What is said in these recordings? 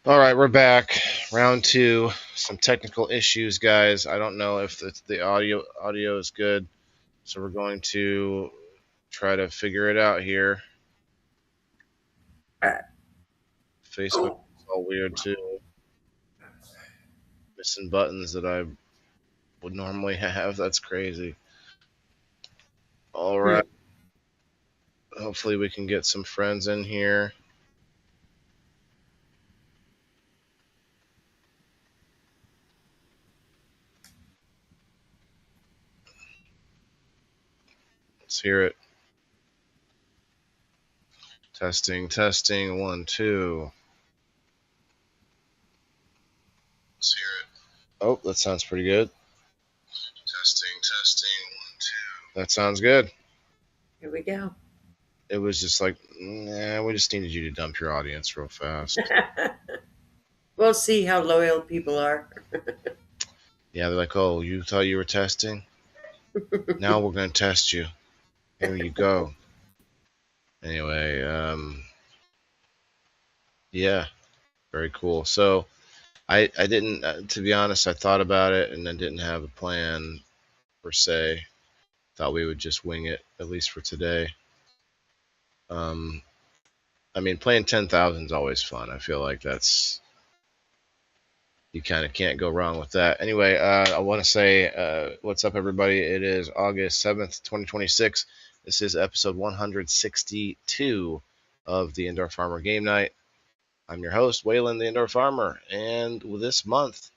All right, we're back. Round two. Some technical issues, guys. I don't know if the audio is good, so we're going to try to figure it out here. Facebook is all weird too. Missing buttons that I would normally have. That's crazy. All right. Hopefully we can get some friends in here. Let's hear it. Testing, testing, 1, 2. Let's hear it. Oh, that sounds pretty good. Testing, testing, 1, 2. That sounds good. Here we go. It was just like, nah, we just needed you to dump your audience real fast. We'll see how loyal people are. Yeah, they're like, oh, you thought you were testing? Now we're going to test you. Here you go. Anyway, yeah, very cool. So I didn't, to be honest, I thought about it and I didn't have a plan per se. Thought we would just wing it, at least for today. Um, I mean, playing 10,000 is always fun. I feel like that's, you kind of can't go wrong with that. Anyway, I want to say what's up, everybody. It is August 7th, 2026. This is episode 162 of the Indoor Farmer Game Night. I'm your host, Waylon, the Indoor Farmer. And this month,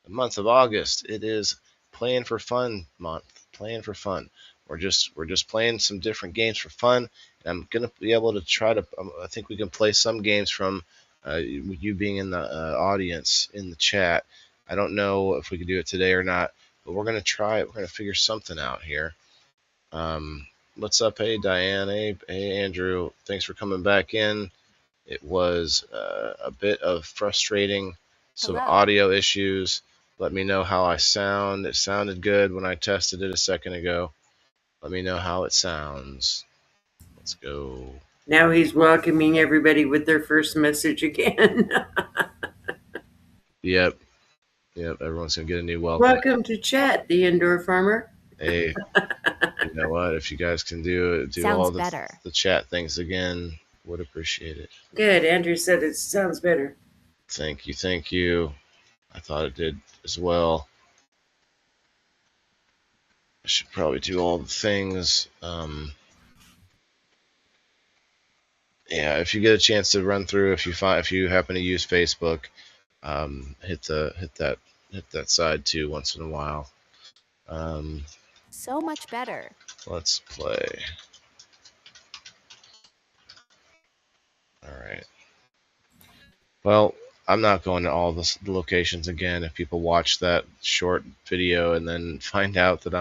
the month of August, it is Playing for Fun month. Playing for fun. We're just playing some different games for fun. And I'm gonna be able to try to. I think we can play some games from you being in the audience in the chat. I don't know if we can do it today or not, but we're gonna try it. We're gonna figure something out here. What's up? Hey, Diane. Hey, Andrew. Thanks for coming back in. It was a bit of frustrating, some Hello. audio issues. Let me know how I sound. It sounded good when I tested it a second ago. Let me know how it sounds. Let's go. Now he's welcoming everybody with their first message again. Yep. Everyone's going to get a new welcome. Welcome to chat, the Indoor Farmer. Hey, you know what? If you guys can do Sounds all better. the chat things again, would appreciate it. Good. Andrew said it sounds better. Thank you. I thought it did as well. I should probably do all the things. Yeah, if you get a chance to run through, if you happen to use Facebook, hit that side too once in a while. So much better. Let's play. All right. Well, I'm not going to all the locations again. If people watch that short video and then find out that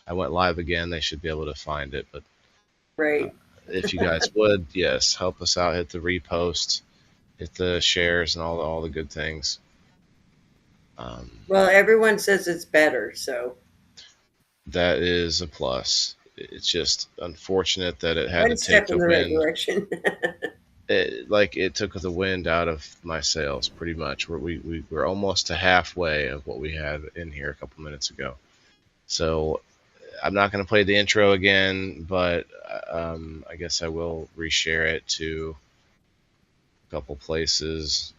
I went live again, they should be able to find it. But Right. if you guys would, yes, help us out. Hit the repost, hit the shares, and all the good things. Well, everyone says it's better, so That is a plus. It's just unfortunate that it had one to take step in the the right wind. direction. It took the wind out of my sails pretty much. We're almost to halfway of what we had in here a couple minutes ago. So I'm not going to play the intro again, but I guess I will reshare it to a couple places.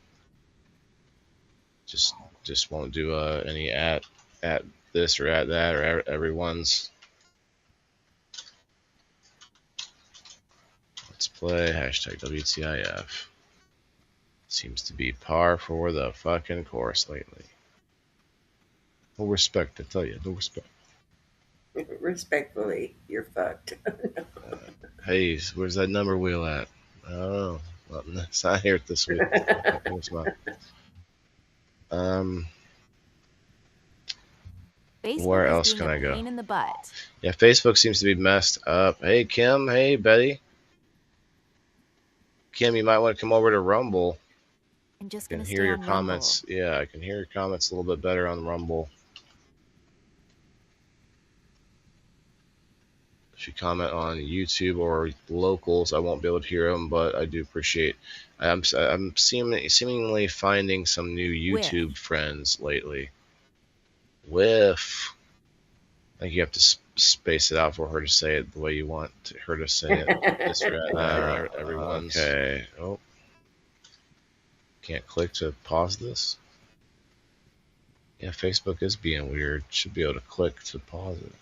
Just won't do any at this or at that or everyone's. Let's play hashtag WTIF. Seems to be par for the fucking course lately. No respect, I tell you, no respect. Respectfully, you're fucked. Hey, where's that number wheel at? Oh, well, it's not here this week. Facebook Where is else being can a I go? pain in the butt. Yeah, Facebook seems to be messed up. Hey, Kim. Hey, Betty. Kim, you might want to come over to Rumble. I'm just I can gonna hear stay your on comments. Rumble. Yeah, I can hear your comments a little bit better on Rumble. If you comment on YouTube or locals, I won't be able to hear them, but I do appreciate. I'm seemingly finding some new YouTube friends lately. Whiff. I think you have to space it out for her to say it the way you want her to say it. Disregard Everyone's. Okay. Oh. Can't click to pause this. Yeah, Facebook is being weird. Should be able to click to pause it.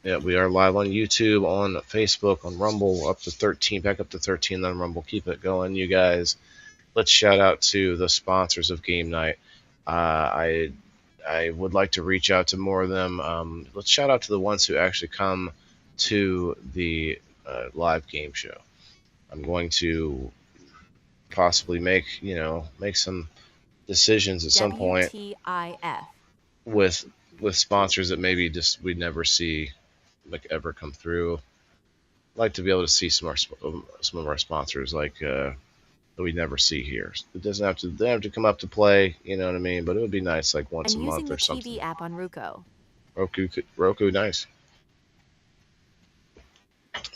Yeah, we are live on YouTube, on Facebook, on Rumble, up to 13, back up to 13 on Rumble. Keep it going, you guys. Let's shout out to the sponsors of Game Night. I would like to reach out to more of them. Let's shout out to the ones who actually come to the live game show. I'm going to possibly make some decisions at some point WTIF. with sponsors that maybe just we'd never see like ever come through. I'd like to be able to see some of our sponsors that we never see here. It doesn't have to. They have to come up to play. You know what I mean? But it would be nice, like once a month or something. Using the TV app on Roku. Roku, nice.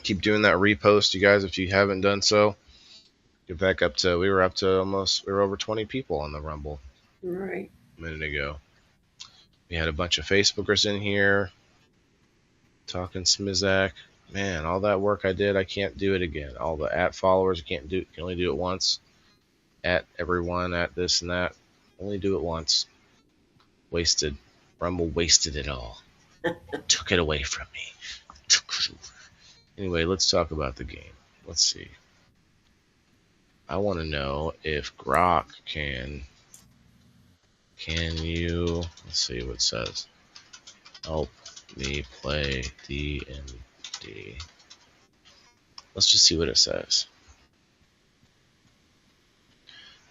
Keep doing that repost, you guys. If you haven't done so, get back up to. We were over 20 people on the Rumble. Right. A minute ago. We had a bunch of Facebookers in here talking Smizak. Man, all that work I did, I can't do it again. All the @followers, can only do it once. @everyone, @this and that. Only do it once. Wasted. Rumble wasted it all. Took it away from me. Anyway, let's talk about the game. Let's see. I want to know if Grok can you, let's see what it says. Help me play D&D. Let's just see what it says.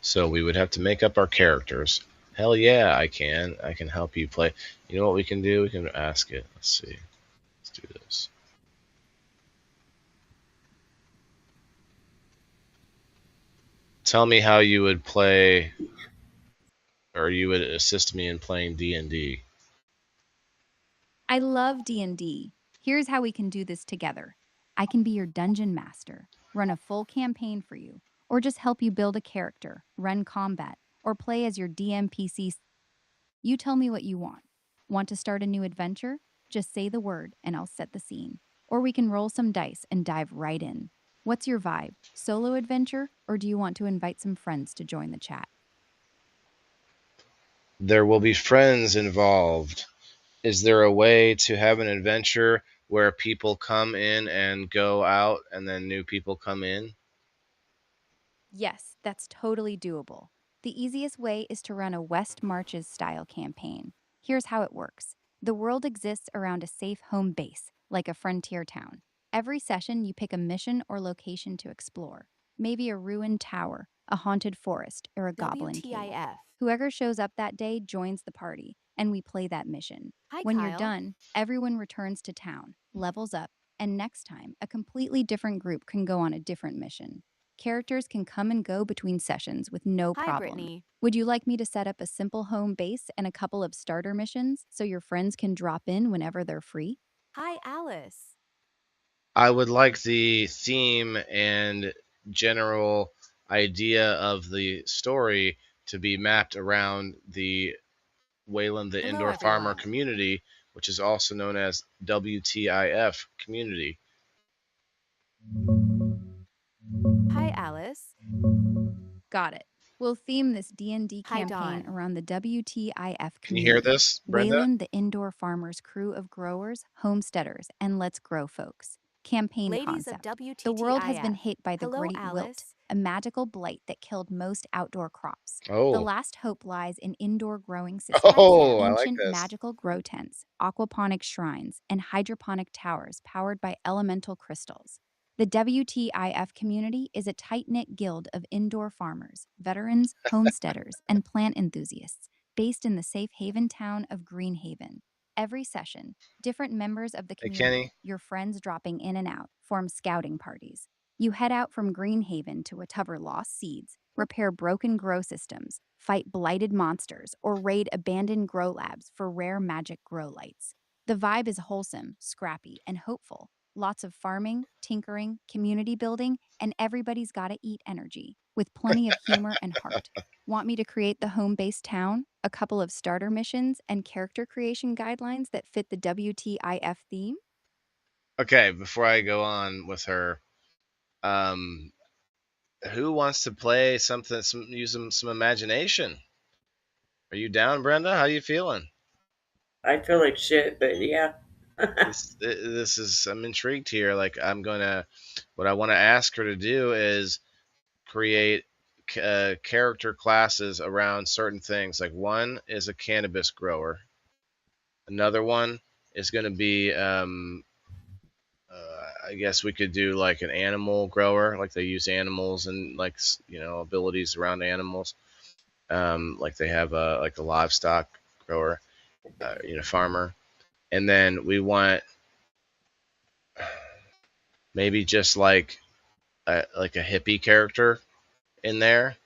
So we would have to make up our characters. Hell yeah, I can. I can help you play. You know what we can do? We can ask it. Let's see. Let's do this. Tell me how you would play, or you would assist me in playing D&D. I love D&D. Here's how we can do this together. I can be your dungeon master, run a full campaign for you, or just help you build a character, run combat, or play as your DM PC. You tell me what you want. Want to start a new adventure? Just say the word and I'll set the scene. Or we can roll some dice and dive right in. What's your vibe? Solo adventure, or do you want to invite some friends to join the chat? There will be friends involved. Is there a way to have an adventure where people come in and go out and then new people come in? Yes, that's totally doable. The easiest way is to run a West Marches style campaign. Here's how it works. The world exists around a safe home base, like a frontier town. Every session, you pick a mission or location to explore. Maybe a ruined tower, a haunted forest, or a goblin cave. WTIF. Whoever shows up that day joins the party, and we play that mission. Hi, When Kyle. you're done, everyone returns to town, levels up, and next time, a completely different group can go on a different mission. Characters can come and go between sessions with no Hi, problem. Brittany. Would you like me to set up a simple home base and a couple of starter missions so your friends can drop in whenever they're free? Hi, Alice. I would like the theme and general idea of the story to be mapped around the Wayland the Hello, Indoor Farmer everyone. community, which is also known as WTIF community. Hi, Alice. Got it. We'll theme this D&D Hi, campaign Dawn. around the WTIF community. Can you hear this, Brenda? Wayland the Indoor Farmers crew of growers, homesteaders, and Let's Grow folks. Campaign Ladies concept. of WTTIF. The world has been hit by the Hello, Great Wilt, Alice. a magical blight that killed most outdoor crops. Oh. The last hope lies in indoor growing systems. Oh, I like Ancient this. magical grow tents, aquaponic shrines, and hydroponic towers powered by elemental crystals. The WTIF community is a tight-knit guild of indoor farmers, veterans, homesteaders, and plant enthusiasts based in the safe haven town of Greenhaven. Every session, different members of the Hey, community, Kenny. your friends dropping in and out, form scouting parties. You head out from Greenhaven to recover lost seeds, repair broken grow systems, fight blighted monsters, or raid abandoned grow labs for rare magic grow lights. The vibe is wholesome, scrappy, and hopeful. Lots of farming, tinkering, community building, and everybody's gotta eat energy, with plenty of humor and heart. Want me to create the home based town, a couple of starter missions, and character creation guidelines that fit the WTIF theme? Okay, before I go on with her, um, who wants to play something? Use some imagination. Are you down, Brenda? How you feeling? I feel like shit, but yeah. This is I'm intrigued here. Like what I want to ask her to do is create character classes around certain things. Like one is a cannabis grower. Another one is going to be, I guess we could do like an animal grower, like they use animals and like abilities around animals. Like they have a livestock grower, farmer. And then we want maybe just like a hippie character in there,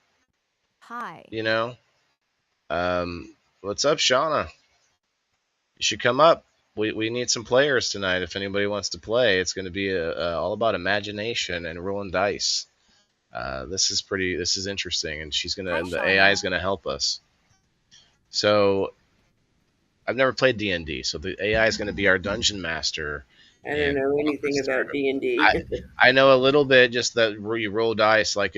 Hi. you know. What's up, Shauna? You should come up. We need some players tonight. If anybody wants to play, it's going to be all about imagination and rolling dice. This is interesting, and Hi, the AI is Shauna. gonna help us. So I've never played D&D, so the AI is going to be our dungeon master. I don't And know walk anything us through. about D&D. I know a little bit, just that you roll dice. Like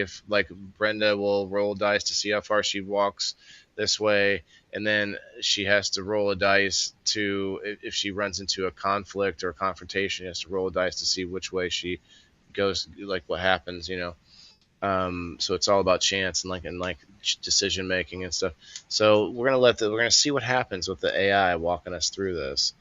Brenda will roll dice to see how far she walks this way, and then she has to roll a dice if she runs into a conflict or a confrontation, she has to roll a dice to see which way she goes, like what happens, So it's all about chance and like decision making and stuff. So we're gonna see what happens with the AI walking us through this.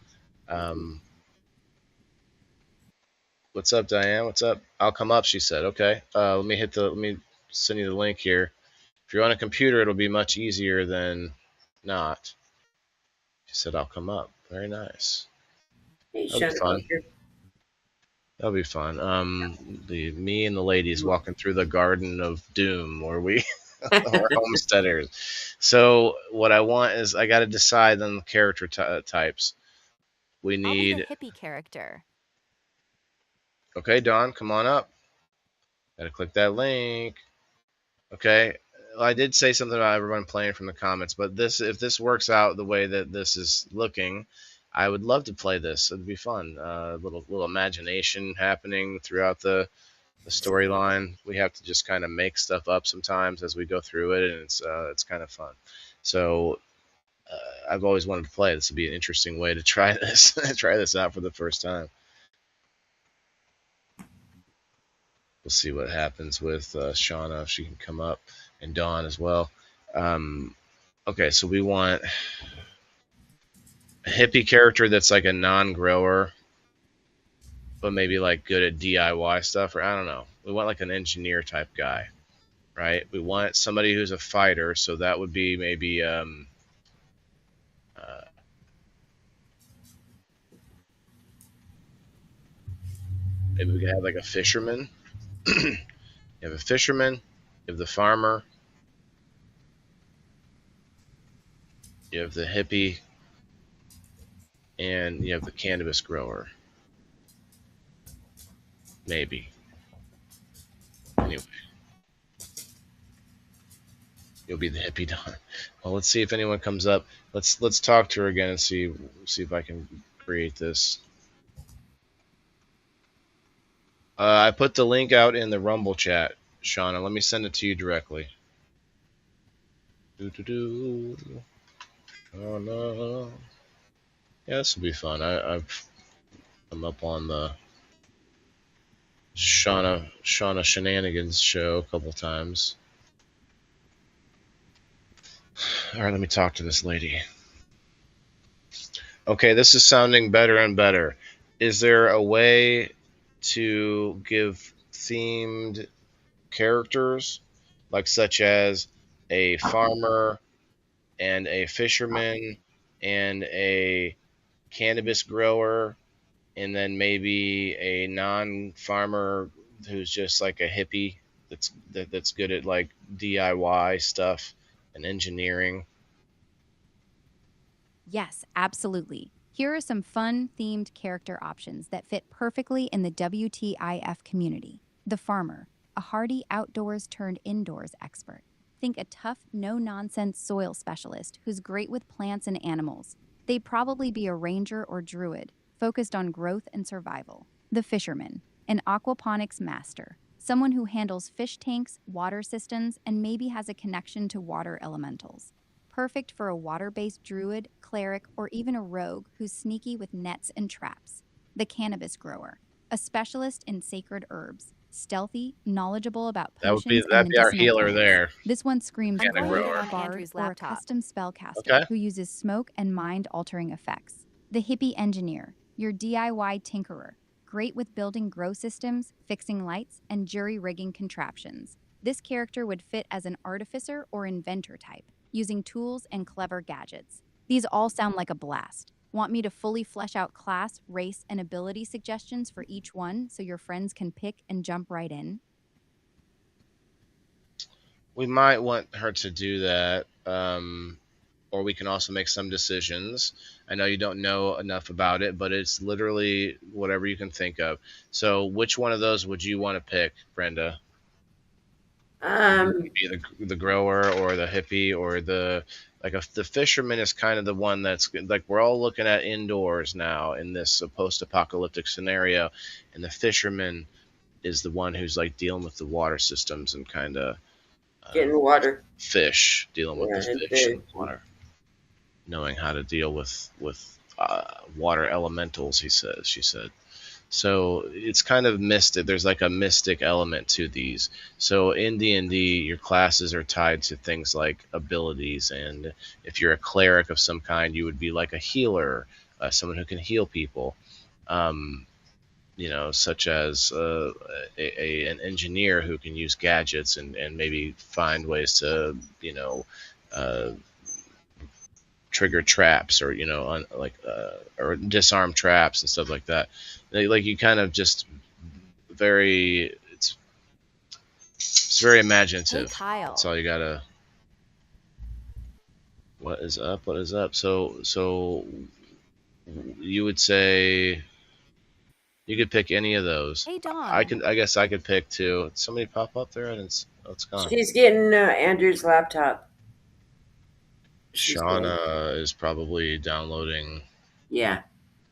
What's up, Diane? What's up? I'll come up, she said. Okay. Let me send you the link here. If you're on a computer, it'll be much easier than not. She said, I'll come up. Very nice. Hey, That'll be Sean fun. Parker. That'll be fun. Me and the ladies walking through the Garden of Doom, where we are homesteaders. So what I want is I got to decide on the character types. We I'll be the need. hippie character. Okay, Dawn, come on up. Gotta click that link. Okay. Well, I did say something about everyone playing from the comments, but if this works out the way that this is looking, I would love to play this. It'd be fun. Little imagination happening throughout the storyline. We have to just kind of make stuff up sometimes as we go through it, and it's kind of fun. So I've always wanted to play. This would be an interesting way to try this try this out for the first time. We'll see what happens with Shauna, if she can come up, and Dawn as well. Okay, so we want a hippie character that's like a non-grower, but maybe like good at DIY stuff, or I don't know. We want like an engineer type guy, right? We want somebody who's a fighter, so that would be maybe maybe we could have like a fisherman. You have a fisherman, you have the farmer, you have the hippie, and you have the cannabis grower. Maybe. Anyway. You'll be the hippie Dawn. Well, let's see if anyone comes up. Let's talk to her again and see if I can create this. I put the link out in the Rumble chat, Shauna. Let me send it to you directly. Oh no. Yeah, this will be fun. I'm up on the Shauna Shenanigans show a couple times. All right, let me talk to this lady. Okay, this is sounding better and better. Is there a way to give themed characters, like such as a farmer and a fisherman and a cannabis grower, and then maybe a non-farmer who's just like a hippie that's good at like DIY stuff, and engineering. Yes, absolutely. Here are some fun themed character options that fit perfectly in the WTIF community. The farmer, a hardy outdoors turned indoors expert. Think a tough, no nonsense soil specialist who's great with plants and animals. They'd probably be a ranger or druid, focused on growth and survival. The fisherman, an aquaponics master, someone who handles fish tanks, water systems, and maybe has a connection to water elementals. Perfect for a water-based druid, cleric, or even a rogue who's sneaky with nets and traps. The cannabis grower, a specialist in sacred herbs, stealthy, knowledgeable about potions That'd and be our medicinal healer plants. there. This one screams I'm going rogue, to on bard, Andrew's or a laptop. custom spellcaster Okay. who uses smoke and mind-altering effects. The hippie engineer, your DIY tinkerer, great with building grow systems, fixing lights, and jury-rigging contraptions. This character would fit as an artificer or inventor type, using tools and clever gadgets. These all sound like a blast. Want me to fully flesh out class, race, and ability suggestions for each one so your friends can pick and jump right in? We might want her to do that, or we can also make some decisions. I know you don't know enough about it, but it's literally whatever you can think of. So, which one of those would you want to pick, Brenda? Be the grower or the hippie or the the fisherman is kind of the one that's like we're all looking at indoors now in this post-apocalyptic scenario, and the fisherman is the one who's like dealing with the water systems and kind of Getting water. fish, dealing with Yeah, the and fish fish. and water, knowing how to deal with water elementals. She said. So it's kind of mystic. There's like a mystic element to these. So in D&D, your classes are tied to things like abilities, and if you're a cleric of some kind, you would be like a healer, someone who can heal people. Such as an engineer who can use gadgets and maybe find ways to, trigger traps or, or disarm traps and stuff like that. Like you kind of just it's very imaginative. Hey, Kyle. That's all you gotta. What is up? So you would say you could pick any of those. Hey, Dawn. I guess I could pick two. Did somebody pop up there? It's gone. She's getting Andrew's laptop. Shauna is probably downloading. Yeah.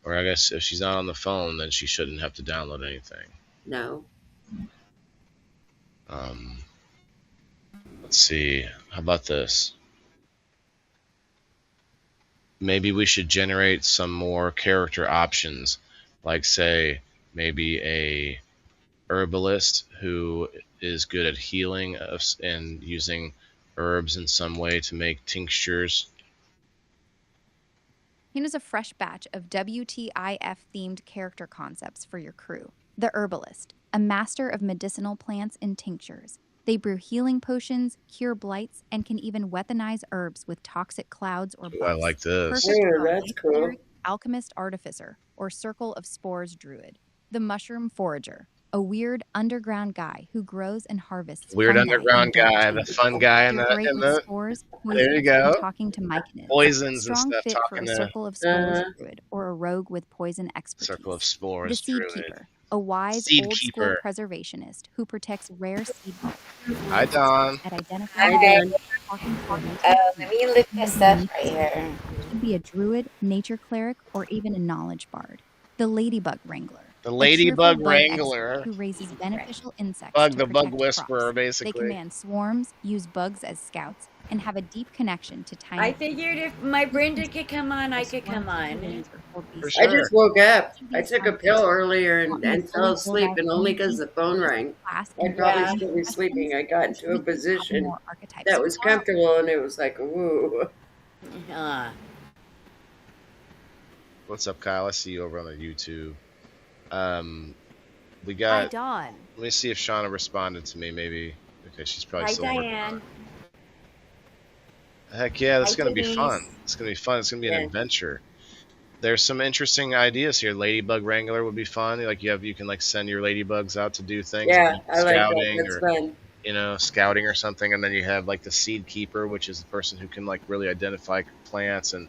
Or I guess if she's not on the phone, then she shouldn't have to download anything. No. Let's see. How about this? Maybe we should generate some more character options, like say maybe a herbalist who is good at healing and using herbs in some way to make tinctures. Here's a fresh batch of WTIF-themed character concepts for your crew. The Herbalist, a master of medicinal plants and tinctures. They brew healing potions, cure blights, and can even weaponize herbs with toxic clouds or bugs. I like this. Perfect Ooh, for a that's light cool. cleric, alchemist artificer, or circle of spores druid. The Mushroom Forager, a weird underground guy who grows and harvests Weird fungi underground in dark guy, the chambers. fun guy in You're great with the spores, There you poisons, go. and talking to myconids. poisons and Strong stuff. fit for Talking a to circle of spores druid or a rogue with poison expertise. circle of The spores. Seed Druid. Keeper, a wise Seed old-school Keeper. preservationist who protects rare seed vaults. Hi, Dawn. At identifying Hi, and talking to let me lift this up right here. could be a druid, nature cleric, or even a knowledge bard. The Ladybug Wrangler. The a Ladybug cheerful bug expert Wrangler. who raises beneficial insects Bug, to the bug protect whisperer, crops. They basically. command swarms, use bugs as scouts, and have a deep connection to tiny. I figured if my Brenda could come on, I could come on. For I sure. just woke up. I took a pill earlier and fell asleep, and only because the phone rang. I'd probably still be sleeping. I got into a position that was comfortable, and it was like, ooh. What's up, Kyle? I see you over on the YouTube. We Hi, got. Dawn. Let me see if Shauna responded to me. Maybe. Okay, she's probably Hi, still working on Diane. it. Heck yeah, that's Hi, gonna be Denise. fun. It's gonna be fun. It's gonna be an Yeah. adventure. There's some interesting ideas here. Ladybug Wrangler would be fun. Like you can like send your ladybugs out to do things. Yeah, like I like that. scouting That's or fun. scouting or something, and then you have like the seed keeper, which is the person who can like really identify plants and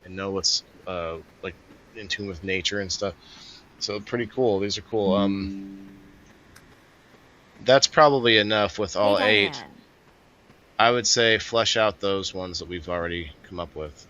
know what's like in tune with nature and stuff. So pretty cool. These are cool. That's probably enough with all Hey, 8. Diane. I would say flesh out those ones that we've already come up with.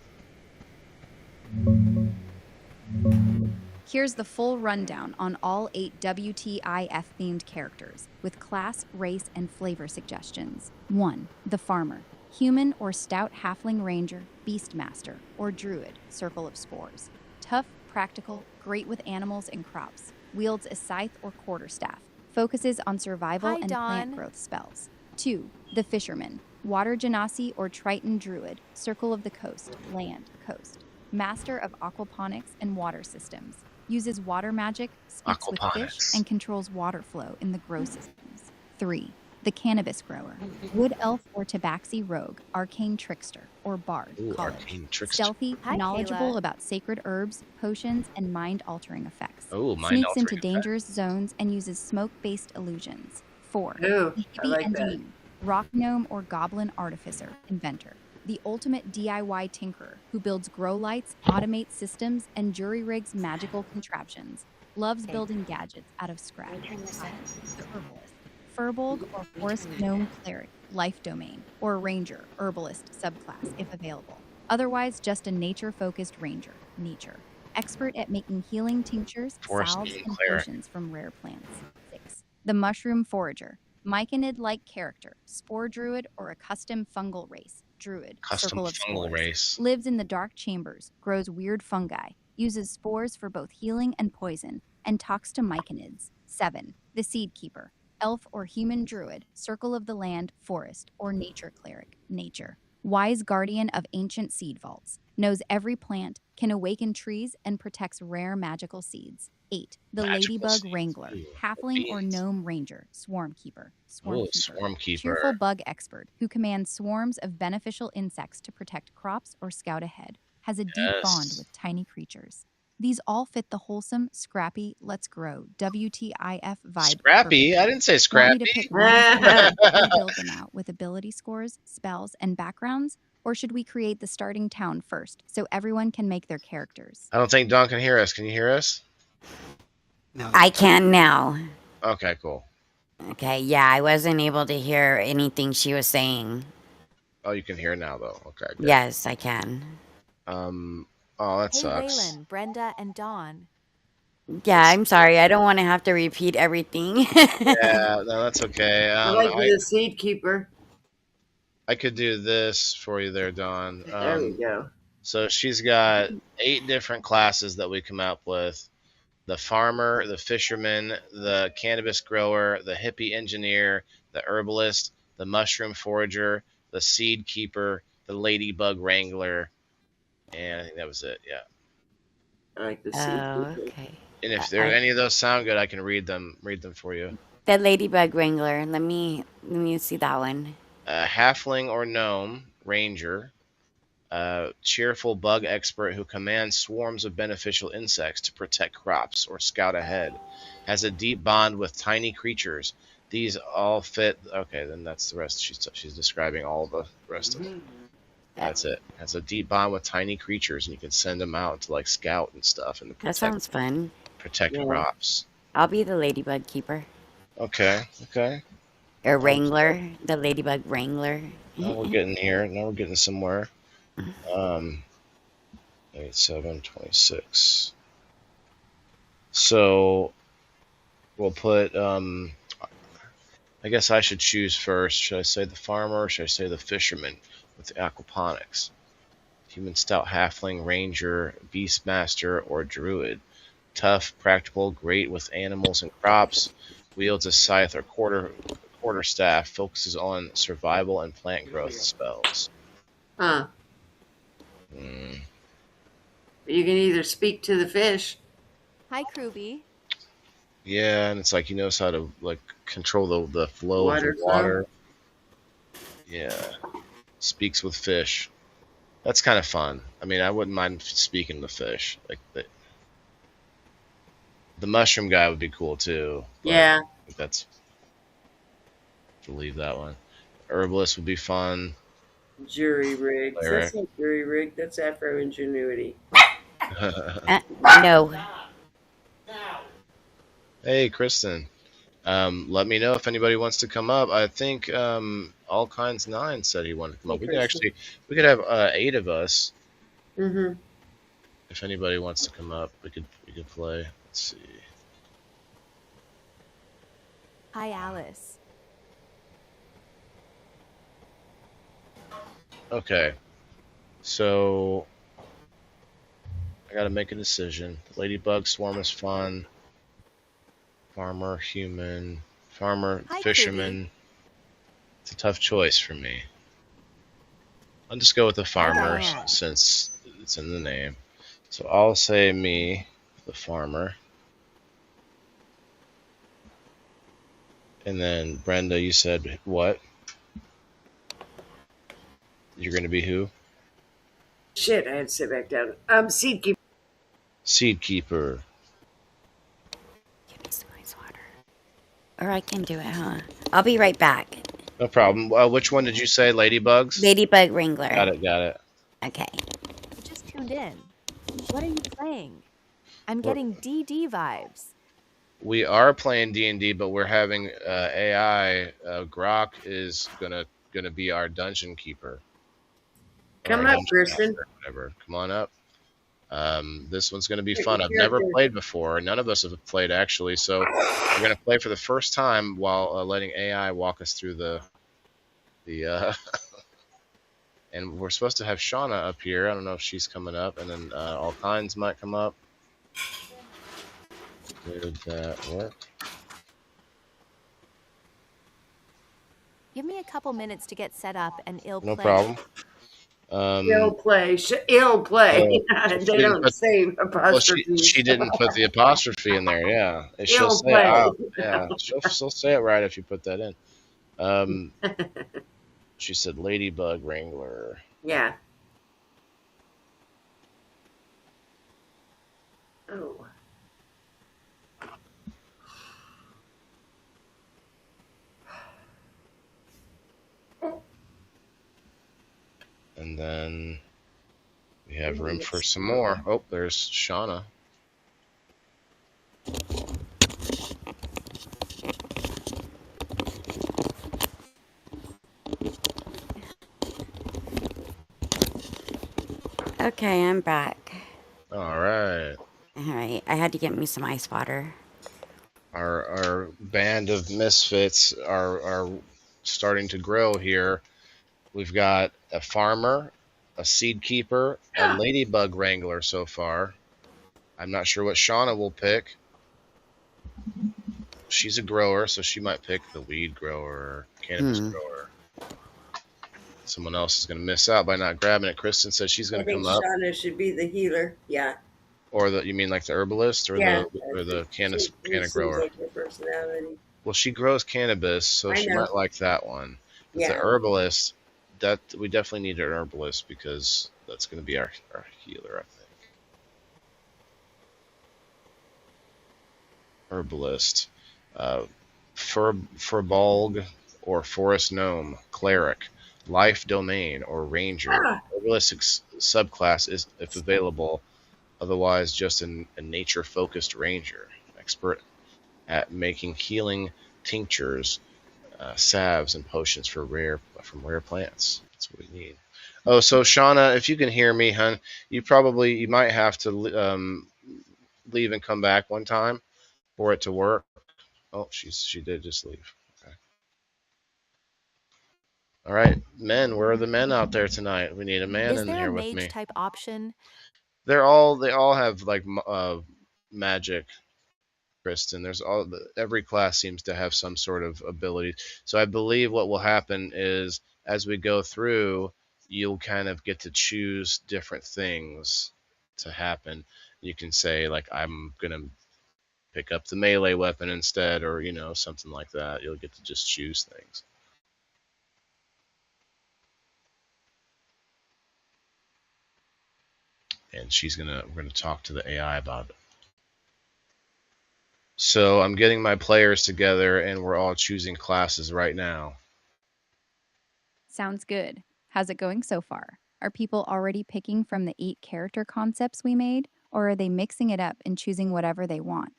Here's the full rundown on all 8 WTIF-themed characters, with class, race, and flavor suggestions. 1. The Farmer. Human or stout halfling ranger, beastmaster, or druid, circle of spores. Tough, practical, great with animals and crops. Wields a scythe or quarterstaff. Focuses on survival Hi, and plant Dawn. growth spells. 2. The Fisherman. Water genasi or Triton druid, circle of the coast, land, coast. Master of aquaponics and water systems. Uses water magic, speaks with fish, Aquaponics. and controls water flow in the grow systems. 3. The Cannabis Grower. Wood elf or tabaxi rogue, arcane trickster, or bard, Ooh, college. arcane trickster. Stealthy, Hi, knowledgeable Kayla. about sacred herbs, potions, and mind-altering effects. Oh, Sneaks mind-altering into effect. dangerous zones and uses smoke-based illusions. 4. Ooh, The I hippie like that. engineer. Rock gnome or goblin artificer, inventor. The ultimate DIY tinkerer who builds grow lights, automates systems, and jury rigs magical contraptions. Loves building gadgets out of scratch. 5. The herbalist. Furbolg or forest gnome cleric, life domain, or ranger, herbalist subclass if available. Otherwise, just a nature-focused ranger, nature. Expert at making healing tinctures, Forest salves, gnome and cleric. potions from rare plants. 6. The mushroom forager. Myconid-like character, spore druid or a custom fungal race, druid, Custom circle of fungal spores. race. Lives in the dark chambers, grows weird fungi, uses spores for both healing and poison, and talks to myconids. 7. The seed keeper. Elf or human druid, circle of the land, forest, or nature cleric, nature. Wise guardian of ancient seed vaults. Knows every plant, can awaken trees, and protects rare magical seeds. 8. The Magical ladybug seeds. wrangler. Ooh, Halfling or beans. gnome ranger, swarm keeper. Oh, Keeper. swarm keeper. Cheerful bug expert who commands swarms of beneficial insects to protect crops or scout ahead. Has a deep bond Yes. with tiny creatures. These all fit the wholesome, scrappy, let's grow, WTIF vibe. Scrappy? I perfectly. didn't say Want scrappy. me to pick one and we build them out with ability scores, spells, and backgrounds? Or should we create the starting town first so everyone can make their characters? I don't think Dawn can hear us. Can you hear us? I can now. Okay, cool. Okay, yeah, I wasn't able to hear anything she was saying. Oh, you can hear now though. Okay, good. Yes, I can. Oh, that Hey, sucks. Waylon, Brenda, and Dawn. Yeah, I'm sorry. I don't want to have to repeat everything. Yeah, no, that's okay. I like the seed keeper. I could do this for you there, Dawn. There we go. So she's got 8 different classes that we come up with. The farmer, the fisherman, the cannabis grower, the hippie engineer, the herbalist, the mushroom forager, the seed keeper, the ladybug wrangler, and I think that was it. Yeah. I like the seed Oh, keeper. okay. And if there any of those sound good, I can read them for you. The ladybug wrangler. Let me see that one. Halfling or gnome ranger, cheerful bug expert who commands swarms of beneficial insects to protect crops or scout ahead, has a deep bond with tiny creatures. These all fit. Okay, then that's the rest. She's describing all the rest of it. That's it. Has a deep bond with tiny creatures, and you can send them out to like scout and stuff and That sounds fun. protect Yeah. crops. I'll be the ladybug keeper. Okay. Or wrangler. The ladybug wrangler. Now we're getting here. Now we're getting somewhere. 8, 7, 26. So we'll put. I guess I should choose first. Should I say the farmer or should I say the fisherman with the aquaponics? Human stout halfling, ranger, beastmaster, or druid. Tough, practical, great with animals and crops. Wields a scythe or quarterstaff. Focuses on survival and plant growth spells. Huh. Mm. You can either speak to the fish. Hi, Kruby. Yeah, and it's like he knows how to like control the flow Water of the flow. water. Yeah, speaks with fish. That's kind of fun. I mean, I wouldn't mind speaking to fish. Like the mushroom guy would be cool too. but Yeah. I think that's to leave that one. Herbalist would be fun. Jury rigged. Cleric. That's not jury rigged. That's Afro Ingenuity. No. Hey, Kristen. Let me know if anybody wants to come up. I think All Kinds 9 said he wanted to come Hey, up. Kristen. We could have 8 of us. Mm-hmm. If anybody wants to come up, we could play. Let's see. Hi, Alice. Okay. So I gotta make a decision. Ladybug Swarm is fun. Farmer, human, farmer, Hi, fisherman. It's a tough choice for me. I'll just go with the farmer Diane. since it's in the name. So I'll say me, the farmer. And then Brenda, you said what? You're gonna be who? Shit, I had to sit back down. Seed keeper. Seed keeper. Give me some ice water. Or I can do it, huh? I'll be right back. No problem. Which one did you say? Ladybugs? Ladybug Wrangler. Got it. Okay. You just tuned in. What are you playing? I'm getting DD vibes. We are playing D&D, but we're having AI. Grok is gonna be our dungeon keeper. Come Or up, Kristen. whatever. Come on up. This one's gonna be fun. I've never played before. None of us have played actually, so we're gonna play for the first time while letting AI walk us through the and we're supposed to have Shauna up here. I don't know if she's coming up, and then All Kinds might come up. Did that work? Give me a couple minutes to get set up and ill No play. problem. Ill play. Ill play. Oh, They don't say apostrophe. Well, she didn't put the apostrophe in there. Yeah, she'll Ill say it play. out. Yeah, she'll say it right if you put that in. She said Ladybug Wrangler. Yeah. Oh. And then we have room for some more. Oh, there's Shauna. Okay, I'm back. All right. All right. I had to get me some ice water. Our band of misfits are starting to grow here. We've got a farmer, a seed keeper, a ladybug wrangler so far. I'm not sure what Shauna will pick. She's a grower, so she might pick the weed grower, cannabis grower. Someone else is going to miss out by not grabbing it. Kristen says she's going to come up. Shauna should be the healer. Yeah. Or you mean like the herbalist or the cannabis grower? Like her personality. Well, she grows cannabis, so she might like that one. But the herbalist, that we definitely need an herbalist because that's going to be our healer, I think. Herbalist, Furbolg or forest gnome, cleric, life domain or ranger. Herbalist subclass is if available. Otherwise, just a nature-focused ranger, expert at making healing tinctures, salves, and potions from rare plants. That's what we need. Oh, so Shauna, if you can hear me, hun, you might have to leave and come back one time for it to work. Oh, she did just leave. Okay. All right, men. Where are the men out there tonight? We need a man in here with me. Is there a mage type option? They all have like magic, Kristen. Every class seems to have some sort of ability. So I believe what will happen is as we go through, you'll kind of get to choose different things to happen. You can say like I'm gonna pick up the melee weapon instead, or something like that. You'll get to just choose things. And we're gonna talk to the AI about So I'm getting my players together, and we're all choosing classes right now. Sounds good. How's it going so far? Are people already picking from the 8 character concepts we made, or are they mixing it up and choosing whatever they want?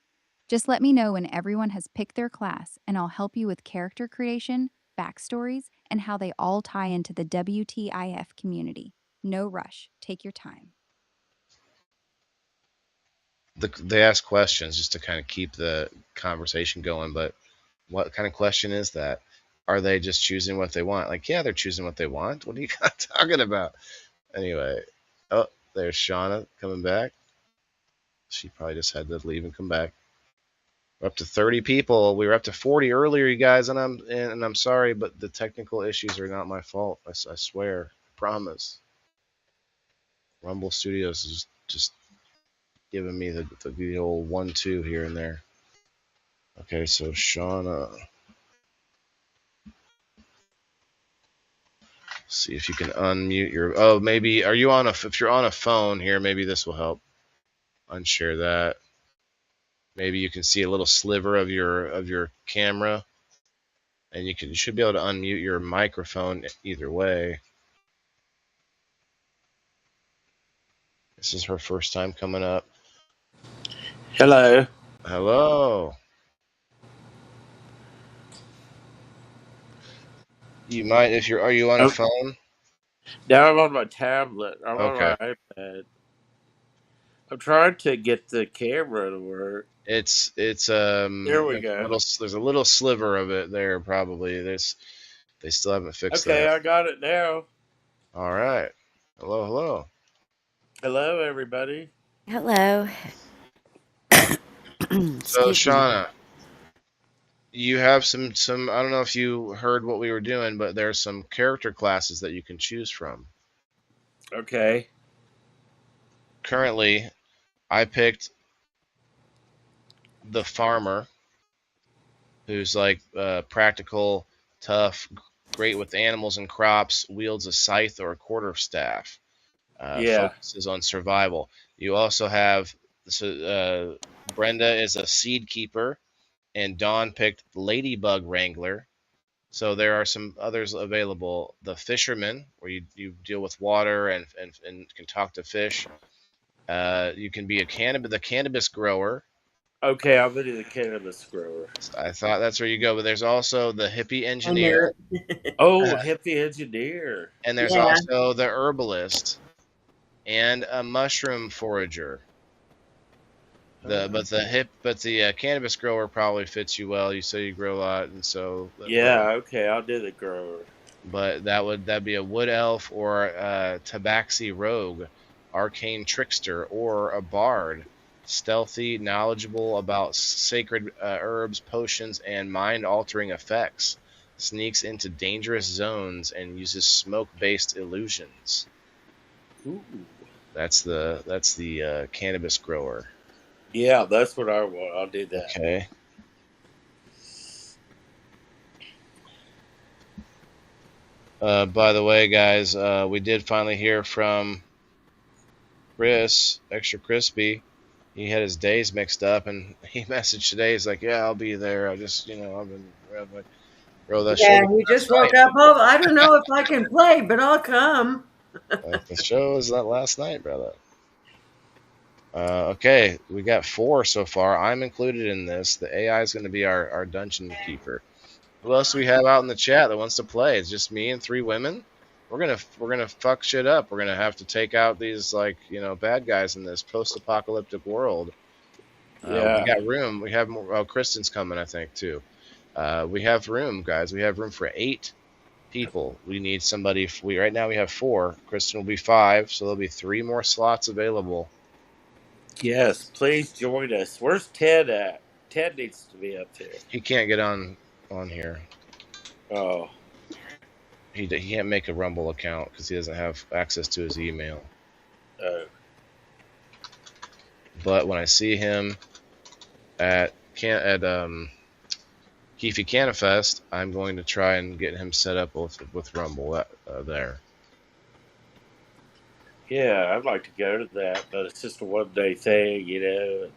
Just let me know when everyone has picked their class, and I'll help you with character creation, backstories, and how they all tie into the WTIF community. No rush. Take your time. They ask questions just to kind of keep the conversation going, but what kind of question is that? Are they just choosing what they want? Like, yeah, they're choosing what they want. What are you talking about? Anyway, oh, there's Shauna coming back. She probably just had to leave and come back. We're up to 30 people. We were up to 40 earlier, you guys, and I'm sorry, but the technical issues are not my fault. I swear, I promise. Rumble Studios is just giving me the old 1-2 here and there. Okay, so Shauna. See if you can unmute your. Oh, maybe are you on a? If you're on a phone here, maybe this will help. Unshare that. Maybe you can see a little sliver of your camera, and you should be able to unmute your microphone either way. This is her first time coming up. Hello. Hello. You might if you're. Are you on a phone? Now I'm on my tablet. I'm Okay. on my iPad. I'm trying to get the camera to work. It's There we go. There's a little sliver of it there probably. They still haven't fixed that. Okay, I got it now. All right. Hello, hello. Hello, everybody. Hello. So Shauna, you have some. I don't know if you heard what we were doing, but there's some character classes that you can choose from. Okay. Currently, I picked the farmer, who's like practical, tough, great with animals and crops, wields a scythe or a quarterstaff. Focuses on survival. You also have Brenda is a seed keeper, and Dawn picked Ladybug Wrangler. So there are some others available. The fisherman, where you deal with water and can talk to fish. You can be the cannabis grower. Okay, I'm into the cannabis grower. I thought that's where you go, but there's also the hippie engineer. Oh, hippie engineer. And there's also the herbalist and a mushroom forager. The cannabis grower probably fits you well. You say you grow a lot, and so okay, I'll do the grower. But that'd be a wood elf or a tabaxi rogue, arcane trickster, or a bard, stealthy, knowledgeable about sacred herbs, potions, and mind-altering effects. Sneaks into dangerous zones and uses smoke-based illusions. Ooh. That's the cannabis grower. Yeah, that's what I want. I'll do that. Okay. By the way, guys, we did finally hear from Chris, Extra Crispy. He had his days mixed up, and he messaged today. He's like, "Yeah, I'll be there. I just, I've been bro, that show." Yeah, he just woke up. Oh, I don't know if I can play, but I'll come. The show is that last night, brother. Okay, we got 4 so far. I'm included in this. The AI is going to be our dungeon keeper. Who else do we have out in the chat that wants to play? It's just me and 3 women. We're gonna fuck shit up. We're gonna have to take out these bad guys in this post-apocalyptic world. We got room. We have more. Oh, Kristen's coming, I think, too. We have room, guys. We have room for 8 people. We need somebody. Right now we have 4. Kristen will be 5, so there'll be 3 more slots available. Yes, please join us. Where's Ted at? Ted needs to be up there. He can't get on here. Oh. He can't make a Rumble account because he doesn't have access to his email. Oh. But when I see him at Keefe Canifest, I'm going to try and get him set up with Rumble there. Yeah, I'd like to go to that, but it's just a one-day thing,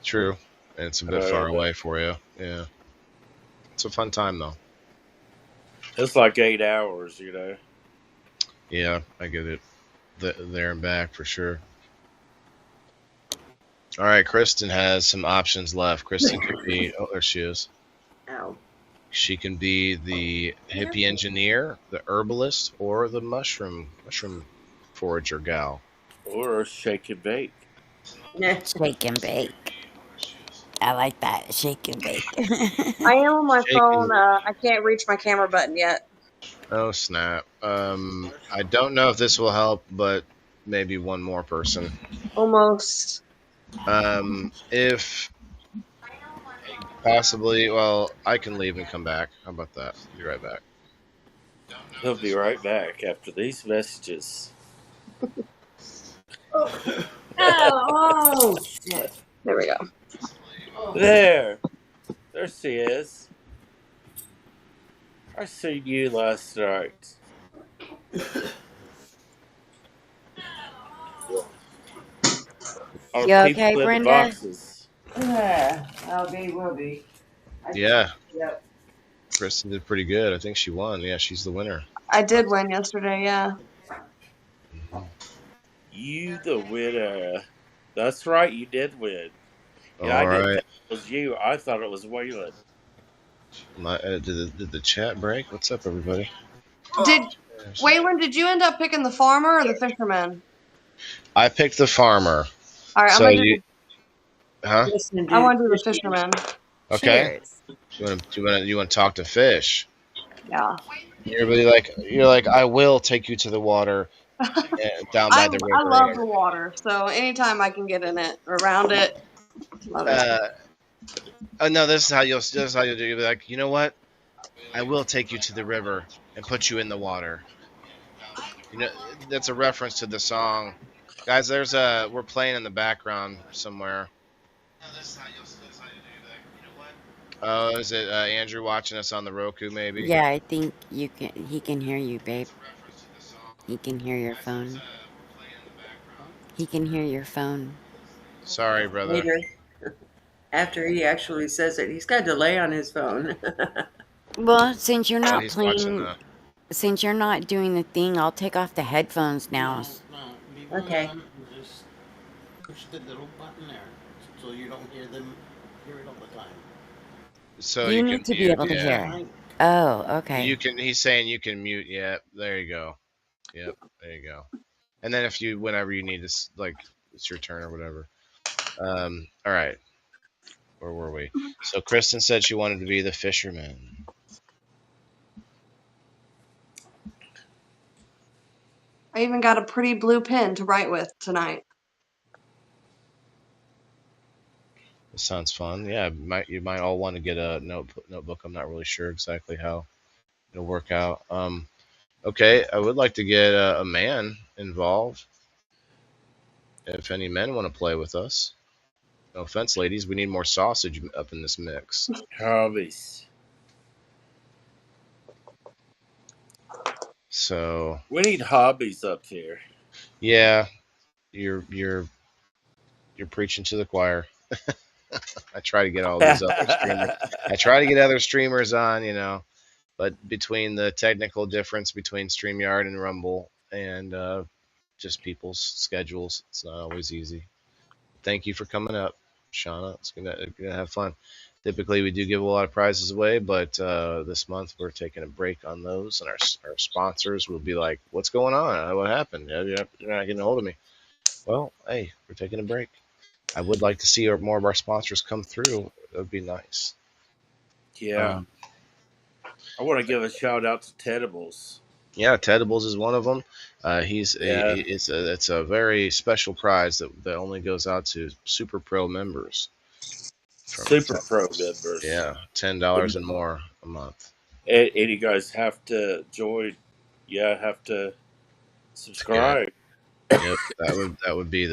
True. and it's a bit far away for you. Yeah, it's a fun time though. It's like 8 hours, Yeah, I get it. There and back for sure. All right, Kristen has some options left. Kristen could be. Oh, there she is. Ow. She can be the hippie engineer, the herbalist, or the mushroom forager gal. Or a shake and bake. Shake and bake. I like that. Shake and bake. I am on my phone. I can't reach my camera button yet. Oh snap! I don't know if this will help, but maybe one more person. Almost. If possibly, well, I can leave and come back. How about that? Be right back. He'll be right back after these messages. Oh, shit. There we go. There she is. I seen you last night. You okay, Brenda? Yeah, will be. Yeah. Yep. Kristen did pretty good. I think she won. Yeah, she's the winner. I did win yesterday, yeah. You the winner. That's right, you did win. Yeah, All I didn't right. think it was you. I thought it was Waylon. Did the chat break? What's up, everybody? Waylon, did you end up picking the farmer or the fisherman? I picked the farmer. All right, So I'm gonna huh? I want to do the fisherman. Okay. Cheers. You want to talk to fish? Yeah. You're like I will take you to the water down by the river. I love the water, so anytime I can get in it or around it, love it. Oh no, this is how you'll do. You'll be like, you know what? I will take you to the river and put you in the water. You know, that's a reference to the song. Guys, we're playing in the background somewhere. Oh, is it Andrew watching us on the Roku maybe? Yeah, I think he can hear you, babe. He can hear your phone. He can hear your phone. Sorry, brother. Later, after he actually says it, he's got a delay on his phone. Well, since you're not He's watching playing, since you're not doing the thing, I'll take off the headphones now. Okay. Just push the little button there, so you don't hear it all the time. So You need to be able to hear. Oh, okay. He's saying you can mute. Yeah, there you go. Yep, there you go. And then whenever you need to, like, it's your turn or whatever. All right. Where were we? So Kristen said she wanted to be the fisherman. I even got a pretty blue pen to write with tonight. It sounds fun. Yeah, you might all want to get a notebook. I'm not really sure exactly how it'll work out. Okay, I would like to get a man involved. If any men want to play with us. No offense, ladies. We need more sausage up in this mix. Hobbies. So we need hobbies up here. Yeah, you're preaching to the choir. I try to get all these other streamers. I try to get other streamers on, but between the technical difference between StreamYard and Rumble and just people's schedules, it's not always easy. Thank you for coming up, Shauna. It's gonna have fun. Typically, we do give a lot of prizes away, but this month we're taking a break on those, and our sponsors will be like, "What's going on? What happened? You're not getting a hold of me." Well, hey, we're taking a break. I would like to see more of our sponsors come through. That would be nice. Yeah. I want to give a shout out to Tedibles. Yeah, Tedibles is one of them. It's a very special prize that only goes out to Super Pro members. Super Pro members. Yeah, $10 and more a month. And you guys have to join. Yeah, have to subscribe. Yep, that would be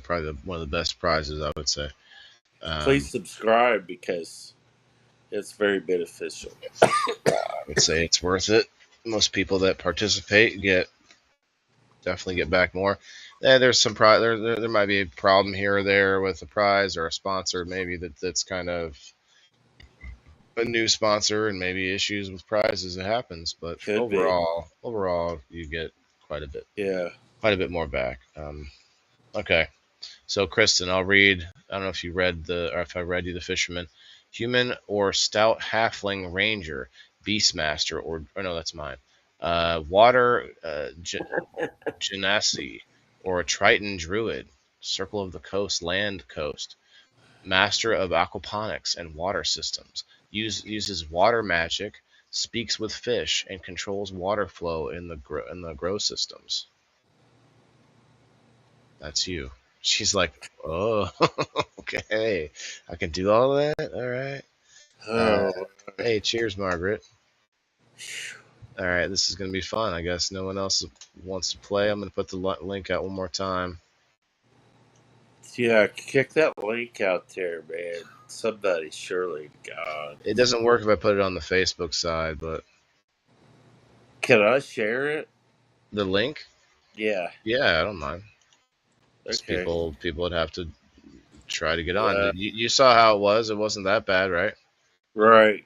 probably one of the best prizes, I would say. Please subscribe because it's very beneficial. I would say it's worth it. Most people that participate definitely get back more. there's some there might be a problem here or there with a prize or a sponsor maybe that's kind of a new sponsor and maybe issues with prizes. It happens, but Could be. overall, you get quite a bit Yeah. more back. Okay, so Kristen, I'll read. I don't know if you read or if I read you the fisherman, human or stout halfling ranger, beastmaster, or no, that's mine. Water genasi, or a triton druid, circle of the coast, land coast, master of aquaponics and water systems, uses water magic, speaks with fish, and controls water flow in the grow systems. That's you. She's like, oh, okay, I can do all that. All right. Oh. Hey, cheers, Margaret. All right, this is gonna be fun. I guess no one else wants to play. I'm gonna put the link out one more time. Yeah, kick that link out there, man. Somebody, surely, God. It doesn't work if I put it on the Facebook side, but Can I share it? the link? Yeah. Yeah, I don't mind. Okay. People would have to try to get on. Yeah. You saw how it was. It wasn't that bad, right? Right.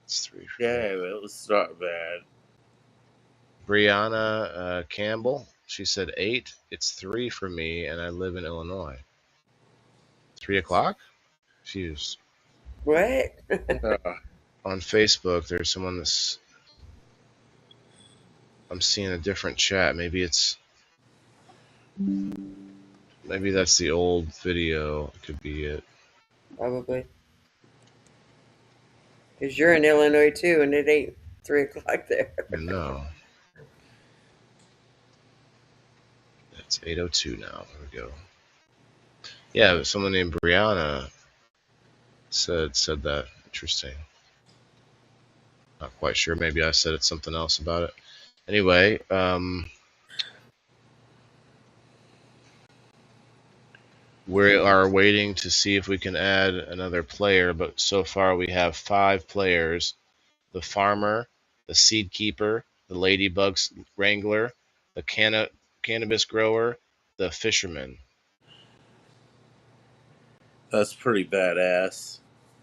It's 3 for Yeah, me. it was not bad. Brianna Campbell, she said 8. It's 3 for me, and I live in Illinois. 3 o'clock? Jeez. What? On Facebook, there's someone that's. I'm seeing a different chat. Maybe that's the old video. It could be it. Probably. Because you're in Illinois too, and it ain't 3 o'clock there. No. It's 8:02 now. There we go. Yeah, someone named Brianna said that. Interesting. Not quite sure. Maybe I said it's something else about it. Anyway, we are waiting to see if we can add another player, but so far we have 5 players: the farmer, the seed keeper, the ladybug wrangler, the cannabis grower, the fisherman. That's pretty badass.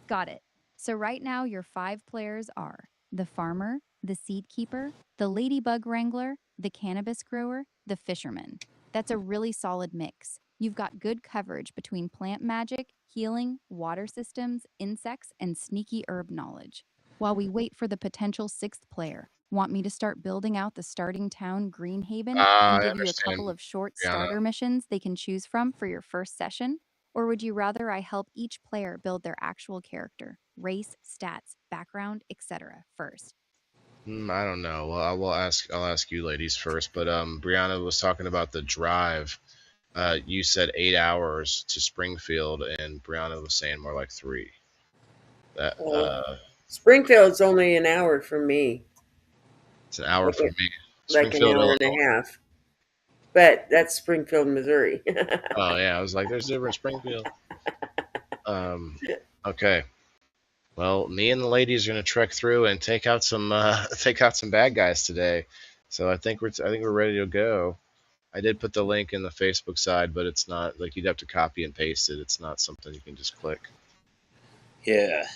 Got it. So right now your 5 players are the farmer, the seed keeper, the ladybug wrangler, the cannabis grower, the fisherman. That's a really solid mix. You've got good coverage between plant magic, healing, water systems, insects, and sneaky herb knowledge. While we wait for the potential 6th player, want me to start building out the starting town Greenhaven and give you a couple of short starter missions they can choose from for your first session? Or would you rather I help each player build their actual character, race, stats, background, etc. first? I don't know. Well, I'll ask you ladies first. But Brianna was talking about the drive. You said 8 hours to Springfield, and Brianna was saying more like 3. Springfield's only an hour from me. It's an hour from me. Like an hour and a half. But that's Springfield, Missouri. Oh yeah, I was like, there's a different Springfield. Okay. Well, me and the ladies are gonna trek through and take out some bad guys today. So I think we're ready to go. I did put the link in the Facebook side, but it's not like you'd have to copy and paste it. It's not something you can just click. Yeah.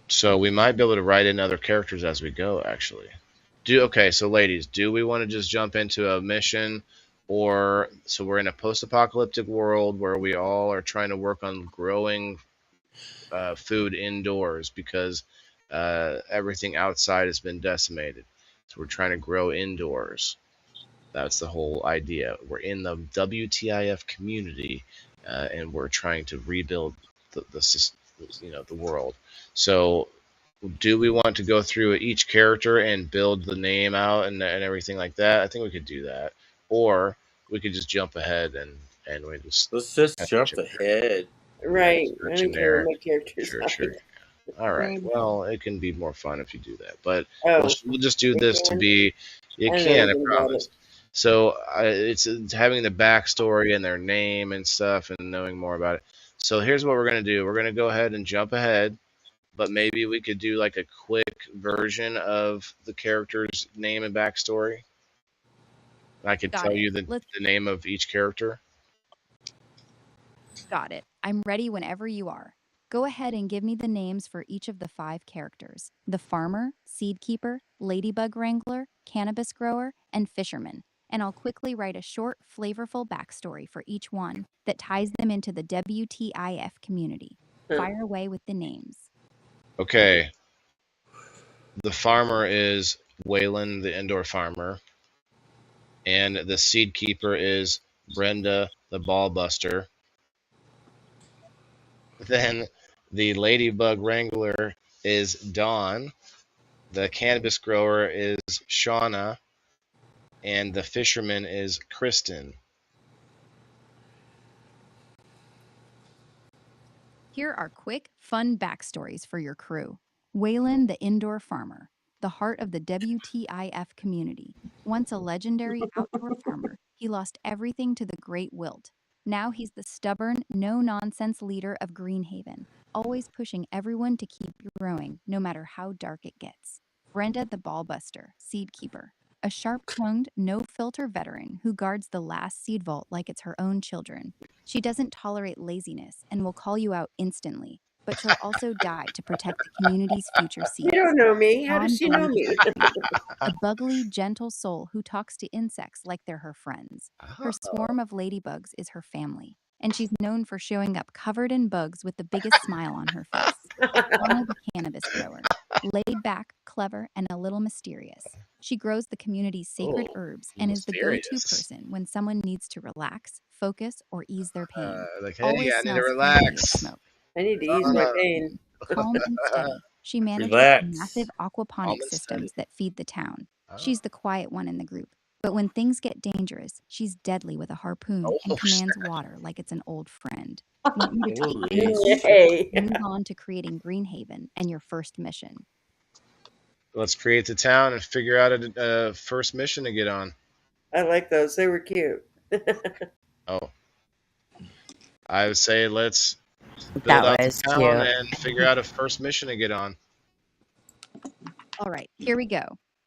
So we might be able to write in other characters as we go, actually. Okay, so ladies, do we want to just jump into a mission, or so we're in a post-apocalyptic world where we all are trying to work on growing food indoors because everything outside has been decimated. So we're trying to grow indoors. That's the whole idea. We're in the WTIF community, and we're trying to rebuild the world. So do we want to go through each character and build the name out and everything like that? I think we could do that. Or we could just jump ahead and we just... Let's just jump ahead. Right. I don't care what my character's Sure. All right. Well, it can be more fun if you do that. But Oh, we'll just do this to be... You I know can, I everything about promise. So it's having the backstory and their name and stuff and knowing more about it. So here's what we're going to do. We're going to go ahead and jump ahead, but maybe we could do like a quick version of the character's name and backstory. I could Got tell it. you the name of each character. Got it. I'm ready whenever you are. Go ahead and give me the names for each of the 5 characters: the farmer, seed keeper, ladybug wrangler, cannabis grower, and fisherman. And I'll quickly write a short, flavorful backstory for each one that ties them into the WTIF community. Fire away with the names. Okay. The farmer is Waylon, the indoor farmer. And the seed keeper is Brenda, the ball buster. Then the ladybug wrangler is Dawn. The cannabis grower is Shauna. And the fisherman is Kristen. Here are quick, fun backstories for your crew. Waylon, the indoor farmer, the heart of the WTIF community. Once a legendary outdoor farmer, he lost everything to the Great Wilt. Now he's the stubborn, no-nonsense leader of Greenhaven, always pushing everyone to keep growing, no matter how dark it gets. Brenda, the ballbuster, seed keeper, a sharp-tongued, no-filter veteran who guards the last seed vault like it's her own children. She doesn't tolerate laziness and will call you out instantly, but she'll also die to protect the community's future You seeds. don't know me. How does Dawn she know Bond, me? a bubbly, gentle soul who talks to insects like they're her friends. Her swarm of ladybugs is her family, and she's known for showing up covered in bugs with the biggest smile on her face. Anna, the cannabis grower, laid back, clever, and a little mysterious. She grows the community's sacred herbs and is the go-to Mysterious. person when someone needs to relax, focus, or ease their pain. Like, hey, Always I need to smells friendly of relax. smoke. I need to ease my pain. Calm and steady, she manages Relax. massive aquaponic Calm and systems that feed the town. Oh. She's the quiet one in the group. But when things get dangerous, she's deadly with a harpoon Oh, and commands snap. water like it's an old friend. Want me to Holy take shit. Yay. move on to creating Greenhaven and your first mission. Let's create the town and figure out a first mission to get on. I like those. They were cute. Oh. I would say let's build That out the was town cute. and figure out a first mission to get on. All right, here we go.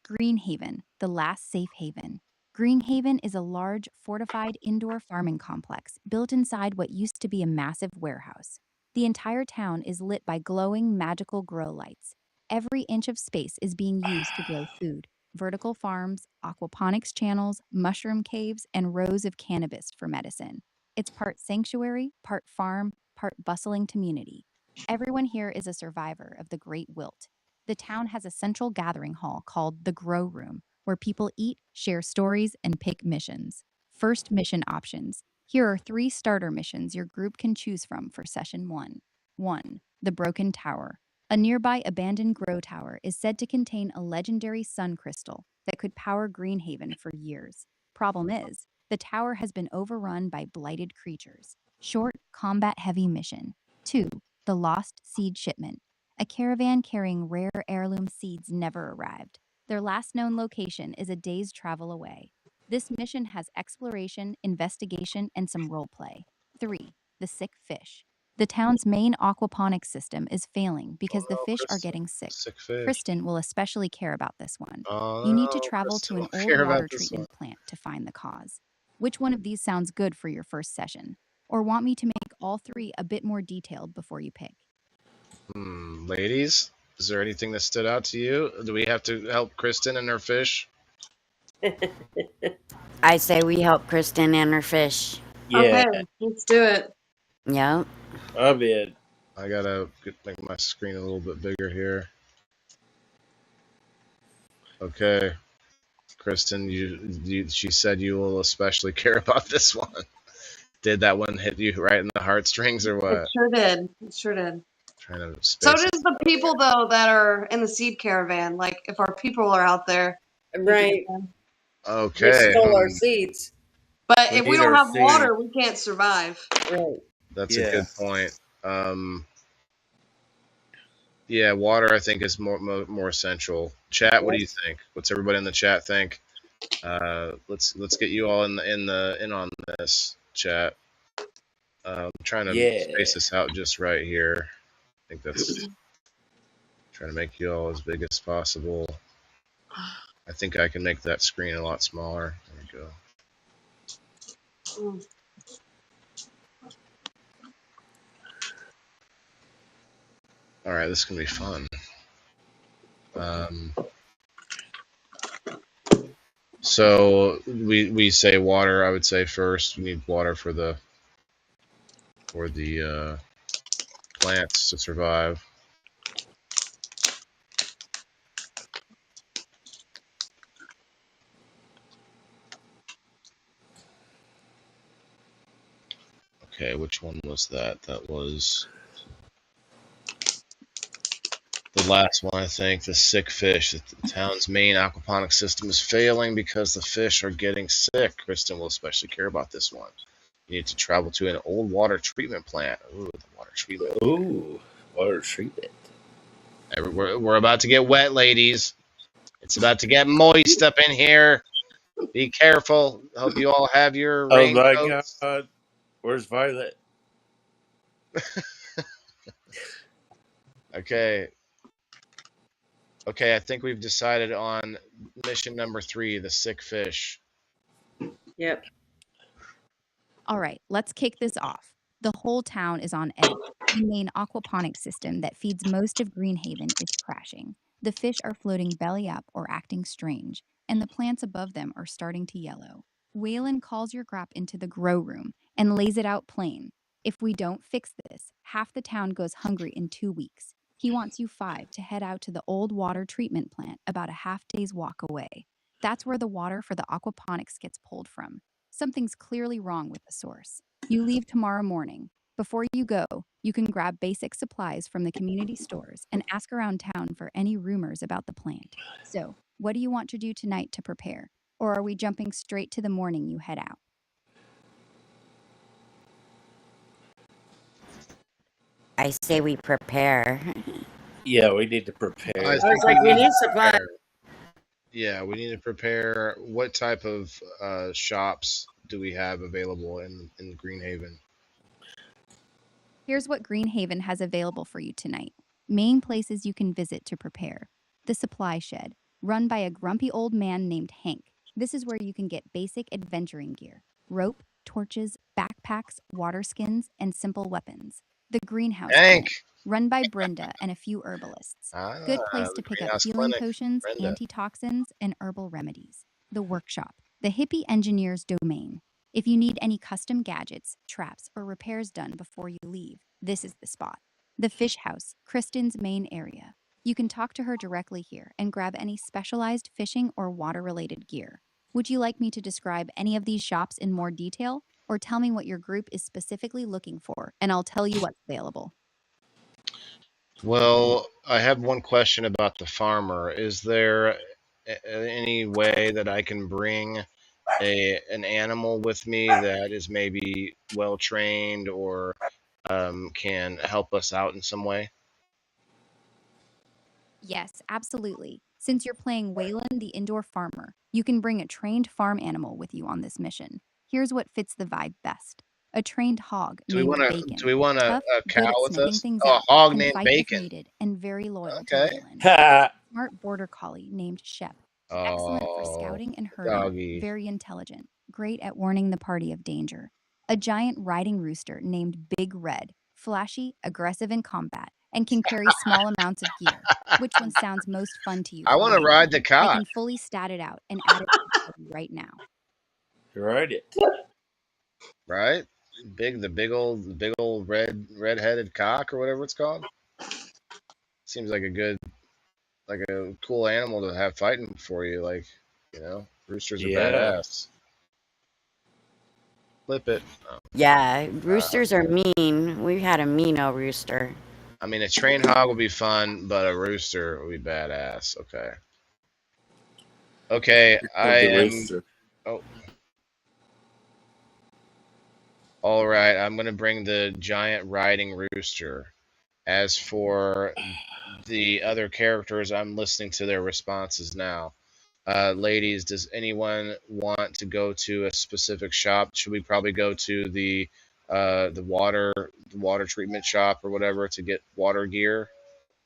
Greenhaven, the last safe haven. Greenhaven is a large, fortified indoor farming complex built inside what used to be a massive warehouse. The entire town is lit by glowing, magical grow lights. Every inch of space is being used to grow food: vertical farms, aquaponics channels, mushroom caves, and rows of cannabis for medicine. It's part sanctuary, part farm, part bustling community. Everyone here is a survivor of the Great Wilt. The town has a central gathering hall called the Grow Room, where people eat, share stories, and pick missions. First mission options. Here are 3 starter missions your group can choose from for session 1. 1. The Broken Tower. A nearby abandoned grow tower is said to contain a legendary sun crystal that could power Greenhaven for years. Problem is, the tower has been overrun by blighted creatures. Short, combat-heavy mission. 2. The Lost Seed Shipment. A caravan carrying rare heirloom seeds never arrived. Their last known location is a day's travel away. This mission has exploration, investigation, and some roleplay. 3. The Sick Fish. The town's main aquaponics system is failing because the fish are getting sick. Sick fish. Kristen will especially care about this one. Oh, You need to no, travel Kristen to an will old care about water this treatment plant to find the cause. Which one of these sounds good for your first session? Or want me to make all 3 a bit more detailed before you pick? Ladies, is there anything that stood out to you? Do we have to help Kristen and her fish? I say we help Kristen and her fish. Yeah, Okay, let's do it. Yep. I'm in. I gotta make my screen a little bit bigger here. Okay, Kristen, she said you will especially care about this one. Did that one hit you right in the heartstrings or It what? sure did. It sure did. Trying to So space does the people though that are in the seed caravan. Like if our people are out there, Right. They Okay, stole our seeds. but We if we need don't our have seed. water, we can't survive. Right. that's Yeah. a good point. Yeah, water I think is more essential. Chat, what do you think? What's everybody in the chat think? Let's get you all in on this chat. I'm trying to Yeah. space this out just right here. I think that's trying to make you all as big as possible. I think I can make that screen a lot smaller. There we go. All right, this is gonna be fun. So we say water. I would say first we need water for the plants to survive. Okay, which one was that? That was the last one, I think. The sick fish. The town's main aquaponic system is failing because the fish are getting sick. Kristen will especially care about this one. You need to travel to an old water treatment plant. Ooh, the water treatment. Ooh, water treatment. We're about to get wet, ladies. It's about to get moist up in here. Be careful. Hope you all have your Oh my raincoats. God. Where's Violet? Okay. Okay, I think we've decided on mission number 3, the sick fish. Yep. All right, let's kick this off. The whole town is on edge. The main aquaponic system that feeds most of Greenhaven is crashing. The fish are floating belly up or acting strange, and the plants above them are starting to yellow. Waylon calls your crop into the grow room and lays it out plain. If we don't fix this, half the town goes hungry in 2 weeks. He wants you 5 to head out to the old water treatment plant about a half-day's walk away. That's where the water for the aquaponics gets pulled from. Something's clearly wrong with the source. You leave tomorrow morning. Before you go, you can grab basic supplies from the community stores and ask around town for any rumors about the plant. So, what do you want to do tonight to prepare? Or are we jumping straight to the morning you head out? I say we prepare. Yeah, we need to prepare. I I was like, we need supplies. prepare. Yeah, we need to prepare. What type of shops do we have available in Greenhaven? Here's what Greenhaven has available for you tonight. Main places you can visit to prepare. The supply shed, run by a grumpy old man named Hank. This is where you can get basic adventuring gear: rope, torches, backpacks, water skins, and simple weapons. The greenhouse Hank! clinic, run by Brenda and a few herbalists. Good place to pick up Greenhouse healing Clinic. potions, Brenda. antitoxins, and herbal remedies. The workshop, the hippie engineer's domain. If you need any custom gadgets, traps, or repairs done before you leave, this is the spot. The Fish House, Kristen's main area. You can talk to her directly here and grab any specialized fishing or water-related gear. Would you like me to describe any of these shops in more detail, or tell me what your group is specifically looking for, and I'll tell you what's available? Well, I have one question about the farmer. Is there any way that I can bring an animal with me that is maybe well trained or can help us out in some way? Yes, absolutely. Since you're playing Waylon the indoor farmer, you can bring a trained farm animal with you on this mission. Here's what fits the vibe best. A trained hog Do we named want Bacon. Do we want a Tough, cow good at with sniffing us? things Oh, a out, hog can named fight if Bacon. needed, and very loyal Okay. to Waylon. Ha! Smart border collie named Shep. Excellent for Oh, scouting and herding. doggy. Very intelligent. Great at warning the party of danger. A giant riding rooster named Big Red. Flashy, aggressive in combat, and can carry small amounts of gear. Which one sounds most fun to you? I want to ride the I cock. can fully stat it out and add it to the party right now. Ride it. Right? The big old red-headed cock or whatever it's called. Seems like a cool animal to have fighting for you. Like, roosters are Yeah. badass. Flip it. Oh. Yeah, roosters are mean. We've had a mean old rooster. I mean, a trained hog would be fun, but a rooster would be badass. Okay. Okay, I The am. rooster. Oh. All right, I'm gonna bring the giant riding rooster. As for the other characters, I'm listening to their responses now. Ladies, does anyone want to go to a specific shop? Should we probably go to the water treatment shop or whatever to get water gear?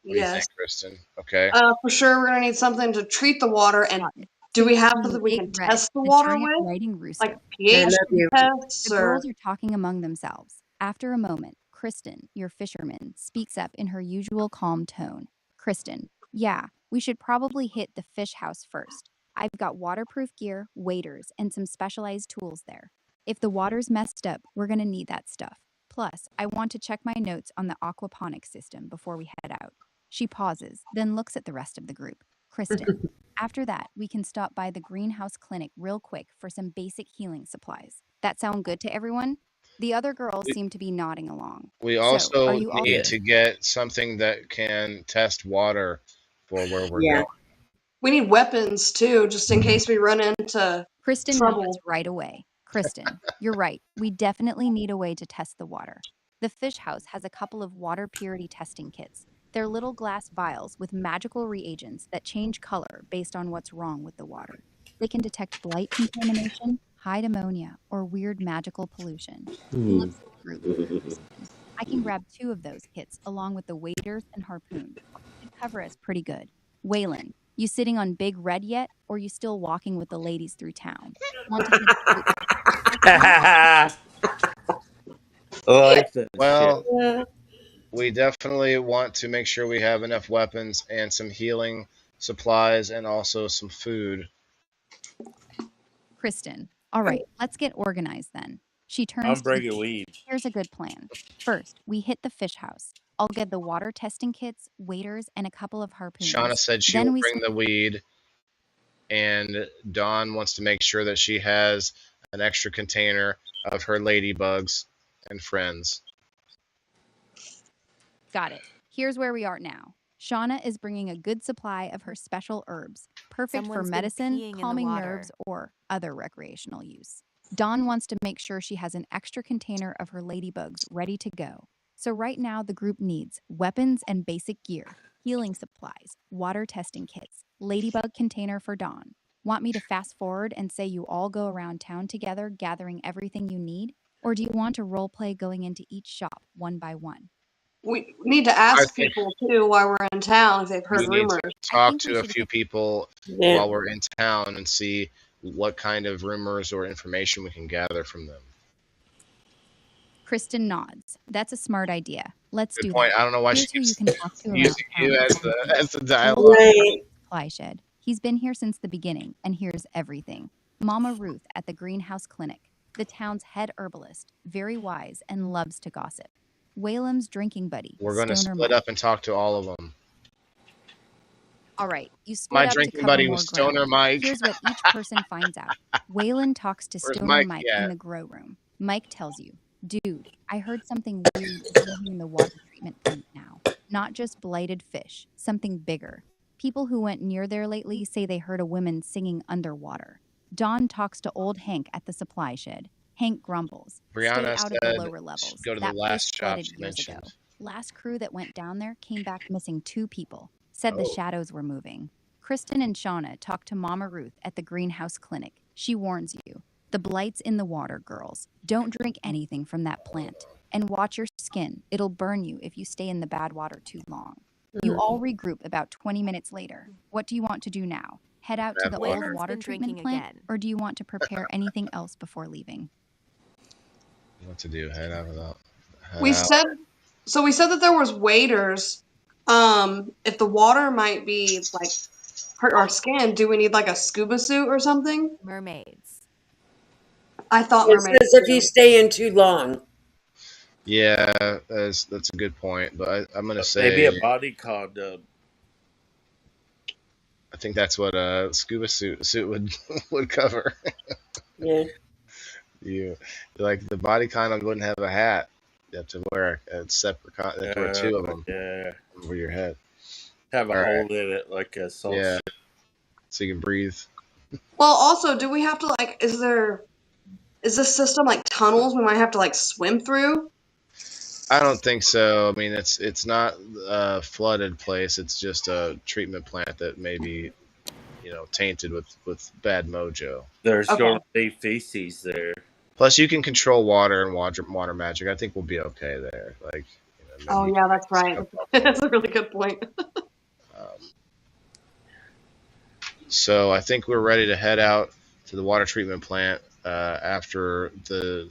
What do you Yes. think, Kristen? Okay. For sure, we're gonna need something to treat the water and Do we have Big something we can Red, test the the water giant with? writing rooster. Like I pH love you. tests The or girls are talking among themselves. After a moment, Kristen, your fisherman, speaks up in her usual calm tone. Kristen, yeah, we should probably hit the fish house first. I've got waterproof gear, waders, and some specialized tools there. If the water's messed up, we're gonna need that stuff. Plus, I want to check my notes on the aquaponics system before we head out. She pauses, then looks at the rest of the group. Kristen, after that, we can stop by the greenhouse clinic real quick for some basic healing supplies. That sound good to everyone? The other girls We, seem to be nodding along. we So, are also you all need Yeah. to get something that can test water for where we're Yeah. going. we need weapons too, just in case we run into Kristen nods trouble. right away. Kristen, you're right. We definitely need a way to test the water. The fish house has a couple of water purity testing kits. They're little glass vials with magical reagents that change color based on what's wrong with the water. They can detect blight contamination, high ammonia, or weird magical pollution. He looks at the group. Kristen, I can grab 2 of those kits along with the waders and harpoons. Should cover us pretty good. Waylon, you sitting on Big Red yet, or you still walking with the ladies through town? Want to head straight I like that shit. Well, Yeah. we definitely want to make sure we have enough weapons and some healing supplies and also some food. Kristen, all right, let's get organized then. She turns I'm to bringing you. weed. Here's a good plan. First, we hit the fish house. I'll get the water testing kits, waders, and a couple of Shauna harpoons. said she Then will we bring the weed, and Dawn wants to make sure that she has an extra container of her ladybugs and friends. got it. Here's where we are now. Shauna is bringing a good supply of her special herbs, perfect for Someone's been medicine, peeing in the calming water. nerves, or other recreational use. Dawn wants to make sure she has an extra container of her ladybugs ready to go. So right now the group needs weapons and basic gear, healing supplies, water testing kits, ladybug container for Dawn. Want me to fast forward and say you all go around town together gathering everything you need? Or do you want to role play going into each shop one by one? We need to I ask think people too while we're in town if they've we heard need rumors. to I talk think we to a should few people Yeah. while we're in town and see what kind of rumors or information we can gather from them. Kristen nods. That's a smart idea. Let's Good do point. that. I don't know why Here's who you she's can talk to around using town. you as before we the leave. as the Old dialogue. Right. Supply Shed. He's been here since the beginning and hears everything. Mama Ruth at the Greenhouse Clinic, the town's head herbalist, very wise and loves to gossip. Whalem's drinking buddy, We're going to Stoner split Mike. up and talk to all of them. All right, you split My up to drinking cover buddy more was Stoner ground. Mike. Here's what each person finds out. Waylon talks to Where's Stoner Mike Mike at? in the grow room. Mike tells you, dude, I heard something weird is living in the water treatment plant now. Not just blighted fish, something bigger. People who went near there lately say they heard a woman singing underwater. Dawn talks to old Hank at the supply shed. Hank grumbles. Stay Brianna out of the said lower she'd levels. go to the That place last shop flooded she years ago. mentioned. Last crew that went down there came back missing 2 people. Said the Oh, shadows were moving. Kristen and Shauna talk to Mama Ruth at the Greenhouse Clinic. She warns you. The blight's in the water, girls. Don't drink anything from that plant. And watch your skin. It'll burn you if you stay in the bad water too long. You all regroup about 20 minutes later. What do you want to do now? Head out to grab the water. old Waylon's water been treatment drinking plant? again. Or do you want to prepare anything else before leaving? What to do? Head out without. Head We out. said we said that there was waders. If the water might be like hurt our skin, do we need like a scuba suit or something? Mermaids. I thought It mermaids. says if you stay in too long. Yeah, that's a good point. But I'm gonna Maybe say a body condom. I think that's what a scuba suit would would cover. Yeah. You like the body condom wouldn't have a hat. You have to wear a separate. You have to wear 2 of them Yeah. over your head. Have a All right. hole in it like a salt Yeah, shaker. so you can breathe. Well, also, do we have to like? Is this system like tunnels we might have to like swim through? I don't think so. I mean, it's not a flooded place. It's just a treatment plant that may be, tainted with bad mojo. There's Okay. going to be feces there. Plus, you can control water and water magic. I think we'll be okay there. Like, Oh maybe yeah, that's right. That's a really good point. um, So I think we're ready to head out to the water treatment plant after the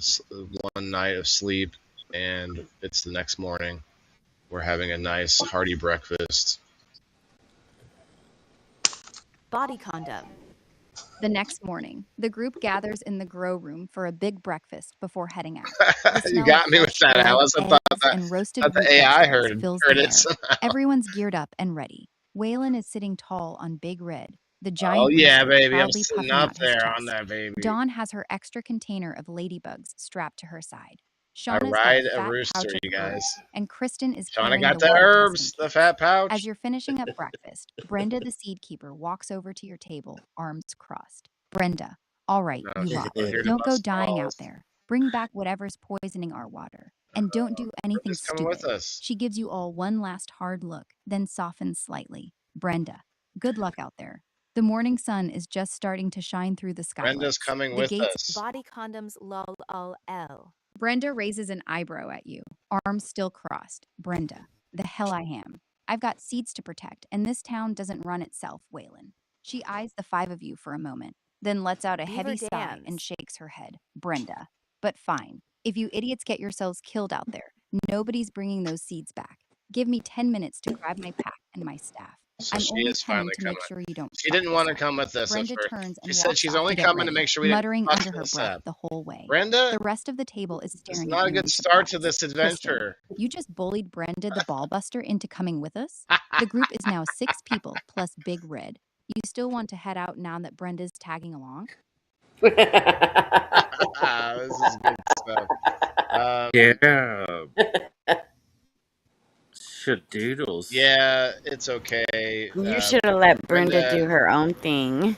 one night of sleep, and it's the next morning. We're having a nice hearty breakfast. Body condom. The next morning, the group gathers in the grow room for a big breakfast before heading out. The You smell got of me with fresh that, bread, Alice. I thought eggs, that, and roasted thought root the AI vegetables fills heard the it air. somehow. Everyone's geared up and ready. Waylon is sitting tall on Big Red, the Oh giant yeah, rooster, baby, I'm proudly sitting puffing up out his there on chest. that baby. Dawn has her extra container of ladybugs strapped to her side. I Shauna's got ride a a fat rooster, pouch of you herbs, guys. and Kristen is Shauna carrying got the the water herbs, testing the kits. fat pouch. As you're finishing up breakfast, Brenda the seed keeper walks over to your table, arms crossed. Brenda, all right, No, you she's rock. here to Don't go bust dying out balls. there. Bring back whatever's poisoning our water. And don't do anything Brenda's coming with stupid. us. She gives you all one last hard look, then softens slightly. Brenda, good luck out there. The morning sun is just starting to shine through the Brenda's skylights. coming The with gates. us. Body condoms. Lol. L. Brenda raises an eyebrow at you, arms still crossed. Brenda, the hell I am. I've got seeds to protect, and this town doesn't run itself, Waylon. She eyes the five of you for a moment, then lets out a Beaver heavy sigh dams. and shakes her head. Brenda, but fine. If you idiots get yourselves killed out there, nobody's bringing those seeds back. Give me 10 minutes to grab my pack and my staff. So I'm she only is coming finally to coming. make sure you don't. She fuck didn't this want to up. come with us at Brenda first. turns and She said walks she's off only to get coming to ready, make sure we didn't muttering fuck under her this breath up. the whole way. Brenda, The rest of the table is it's staring not at a you good in start to surprise. this Kristen, adventure. you just bullied Brenda the ballbuster into coming with us? The group is now 6 people plus Big Red. You still want to head out now that Brenda's tagging along? This is good stuff. Yeah. Shadoodles. Yeah, it's okay. You should have let Brenda Brenda, do her own thing.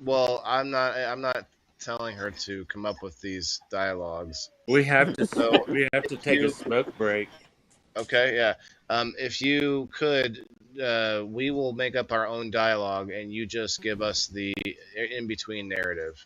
well, I'm not telling her to come up with these dialogues. We have to So take a smoke break. okay, yeah. If you could, we will make up our own dialogue, and you just give us the in-between narrative.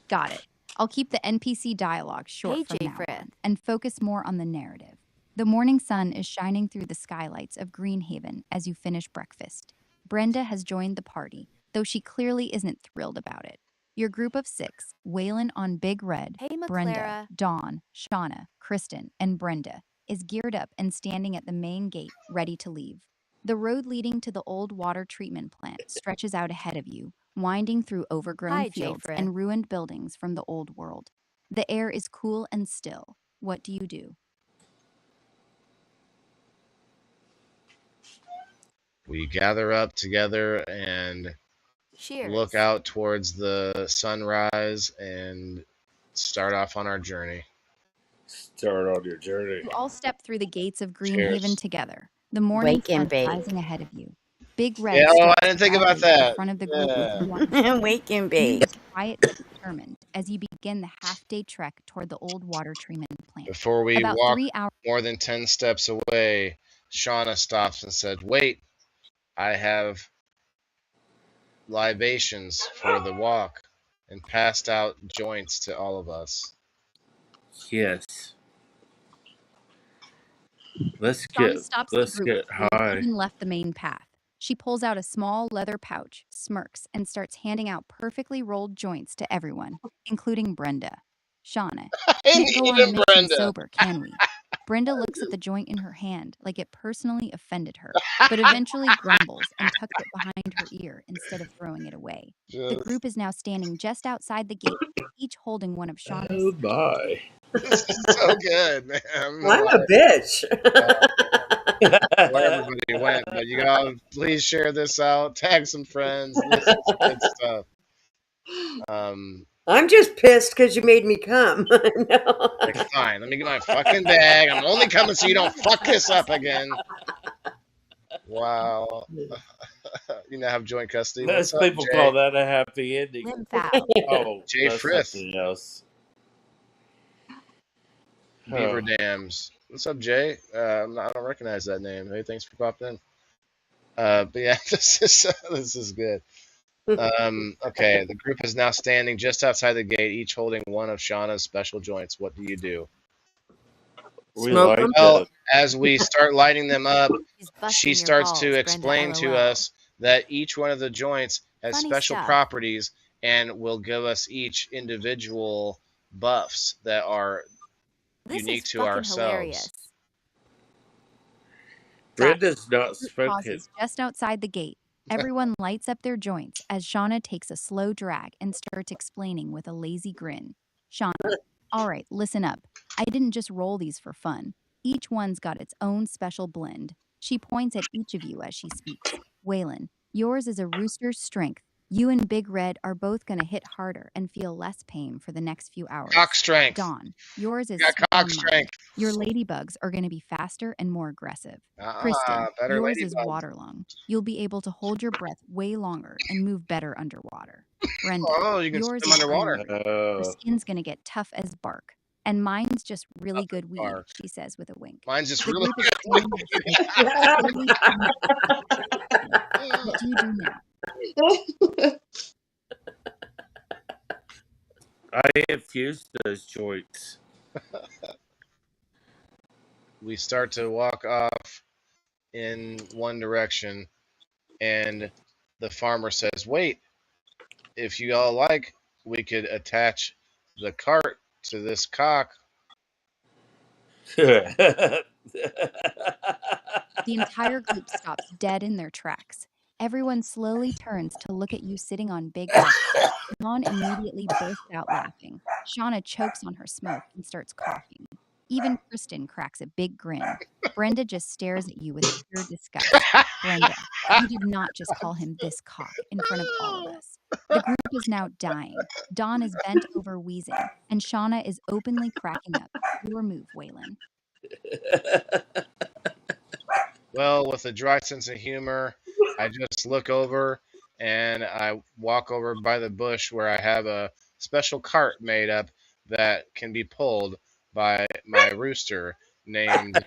Got it. I'll keep the NPC dialogue short Hey, from now J-Fred. on and focus more on the narrative. The morning sun is shining through the skylights of Greenhaven as you finish breakfast. Brenda has joined the party, though she clearly isn't thrilled about it. Your group of 6, Waylon on Big Red, Hey, Brenda, McClara. Dawn, Shauna, Kristen, and Brenda, is geared up and standing at the main gate, ready to leave. The road leading to the old water treatment plant stretches out ahead of you, winding through overgrown Hi, fields J-Fred. and ruined buildings from the old world. The air is cool and still. What do you do? We gather up together and Cheers. look out towards the sunrise and start off on our journey. Start on your journey. You all step through the gates of Greenhaven Cheers. together. The morning Wake and sun bake. rising ahead of you. Big Red Yeah, oh, I stands didn't think about proudly at the that. front of the Yeah. group. Wake and You bake. look quiet but determined as you begin the half-day trek toward the old water treatment plant. Before we About walk 3 hours. more than 10 steps away, Shauna stops and said, "Wait, I have libations for the walk," and passed out joints to all of us. Yes. Let's Shauna get stops the group before you high. even left the main path. She pulls out a small leather pouch, smirks, and starts handing out perfectly rolled joints to everyone, including Brenda. Shauna, can't go on a Even mission Brenda. sober, can we? Brenda looks at the joint in her hand like it personally offended her, but eventually grumbles and tucks it behind her ear instead of throwing it away. The Just, group is now standing just outside the gate, each holding one of Shauna's. Oh my. this is so good, man. I'm a bitch. Where everybody went, but you gotta please share this out, tag some friends. This is good stuff. I'm just pissed because you made me come. No. Like, fine, let me get my fucking bag. I'm only coming so you don't fuck this up again. Wow. You now have joint custody. Most What's up, people Jay? call that a happy ending. Limb foul. Oh, Jay that's Frith. something else. Beaver Oh. Dams. What's up, Jay? I don't recognize that name. Hey, thanks for popping in. But yeah, this is good. Okay, the group is now standing just outside the gate, each holding one of Shauna's special joints. What do you do? We Smoke like them? Well, that. as we start lighting them up, He's busting she your starts balls, to Brenda, explain to LOL. us that each one of the joints has Funny special stuff. properties and will give us each individual buffs that are This unique is to fucking ourselves. hilarious. Brenda's not Group spoken. pauses just outside the gate. Everyone lights up their joints as Shauna takes a slow drag and starts explaining with a lazy grin. Shauna, all right, listen up. I didn't just roll these for fun. Each one's got its own special blend. She points at each of you as she speaks. Waylon, yours is a rooster's strength. You and Big Red are both going to hit harder and feel less pain for the next few hours. Cock strength. Dawn, yours is Got swarm cock mind. strength. Your ladybugs are going to be faster and more aggressive. Kristen, Better yours is ladybugs. water lung. You'll be able to hold your breath way longer and move better underwater. Brenda, Oh, you can yours swim is underwater. green. Your skin's going to get tough as bark. And mine's just really Tough as good weed, bark. she says with a wink. Mine's just The really group is good. standing What do you do now? I infused those joints. We start to walk off in one direction, and the farmer says, "Wait, if you all like, we could attach the cart to this cock." The entire group stops dead in their tracks. Everyone slowly turns to look at you sitting on Big Red. Dawn immediately bursts out laughing. Shauna chokes on her smoke and starts coughing. Even Kristen cracks a big grin. Brenda just stares at you with pure disgust. Brenda, you did not just call him this cock in front of all of us. The group is now dying. Dawn is bent over wheezing, and Shauna is openly cracking up. Your move, Waylon. Well, with a dry sense of humor, I just look over and I walk over by the bush where I have a special cart made up that can be pulled by my rooster named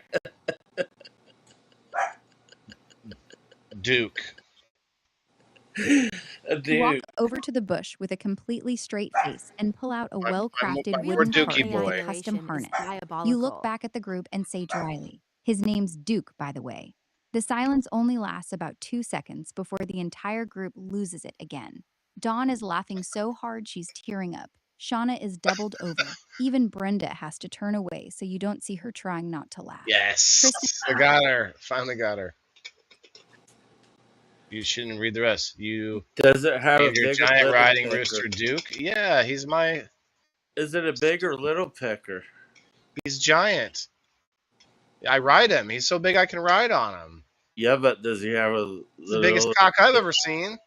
Duke. You walk Dude, over to the bush with a completely straight face and pull out a My- well-crafted my wooden poor cart Dookie with boy. a custom Iteration is harness. You diabolical. look back at the group and say dryly, his name's Duke, by the way. The silence only lasts about 2 seconds before the entire group loses it again. Dawn is laughing so hard she's tearing up. Shauna is doubled over. Even Brenda has to turn away so you don't see her trying not to laugh. Yes, Kristen- I got her. Finally got her. You shouldn't read the rest. You does it have a named your big or giant little riding pecker? rooster Duke. Yeah, he's Is it a big or little pecker? he's giant. I ride him. He's so big I can ride on him. Yeah, but does he have a It's the biggest little? cock I've ever seen.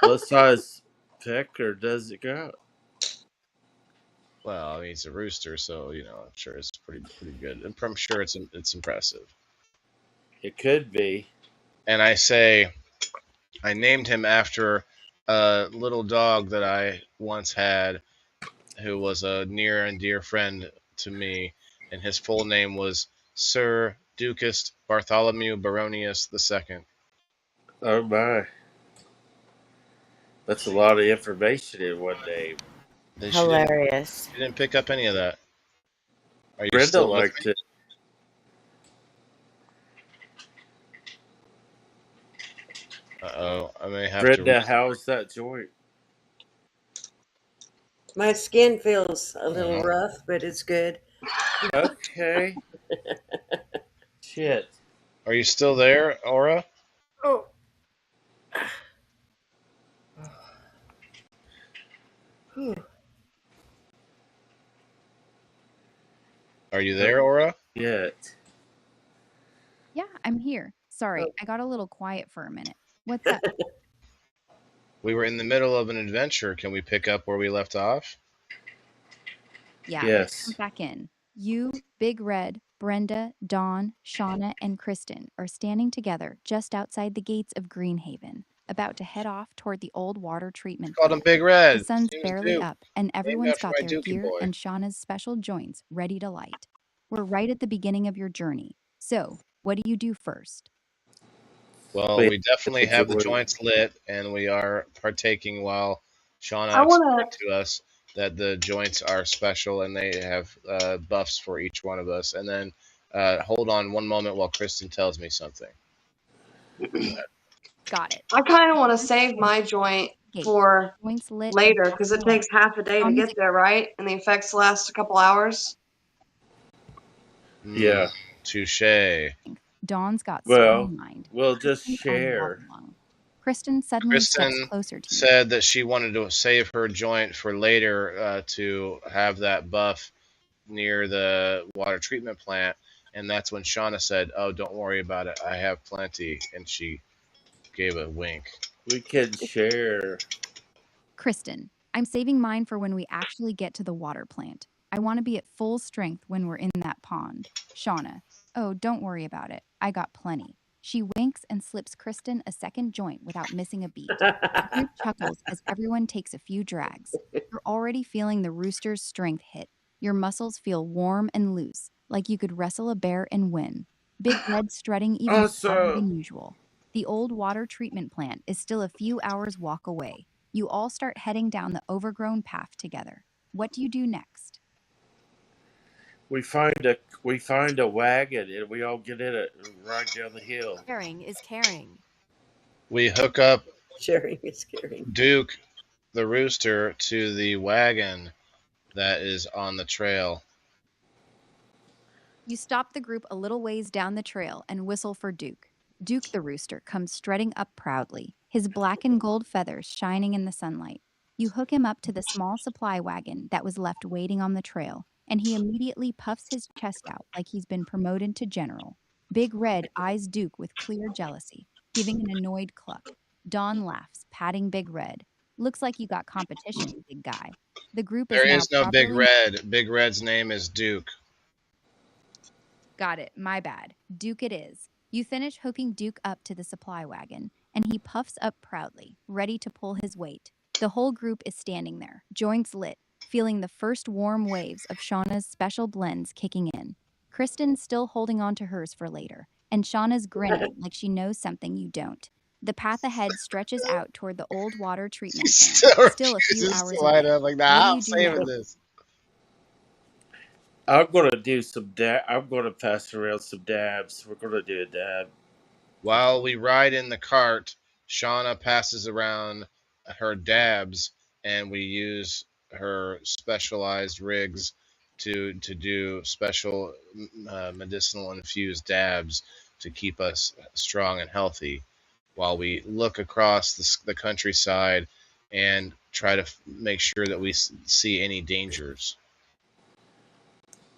What size pecker does it got? Well, I mean, he's a rooster, so I'm sure it's pretty good. And I'm sure it's impressive. It could be. And I say, I named him after a little dog that I once had, who was a near and dear friend to me, and his full name was Sir Ducas Bartholomew Baronius II. Oh my. That's a lot of information in one name. And Hilarious. She didn't pick up any of that. Are you Brenda still with liked me? it. Uh-oh, I may have Brenda, to. how's that joint? My skin feels a little rough, but it's good. Okay. Shit. Are you still there, Aura? Oh. Are you there, Aura? Yet. Yeah, I'm here. Sorry, I got a little quiet for a minute. What's up? We were in the middle of an adventure. Can we pick up where we left off? Yeah, Yes. come back in. You, Big Red, Brenda, Dawn, Shauna, and Kristen are standing together just outside the gates of Greenhaven, about to head off toward the old water treatment Called him plant. Big Red. The sun's His name is barely Duke. up, and Named everyone's after got my their Dookie gear boy. and Shauna's special joints ready to light. We're right at the beginning of your journey. So, what do you do first? Well, Wait, we definitely have the wait. joints lit, and we are partaking while Shauna I wanna- explained to us that the joints are special and they have buffs for each one of us. And then hold on one moment while Kristen tells me something. Got it. I kind of want to save my joint for Joints lit. later because it takes half a day to get there, right? And the effects last a couple hours. Yeah. Touche. Dawn's got Well, strong mind. we'll just Kristen only share. walked along. Kristen suddenly steps Kristen closer to you. said that she wanted to save her joint for later to have that buff near the water treatment plant. And that's when Shauna said, "Oh, don't worry about it. I have plenty." And she gave a wink. We can share. Kristen, I'm saving mine for when we actually get to the water plant. I want to be at full strength when we're in that pond. Shauna, oh, don't worry about it. I got plenty. She winks and slips Kristen a second joint without missing a beat. The group chuckles as everyone takes a few drags. You're already feeling the rooster's strength hit. Your muscles feel warm and loose, like you could wrestle a bear and win. Big Red strutting even harder than usual. The old water treatment plant is still a few hours' walk away. You all start heading down the overgrown path together. What do you do next? We find a wagon and we all get in it and ride down the hill. Sharing is caring. We hook up Sharing is caring. Duke, the rooster, to the wagon that is on the trail. You stop the group a little ways down the trail and whistle for Duke. Duke the rooster comes strutting up proudly, his black and gold feathers shining in the sunlight. You hook him up to the small supply wagon that was left waiting on the trail, and he immediately puffs his chest out like he's been promoted to general. Big Red eyes Duke with clear jealousy, giving an annoyed cluck. Dawn laughs, patting Big Red. Looks like you got competition, big guy. The group There is now is no Big properly- Red. Big Red's name is Duke. Got it, my bad. Duke it is. You finish hooking Duke up to the supply wagon, and he puffs up proudly, ready to pull his weight. The whole group is standing there, joints lit, feeling the first warm waves of Shauna's special blends kicking in. Kristen's still holding on to hers for later, and Shauna's grinning like she knows something you don't. The path ahead stretches out toward the old water treatment plant, still a few hours away. Like, nah, What do I'm you do saving next? this. I'm gonna do some I'm gonna pass around some dabs. We're gonna do a dab. While we ride in the cart, Shauna passes around her dabs, and we use her specialized rigs to do special medicinal infused dabs to keep us strong and healthy, while we look across the countryside and try to make sure that we see any dangers.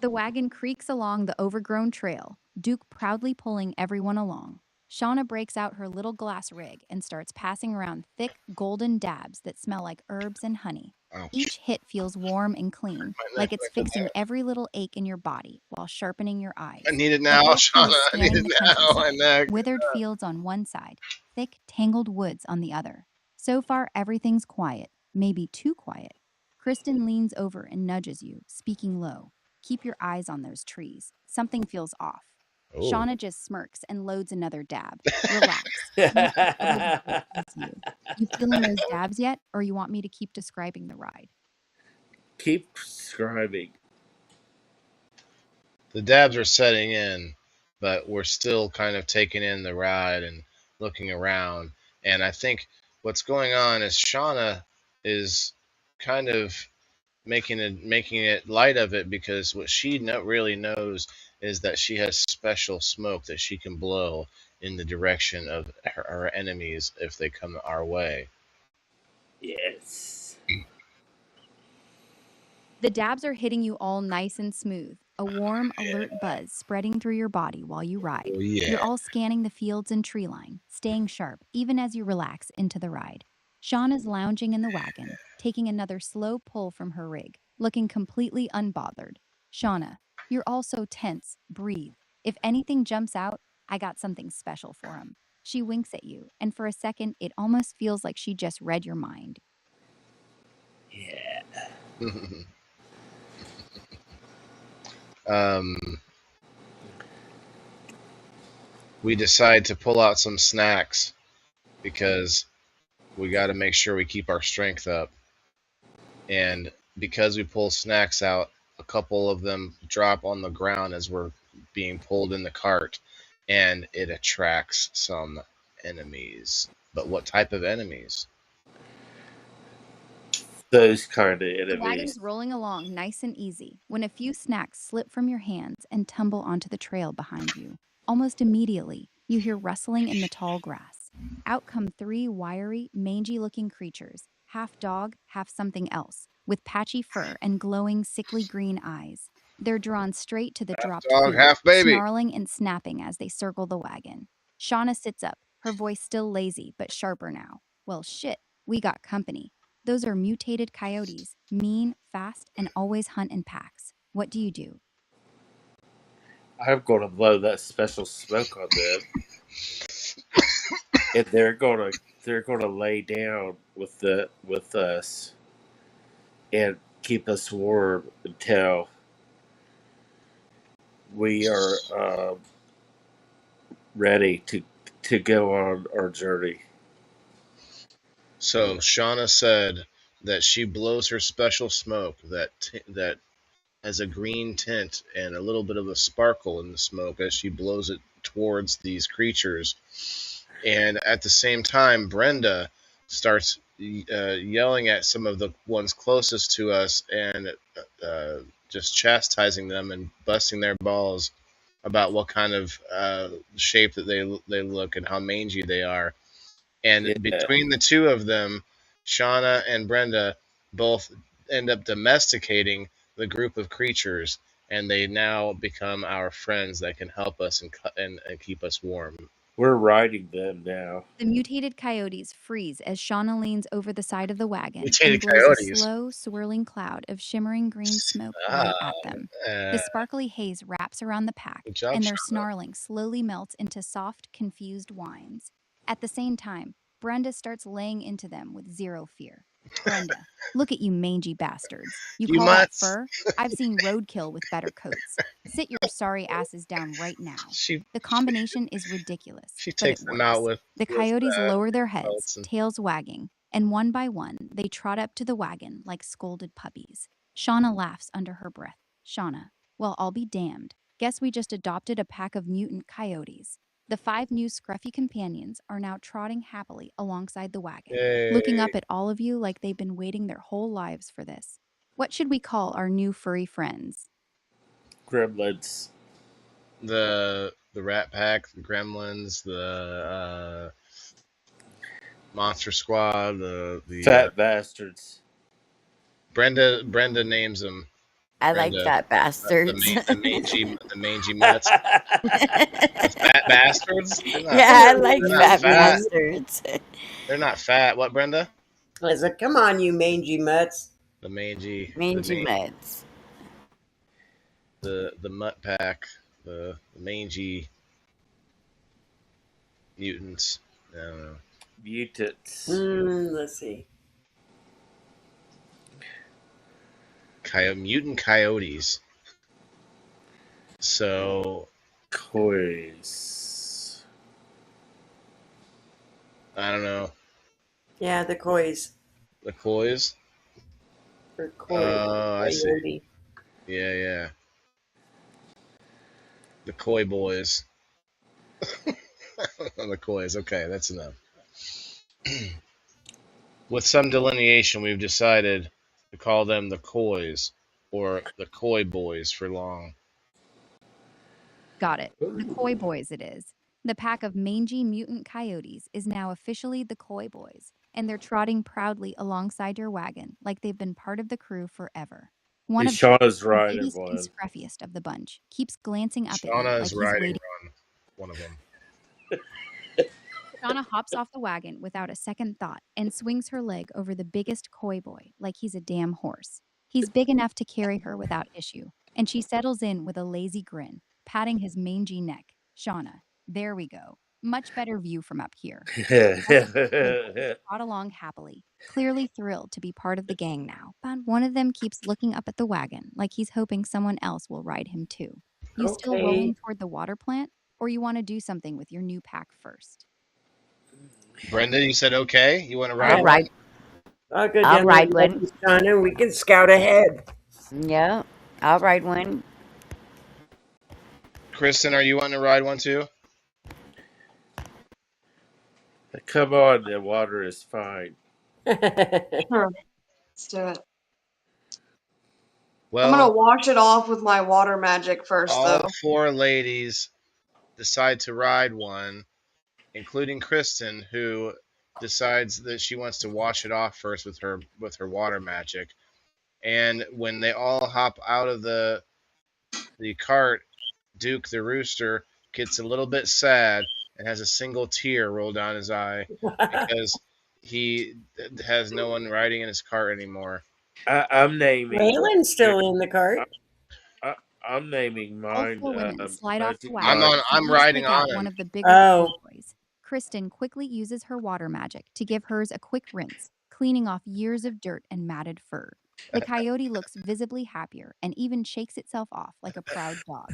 The wagon creaks along the overgrown trail, Duke proudly pulling everyone along. Shauna breaks out her little glass rig and starts passing around thick, golden dabs that smell like herbs and honey. Ouch. Each hit feels warm and clean, like it's fixing every little ache in your body while sharpening your eyes. I need it The now, whole crew Shauna. is I need scanning it the now. countryside, My neck. withered fields on one side, thick, tangled woods on the other. So far, everything's quiet, maybe too quiet. Kristen leans over and nudges you, speaking low. Keep your eyes on those trees. Something feels off. Oh. Shauna just smirks and loads another dab. Relax. You feeling those dabs yet, or you want me to keep describing the ride? Keep describing. The dabs are setting in, but we're still kind of taking in the ride and looking around. And I think what's going on is Shauna is kind of making it light of it, because what she really knows is that she has special smoke that she can blow in the direction of her enemies if they come our way. Yes. The dabs are hitting you all nice and smooth, a warm, alert buzz spreading through your body while you ride. Oh, yeah. You're all scanning the fields and tree line, staying sharp even as you relax into the ride. Shauna's lounging in the wagon, taking another slow pull from her rig, looking completely unbothered. Shauna, you're all so tense. Breathe. If anything jumps out, I got something special for him. She winks at you, and for a second, it almost feels like she just read your mind. Yeah. We decide to pull out some snacks because we got to make sure we keep our strength up. And because we pull snacks out, a couple of them drop on the ground as we're being pulled in the cart, and it attracts some enemies. But what type of enemies? Those kind of The enemies. wagon's rolling along nice and easy when a few snacks slip from your hands and tumble onto the trail behind you. Almost immediately, you hear rustling in the tall grass. Out come 3 wiry, mangy-looking creatures, half dog, half something else, with patchy fur and glowing, sickly green eyes. They're drawn straight to the dropped Dog, food, half baby. snarling and snapping as they circle the wagon. Shauna sits up, her voice still lazy but sharper now. Well, shit, we got company. Those are mutated coyotes, mean, fast, and always hunt in packs. What do you do? I'm going to blow that special smoke on them, and they're going to lay down with us and keep us warm until we are ready to go on our journey. So Shauna said that she blows her special smoke that has a green tint and a little bit of a sparkle in the smoke as she blows it towards these creatures. And at the same time, Brenda starts yelling at some of the ones closest to us and just chastising them and busting their balls about what kind of shape that they look and how mangy they are. And Yeah. between the two of them, Shauna and Brenda both end up domesticating the group of creatures, and they now become our friends that can help us and keep us warm. We're riding them now. The mutated coyotes freeze as Shauna leans over the side of the wagon Mutated and blows coyotes. a slow, swirling cloud of shimmering green smoke right at them. The sparkly haze wraps around the pack, Good job, and their Shauna. snarling slowly melts into soft, confused whines. At the same time, Brenda starts laying into them with zero fear. Brenda, look at you mangy bastards. You You call that mutts. fur? I've seen roadkill with better coats. Sit your sorry asses down right now. She The combination is ridiculous, she but takes it them out works. with The coyotes uh, lower their heads, belts and- tails wagging, and one by one, they trot up to the wagon like scolded puppies. Shauna laughs under her breath. Shauna, well, I'll be damned. Guess we just adopted a pack of mutant coyotes. The 5 new scruffy companions are now trotting happily alongside the wagon, looking up Yay. at all of you like they've been waiting their whole lives for this. What should we call our new furry friends? Gremlins. the Rat Pack, the Gremlins, the Monster Squad, the Fat bastards. Brenda names them. I like Brenda, fat bastards. the mangy mutts. The fat bastards? Yeah, I like they're not fat fat. bastards. They're not fat. What, Brenda? I said, come on, you mangy mutts. The mangy mutts. The mutt pack, the mangy mutants. I don't know. Mutants. Let's see. Mutant coyotes. So Coys. I don't know. Yeah, the coys. The coys. Or coy. I see. Coyote. Yeah. The Koi Boys. The Kois. Okay, that's enough. With some delineation, we've decided to call them the Kois, or the Koi Boys for long. Got it. The Koi Boys it is. The pack of mangy mutant coyotes is now officially the Koi Boys, and they're trotting proudly alongside your wagon like they've been part of the crew forever. One of Shauna's the riding biggest one. and scruffiest of the bunch keeps glancing up at you Shauna like is he's riding waiting. one of them. Shauna hops off the wagon without a second thought and swings her leg over the biggest Koi Boy like he's a damn horse. He's big enough to carry her without issue, and she settles in with a lazy grin, patting his mangy neck. Shauna, there we go. Much better view from up here. Trot along happily, clearly thrilled to be part of the gang now. But one of them keeps looking up at the wagon like he's hoping someone else will ride him too. You still Okay. rolling toward the water plant, or you want to do something with your new pack first? Brenda, you said okay? You want to I'll ride? ride. I'll go I'll down ride there one. with Shauna. We can scout ahead. Yeah, I'll ride one. Kristen, are you wanting to ride one too? Come on, the water is fine. Sure. Let's do it. I'm Well, gonna wash it off with my water magic first, all though. 4 ladies decide to ride one, including Kristen, who decides that she wants to wash it off first with her water magic. And when they all hop out of the cart, Duke the rooster gets a little bit sad and has a single tear roll down his eye because he has no one riding in his cart anymore. I'm naming. Raylan's still in the cart. I'm naming All mine. 4 women slide off the Magic wagon. Mike. I'm and riding pick out on him. one of the bigger Oh. boys. Kristen quickly uses her water magic to give hers a quick rinse, cleaning off years of dirt and matted fur. The coyote looks visibly happier and even shakes itself off like a proud dog.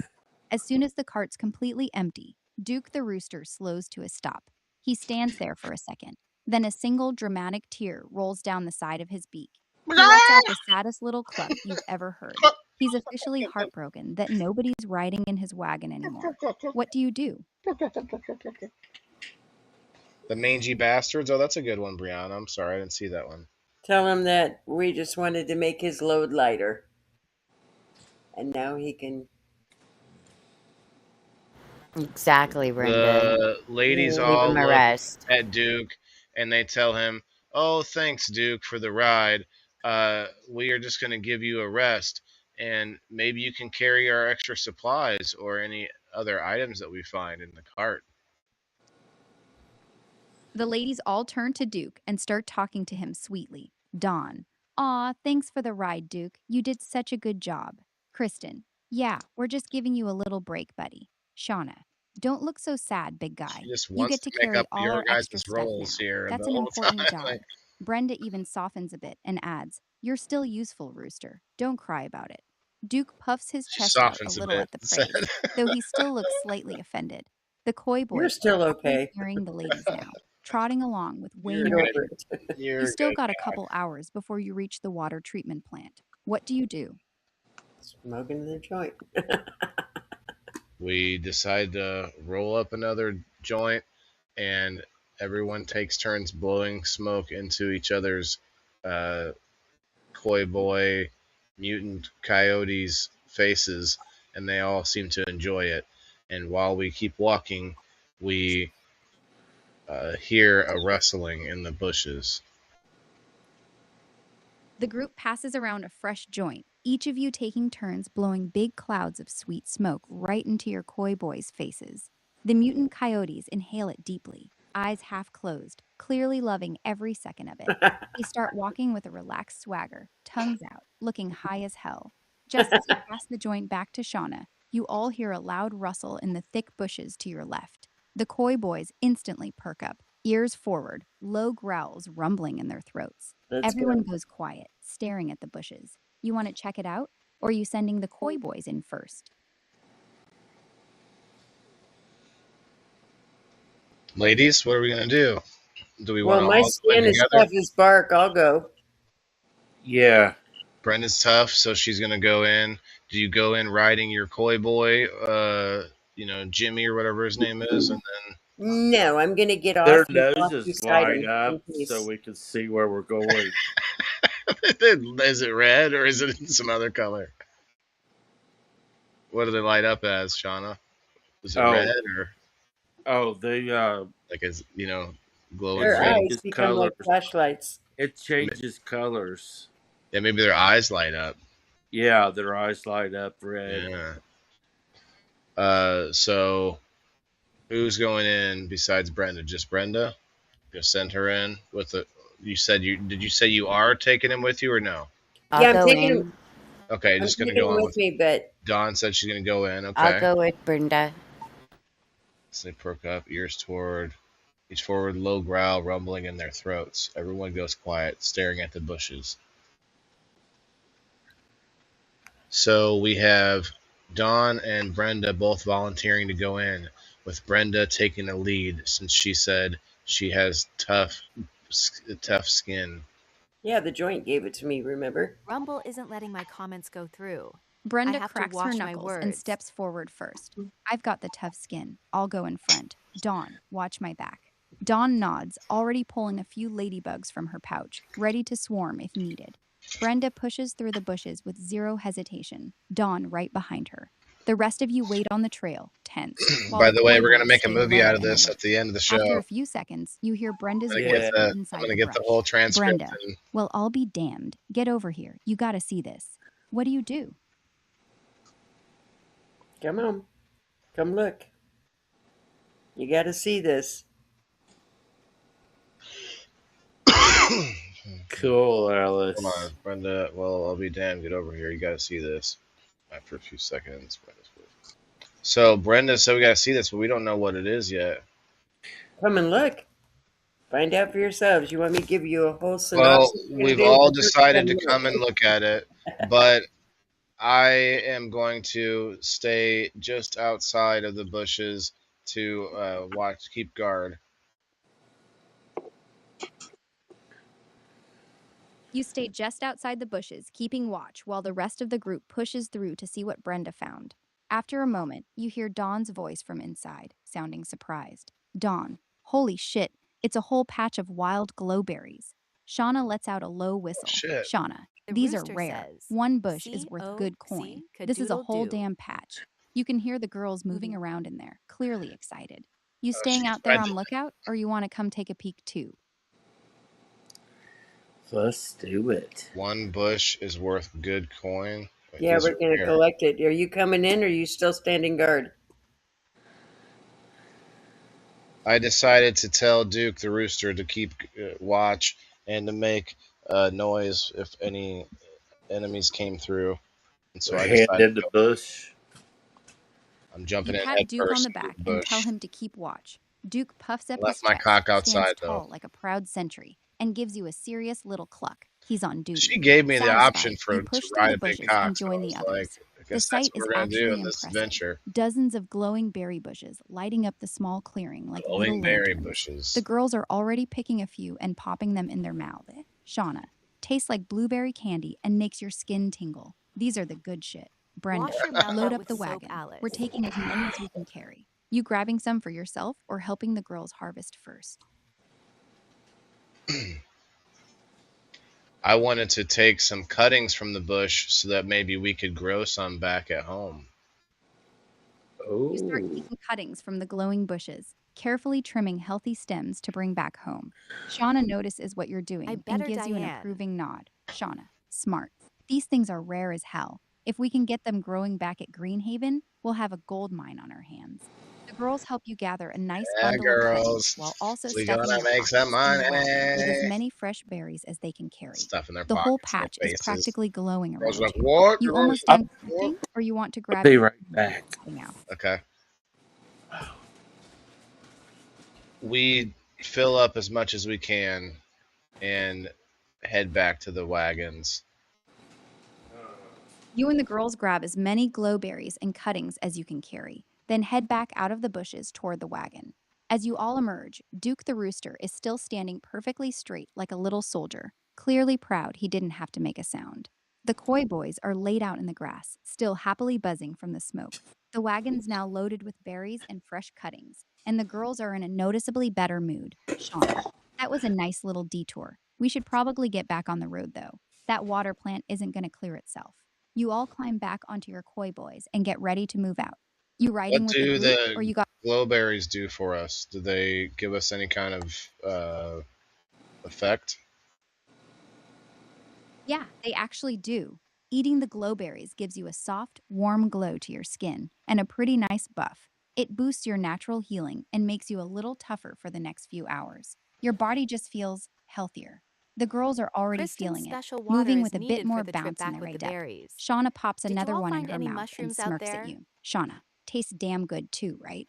As soon as the cart's completely empty, Duke the rooster slows to a stop. He stands there for a second. Then a single dramatic tear rolls down the side of his beak. He lets out the saddest little cluck you've ever heard. He's officially heartbroken that nobody's riding in his wagon anymore. What do you do? The mangy bastards. Oh, that's a good one, Brianna. I'm sorry, I didn't see that one. Tell him that we just wanted to make his load lighter. And now he can. Exactly, Brenda. The ladies Leave all him a look rest. at Duke and they tell him, "Oh, thanks, Duke, for the ride. We are just going to give you a rest, and maybe you can carry our extra supplies or any other items that we find in the cart." The ladies all turn to Duke and start talking to him sweetly. Dawn. Aw, thanks for the ride, Duke. You did such a good job. Kristen. Yeah, we're just giving you a little break, buddy. Shauna. Don't look so sad, big guy. She just You wants get to to make carry up all your our extra guys' stuff roles now. here That's the an whole important time. job. Brenda even softens a bit and adds, You're still useful, Rooster. Don't cry about it. Duke puffs his She chest out a softens a little bit. at the praise, though he still looks slightly offended. The coy boy You're still okay. carrying the ladies now, trotting along with Wayne. You're and over Duke. it. You're You still good. got a couple hours before you reach the water treatment plant. What do you do? Smoking the joint. We decide to roll up another joint, and everyone takes turns blowing smoke into each other's coy boy mutant coyotes' faces, and they all seem to enjoy it. And while we keep walking, we hear a rustling in the bushes. The group passes around a fresh joint, each of you taking turns blowing big clouds of sweet smoke right into your coy boys' faces. The mutant coyotes inhale it deeply, eyes half closed, clearly loving every second of it. They start walking with a relaxed swagger, tongues out, looking high as hell. Just as you pass the joint back to Shauna, you all hear a loud rustle in the thick bushes to your left. The coy boys instantly perk up, ears forward, low growls rumbling in their throats. Everyone goes quiet, staring at the bushes. You want to check it out? Or are you sending the coy boys in first? Ladies, what are we gonna do? Do we want Well, to my all go in skin is together? tough as bark. I'll go. Yeah. Brenda's tough, so she's gonna go in. Do you go in riding your coy boy, Jimmy or whatever his name is, and No, I'm going to get Their off and walk noses beside light him up in case. so we can see where we're going. then is it red or is it some other color? What do they light up as, Shauna? Is it red or they like glowing Their red? eyes become like flashlights. It changes colors. Yeah, maybe their eyes light up. Yeah, their eyes light up red. Yeah. So who's going in besides Brenda? Just Brenda? Just send her in with the. Did you say you are taking him with you or no? Yeah, I'm taking him. Okay, just gonna go on with me, but Dawn said she's gonna go in. Okay. I'll go with Brenda. So they perk up, ears forward, low growl rumbling in their throats. Everyone goes quiet, staring at the bushes. So we have Dawn and Brenda both volunteering to go in, with Brenda taking the lead since she said she has tough skin. Yeah, the joint gave it to me, remember? Rumble isn't letting my comments go through. Brenda I have cracks to watch her my knuckles words. and steps forward first. I've got the tough skin. I'll go in front. Dawn, watch my back. Dawn nods, already pulling a few ladybugs from her pouch, ready to swarm if needed. Brenda pushes through the bushes with zero hesitation, Dawn right behind her. The rest of you wait on the trail, tense. By the way, we're gonna make a movie out of this at the end of the show. After a few seconds, you hear Brenda's voice Yeah. from inside I'm gonna the get the brush. whole transcript. Brenda, well, I'll be damned. Get over here. You gotta see this. What do? Come on. Come look. You got to see this. Cool, Alice. Come on, Brenda. Well, I'll be damned. Get over here. You got to see this. After a few seconds, so Brenda said we got to see this, but we don't know what it is yet. Come and look. Find out for yourselves. You want me to give you a whole synopsis? Well, we've all decided to come and look at it, but I am going to stay just outside of the bushes to keep guard. You stay just outside the bushes, keeping watch, while the rest of the group pushes through to see what Brenda found. After a moment, you hear Dawn's voice from inside, sounding surprised. Dawn, holy shit, it's a whole patch of wild glowberries. Shauna lets out a low whistle. Shit. Shauna, these are rare. One bush is worth good coin. This is a whole damn patch. You can hear the girls moving around in there, clearly excited. You staying out there on lookout, or you want to come take a peek too? Let's do it. One bush is worth good coin. Yeah, we're going to collect it. Are you coming in, or are you still standing guard? I decided to tell Duke the rooster to keep watch and to make noise if any enemies came through. And so I decided the bush. I'm jumping you in pat head Duke first on the back the and tell him to keep watch. Duke puffs up Left his my chest, cock outside, stands tall though. like a proud sentry, and gives you a serious little cluck. He's on duty. She gave me the Satisfied, option you to push through ride the a big bushes cock. and join so the I others. was like, I The guess sight that's what is we're gonna do actually in this impressive. adventure. Dozens of glowing berry bushes lighting up the small clearing like Glowing little berry lanterns. bushes. The girls are already picking a few and popping them in their mouth. Shauna, tastes like blueberry candy and makes your skin tingle. These are the good shit. Brenda, Wash your mouth load out up with the soap, wagon. Alice. We're taking as many as we can carry. You grabbing some for yourself or helping the girls harvest first? I wanted to take some cuttings from the bush so that maybe we could grow some back at home. You start taking cuttings from the glowing bushes, carefully trimming healthy stems to bring back home. Shauna notices what you're doing and better gives you an Diane. approving nod. Shauna, smart. These things are rare as hell. If we can get them growing back at Greenhaven, we'll have a gold mine on our hands. The girls help you gather a nice Yeah, bundle of cuttings girls. while also We stuffing gonna your make some pockets in the wagon money. with as many fresh berries as they can carry. Stuff in their The whole pockets, their patch is faces. practically glowing Girls around are like, you. what? You Girls, almost stop. done collecting, or you want to grab Be your right back. out? Okay. We fill up as much as we can and head back to the wagons. You and the girls grab as many glowberries and cuttings as you can carry, then head back out of the bushes toward the wagon. As you all emerge, Duke the rooster is still standing perfectly straight like a little soldier, clearly proud he didn't have to make a sound. The koi boys are laid out in the grass, still happily buzzing from the smoke. The wagon's now loaded with berries and fresh cuttings, and the girls are in a noticeably better mood. Shauna, that was a nice little detour. We should probably get back on the road, though. That water plant isn't going to clear itself. You all climb back onto your koi boys and get ready to move out. You riding What with do the group, or you got glowberries do for us? Do they give us any kind of effect? Yeah, they actually do. Eating the glowberries gives you a soft, warm glow to your skin and a pretty nice buff. It boosts your natural healing and makes you a little tougher for the next few hours. Your body just feels healthier. The girls are already Kristen's feeling it, special water moving is with a bit needed more for the trip bounce in back their with the depth. berries. Shauna pops Did you another all one in find her any mouth and mushrooms out smirks there? at you. Shauna, tastes damn good too, right?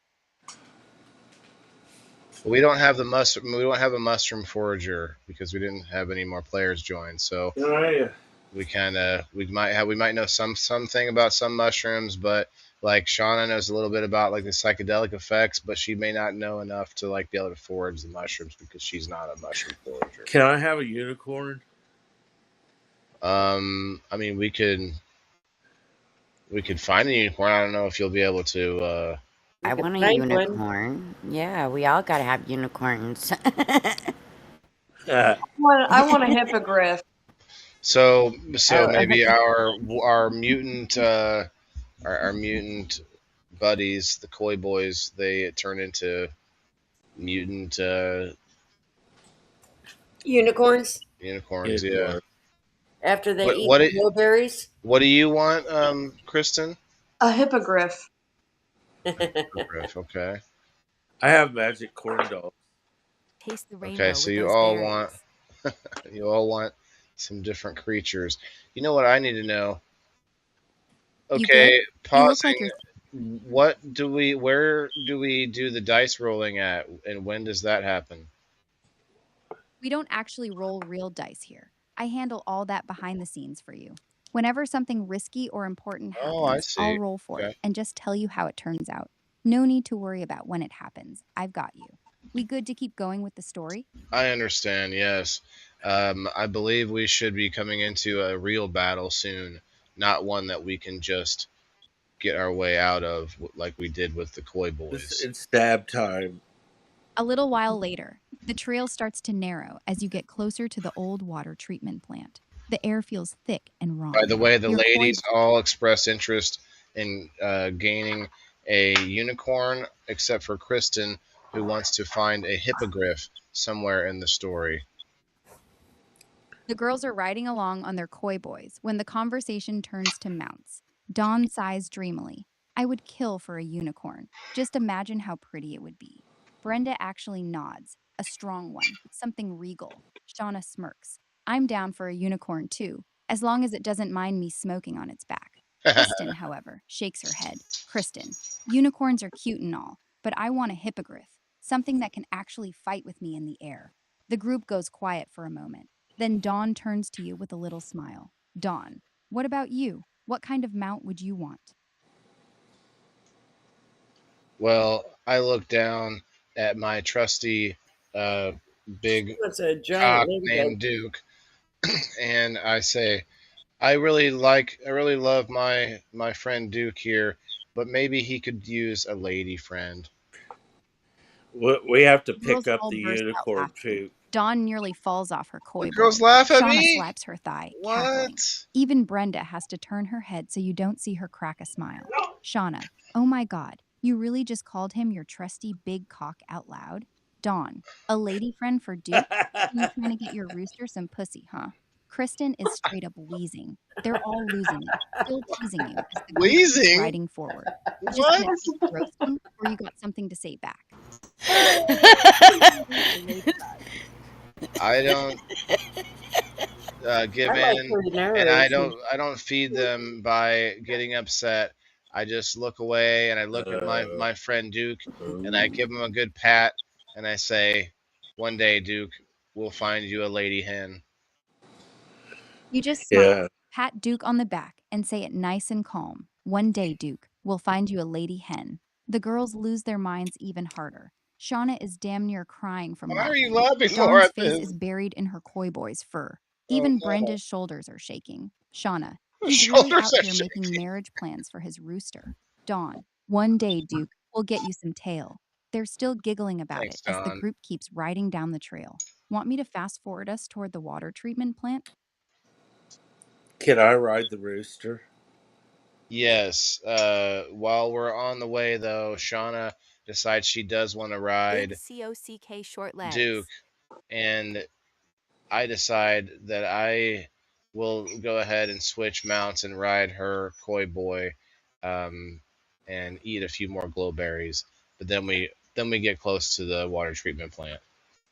We don't have the mushroom. We don't have a mushroom forager because we didn't have any more players join. So we might know something about some mushrooms, but like Shauna knows a little bit about like the psychedelic effects, but she may not know enough to like be able to forage the mushrooms because she's not a mushroom forager. Can I have a unicorn? I mean, we could find a unicorn. I don't know if you'll be able to I Like a want a penguin. unicorn. Yeah, we all gotta have unicorns. Uh, I want a hippogriff. So Oh, maybe our mutant our mutant buddies, the Koi boys, they turn into mutant unicorns unicorns. Yeah. unicorn. after they What eat what the do, blueberries. what do you want, Kristen? A hippogriff. Okay. I have magic corn dogs. Taste the Okay. rainbow So with you those all berries. want some different creatures. You know what I need to know? You good? Okay, You look like pausing. you're. Where do we do the dice rolling at, and when does that happen? We don't actually roll real dice here. I handle all that behind the scenes for you. Whenever something risky or important Oh, I happens, I'll see. roll for Okay. it and just tell you how it turns out. No need to worry about when it happens. I've got you. We good to keep going with the story? I understand, yes. I believe we should be coming into a real battle soon, not one that we can just get our way out of like we did with the Koi boys. It's stab time. A little while later, the trail starts to narrow as you get closer to the old water treatment plant. The air feels thick and wrong. By the way, the Your koi ladies all express interest in gaining a unicorn, except for Kristen, who wants to find a hippogriff somewhere in the story. The girls are riding along on their koi boys when the conversation turns to mounts. Dawn sighs dreamily. I would kill for a unicorn. Just imagine how pretty it would be. Brenda actually nods. A strong one. Something regal. Shauna smirks. I'm down for a unicorn too, as long as it doesn't mind me smoking on its back. Kristen, however, shakes her head. Kristen, unicorns are cute and all, but I want a hippogriff. Something that can actually fight with me in the air. The group goes quiet for a moment. Then Dawn turns to you with a little smile. Dawn, what about you? What kind of mount would you want? Well, I look down at my trusty uh, big What's a giant cock ladybug? named Duke, and I say, I really love my friend Duke here, but maybe he could use a lady friend. We have to The pick girls up all the burst out unicorn laughing. too. Dawn nearly falls off her The koi girls boy. laugh at Shauna me. slaps her thigh, cackling. What? Even Brenda has to turn her head so you don't see her crack a smile. Shauna, oh my God, you really just called him your trusty big cock out loud? Dawn, a lady friend for Duke? You trying to get your rooster some pussy, huh? Kristen is straight up wheezing. They're all losing it, still teasing you as the group keeps Wheezing? riding forward. You just What? gonna keep roasting, or you got something to say back? I don't give I like in, her and I narration. don't feed them by getting upset. I just look away and I look at my friend Duke, and I give him a good pat, and I say, "One day, Duke, we'll find you a lady hen." You just smile, Yeah. pat Duke on the back, and say it nice and calm. One day, Duke, we'll find you a lady hen. The girls lose their minds even harder. Shauna is damn near crying from Why are you laughing. laughing more Dawn's at face this? is buried in her koi boy's fur. Oh Even no, Brenda's shoulders are shaking. Shauna, the he's really shoulders out are here making shaking. marriage plans for his rooster. Dawn, one day, Duke, we'll get you some tail. They're still giggling about Thanks, it as the Don. group keeps riding down the trail. Want me to fast forward us toward the water treatment plant? Can I ride the rooster? Yes. While we're on the way, though, Shauna decides she does want to Big ride COCK short legs. Duke, and I decide that I will go ahead and switch mounts and ride her koi boy, um, and eat a few more glowberries. But then we get close to the water treatment plant.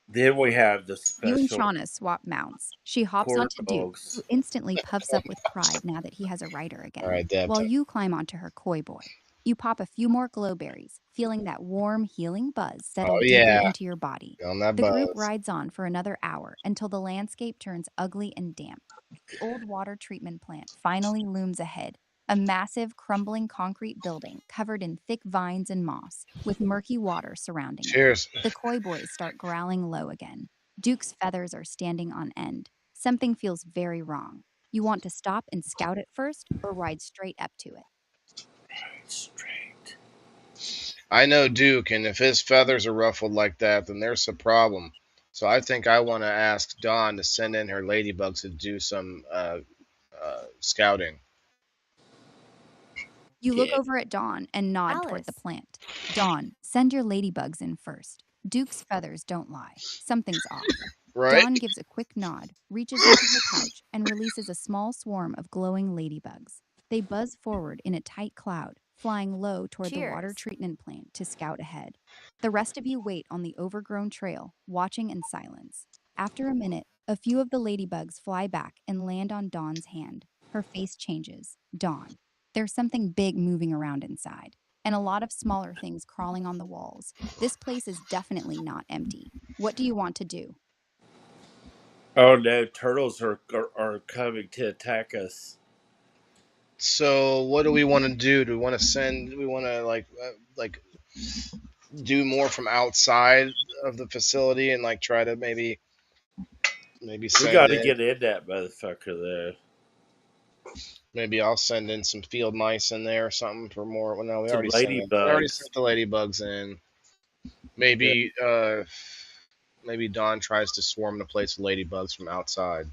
Then we have the You and special Shauna swap mounts. She hops corn onto Duke, who dogs. instantly puffs up with pride now that he has a rider All again, right, Deb. while you climb onto her koi boy. You pop a few more glowberries, feeling that warm, healing buzz settle Oh deeper yeah, into your body. on that The group buzz. rides on for another hour until the landscape turns ugly and damp. The old water treatment plant finally looms ahead, a massive, crumbling concrete building covered in thick vines and moss, with murky water surrounding it. Cheers. The koi boys start growling low again. Duke's feathers are standing on end. Something feels very wrong. You want to stop and scout it first, or ride straight up to it? Straight. I know Duke, and if his feathers are ruffled like that, then there's a problem. So I think I want to ask Dawn to send in her ladybugs to do some scouting. You look Yeah. over at Dawn and nod toward the Alice. plant. Dawn, send your ladybugs in first. Duke's feathers don't lie. Something's off. Right? Dawn gives a quick nod, reaches into her pouch, and releases a small swarm of glowing ladybugs. They buzz forward in a tight cloud, flying low toward the water Cheers. treatment plant to scout ahead. The rest of you wait on the overgrown trail, watching in silence. After a minute, a few of the ladybugs fly back and land on Dawn's hand. Her face changes. Dawn. There's something big moving around inside, and a lot of smaller things crawling on the walls. This place is definitely not empty. What do you want to do? Oh no, turtles are coming to attack us. So what do we want to do? Do we want to send? Do we want to like do more from outside of the facility and like try to maybe We send gotta in? get in that motherfucker though. Maybe I'll send in some field mice in there or something for more. Well, no, we Some already sent it. We already ladybugs. sent the ladybugs in. Maybe maybe Dawn tries to swarm the place with ladybugs from outside.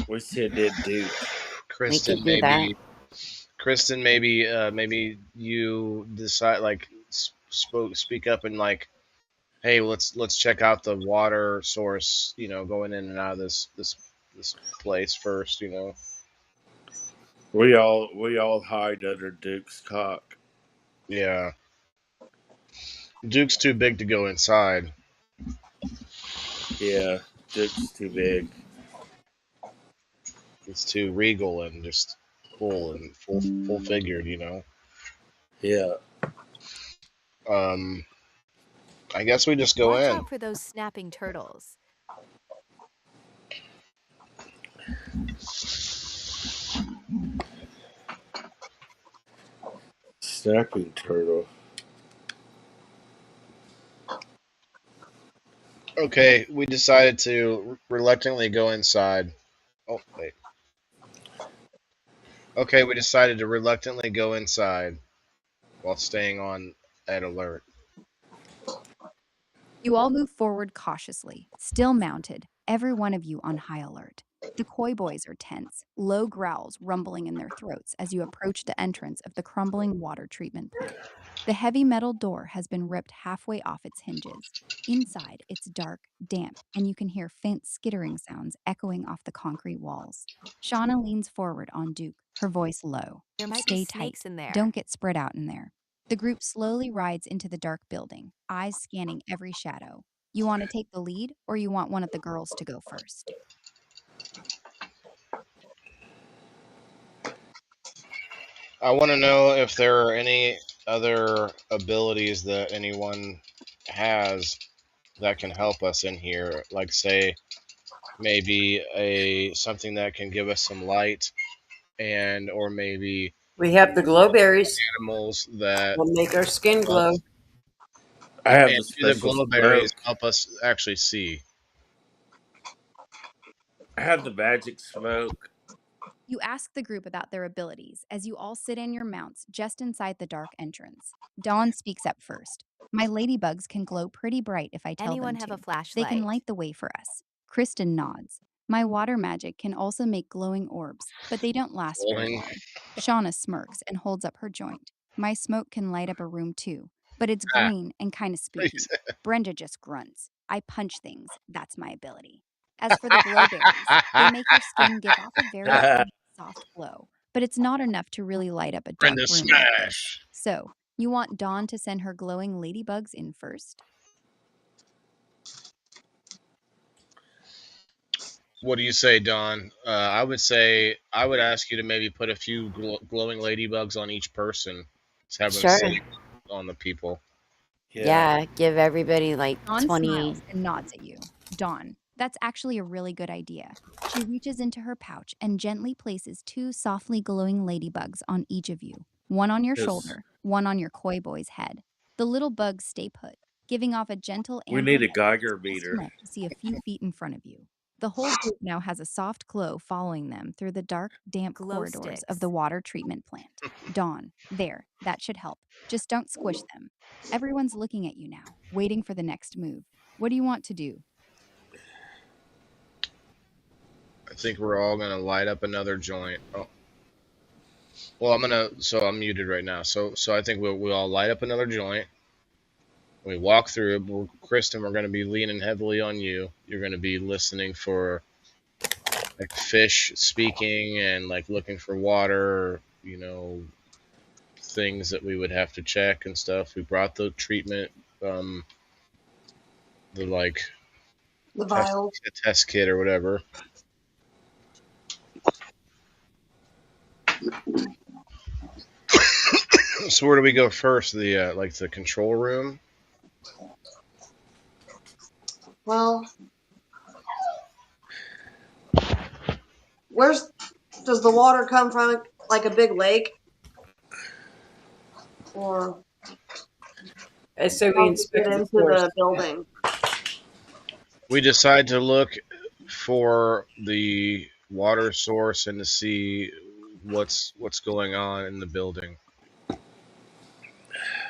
We send in Duke. Kristen, do that. maybe. Kristen, maybe you decide like speak up and like, hey, let's check out the water source. You know, going in and out of this place first. You know. We all hide under Duke's cock. Yeah. Duke's too big to go inside. Yeah, Duke's too big. It's too regal and just full figured. You know. Yeah. I guess we just go Watch in. out for those snapping turtles. Snapping turtle. Okay, we decided to reluctantly go inside. Oh, wait. Okay, we decided to reluctantly go inside while staying on at alert. You all move forward cautiously, still mounted, every one of you on high alert. The koi boys are tense, low growls rumbling in their throats as you approach the entrance of the crumbling water treatment plant. The heavy metal door has been ripped halfway off its hinges. Inside, it's dark, damp, and you can hear faint skittering sounds echoing off the concrete walls. Shauna leans forward on Duke, her voice low. There might Stay be tight. snakes in there. Don't get spread out in there. The group slowly rides into the dark building, eyes scanning every shadow. You want to take the lead, or you want one of the girls to go first? I want to know if there are any other abilities that anyone has that can help us in here. Like, say, maybe something that can give us some light, and or maybe We have the glowberries. animals that Will make our skin glow. I have and the do the special glowberries smoke. help us actually see. I have the magic smoke. You ask the group about their abilities as you all sit in your mounts just inside the dark entrance. Dawn speaks up first. My ladybugs can glow pretty bright if I tell Anyone them have to. a flashlight? They can light the way for us. Kristen nods. My water magic can also make glowing orbs, but they don't last very Glowing. long. Shauna smirks and holds up her joint. My smoke can light up a room too, but it's Ah. green and kind of spooky. Brenda just grunts. I punch things. That's my ability. As for the glowberries, they make your skin give off a very soft glow, but it's not enough to really light up a dark Brenda room like this. smash. So, you want Dawn to send her glowing ladybugs in first? What do you say, Don? I would say I would ask you to maybe put a few glowing ladybugs on each person. Just have them Sure. sit on the people. Yeah, give everybody like Dawn 20. smiles and nods at you. Dawn, that's actually a really good idea. She reaches into her pouch and gently places 2 softly glowing ladybugs on each of you. One on your Yes. shoulder, one on your koi boy's head. The little bugs stay put, giving off a gentle We need a ambient light Geiger just meter. enough to see a few feet in front of you. The whole group now has a soft glow following them through the dark, damp Glow corridors of sticks. the water treatment plant. Dawn, there, that should help. Just don't squish them. Everyone's looking at you now, waiting for the next move. What do you want to do? I think we're all gonna light up another joint. Oh, well, I'm muted right now. So I think we'll all light up another joint. We walk through it. Kristen, we're gonna be leaning heavily on you. You're gonna be listening for like fish speaking and like looking for water. You know, things that we would have to check and stuff. We brought the treatment, the like The vials. test kit or whatever. So where do we go first? The like the control room. Well, does the water come from? Like a big lake? Or I say we how to inspect get the into source. the building? We decide to look for the water source and to see what's going on in the building.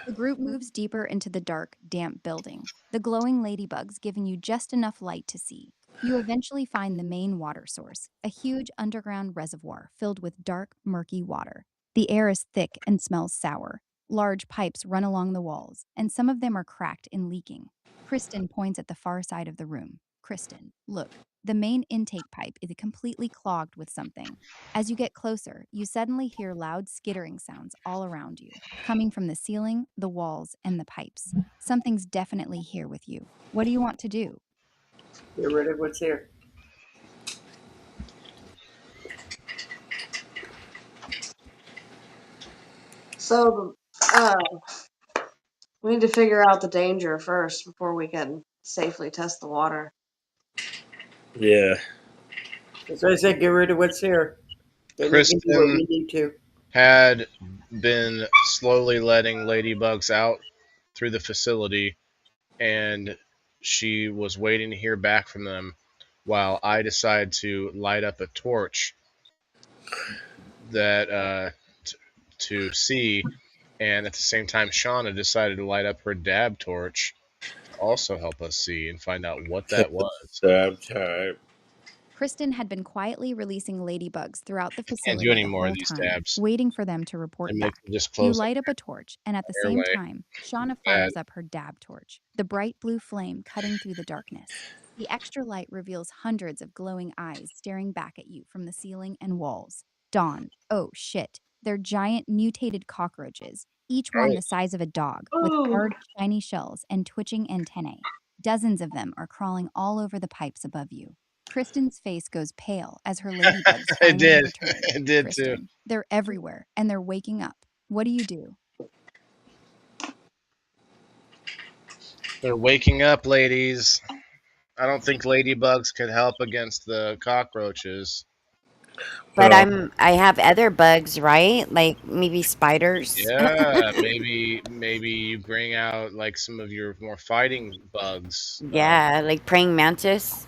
The group moves deeper into the dark, damp building, the glowing ladybugs giving you just enough light to see. You eventually find the main water source, a huge underground reservoir filled with dark, murky water. The air is thick and smells sour. Large pipes run along the walls, and some of them are cracked and leaking. Kristen points at the far side of the room. Kristen, look. The main intake pipe is completely clogged with something. As you get closer, you suddenly hear loud skittering sounds all around you, coming from the ceiling, the walls, and the pipes. Something's definitely here with you. What do you want to do? Get rid of what's here. So, we need to figure out the danger first before we can safely test the water. Yeah. So I said, get rid of what's here. Then we can do what we Kristen need to. had been slowly letting ladybugs out through the facility, and she was waiting to hear back from them while I decided to light up a torch that to see, and at the same time Shauna decided to light up her dab torch to also help us see and find out what that was. Same time. Kristen had been quietly releasing ladybugs throughout the Can't facility do any the more of whole these time, dabs. waiting for them to report And make back. them just You close light up a torch, and at the same airway. time, Shauna Bad. fires up her dab torch, the bright blue flame cutting through the darkness. The extra light reveals hundreds of glowing eyes staring back at you from the ceiling and walls. Dawn, oh shit, they're giant mutated cockroaches, each one Oh. the size of a dog, with Ooh. hard, shiny shells and twitching antennae. Dozens of them are crawling all over the pipes above you. Kristen's face goes pale as her ladybugs It finally did. return. It did too. Kristen, they're everywhere, and they're waking up. What do? They're waking up, ladies. I don't think ladybugs could help against the cockroaches. But Oh. I have other bugs, right? Like maybe spiders. Yeah, maybe you bring out like some of your more fighting bugs. Yeah, like praying mantis.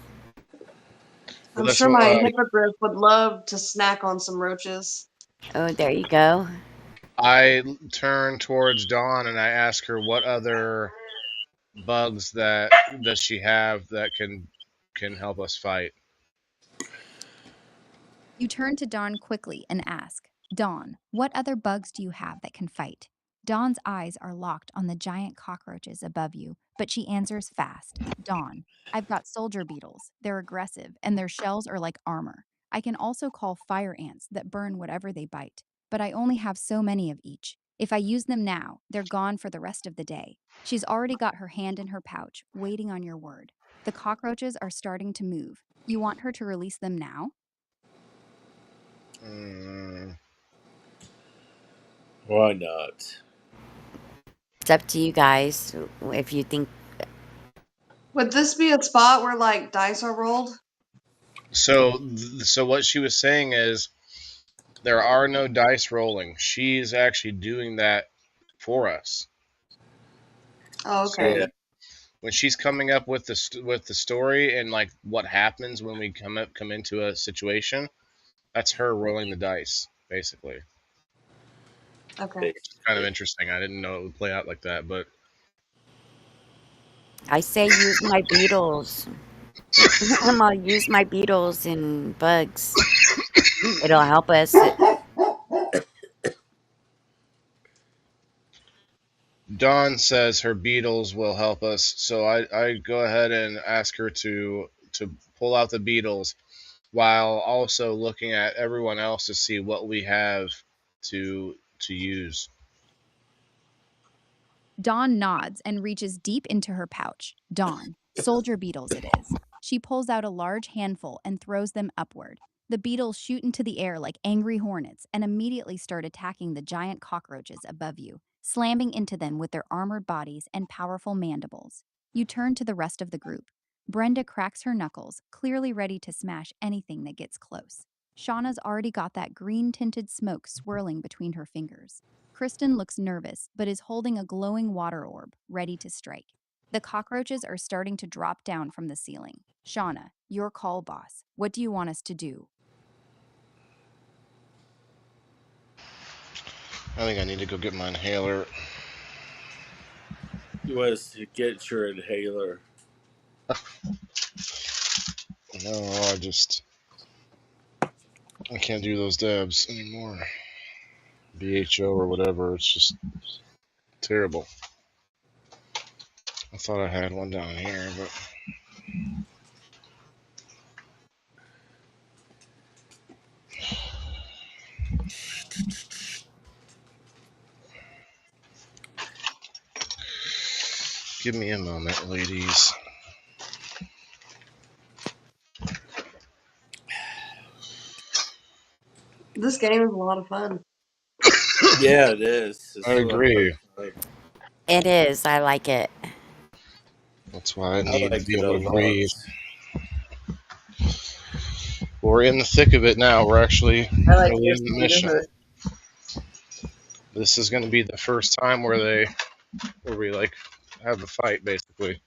I'm That's sure what, my hippogriff would love to snack on some roaches. Oh, there you go. I turn towards Dawn and I ask her what other bugs that does she have that can help us fight. You turn to Dawn quickly and ask, Dawn, what other bugs do you have that can fight? Dawn's eyes are locked on the giant cockroaches above you, but she answers fast. Dawn, I've got soldier beetles. They're aggressive, and their shells are like armor. I can also call fire ants that burn whatever they bite, but I only have so many of each. If I use them now, they're gone for the rest of the day. She's already got her hand in her pouch, waiting on your word. The cockroaches are starting to move. You want her to release them now? Why not? It's up to you guys if you think. Would this be a spot where like dice are rolled? So what she was saying is there are no dice rolling. She's actually doing that for us. Oh, okay. Yeah. when she's coming up with with the story and like what happens when we come into a situation, that's her rolling the dice, basically. Okay. It's kind of interesting. I didn't know it would play out like that, but I say use my beetles. I'm gonna use my beetles and bugs. It'll help us. Dawn says her beetles will help us, so I go ahead and ask her to pull out the beetles while also looking at everyone else to see what we have to use. Dawn nods and reaches deep into her pouch. Dawn, soldier beetles it is. She pulls out a large handful and throws them upward. The beetles shoot into the air like angry hornets and immediately start attacking the giant cockroaches above you, slamming into them with their armored bodies and powerful mandibles. You turn to the rest of the group. Brenda cracks her knuckles, clearly ready to smash anything that gets close. Shauna's already got that green-tinted smoke swirling between her fingers. Kristen looks nervous, but is holding a glowing water orb, ready to strike. The cockroaches are starting to drop down from the ceiling. Shauna, your call, boss. What do you want us to do? I think I need to go get my inhaler. You want us to get your inhaler? No, I can't do those dabs anymore. BHO or whatever. It's just terrible. I thought I had one down here, but give me a moment, ladies. This game is a lot of fun. Yeah, it is. It's I agree. It is. I like it. That's why I need like to be it able a to lot. breathe. We're in the thick of it now. We're actually I like early this in the mission. neighborhood. This is going to be the first time where we like have a fight, basically.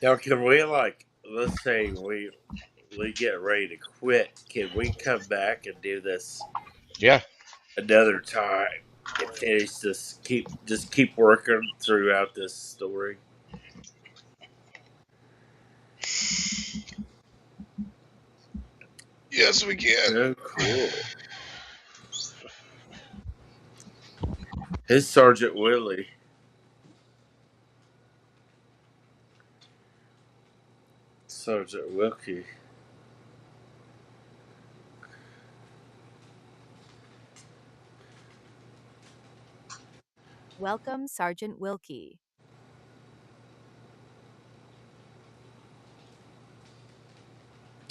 Now, can we let's say we get ready to quit? Can we come back and do this? Yeah. Another time and finish this. Keep working throughout this story. Yes, we can. So cool. Who's Sergeant Willie? Sergeant Wilkie. Welcome, Sergeant Wilkie.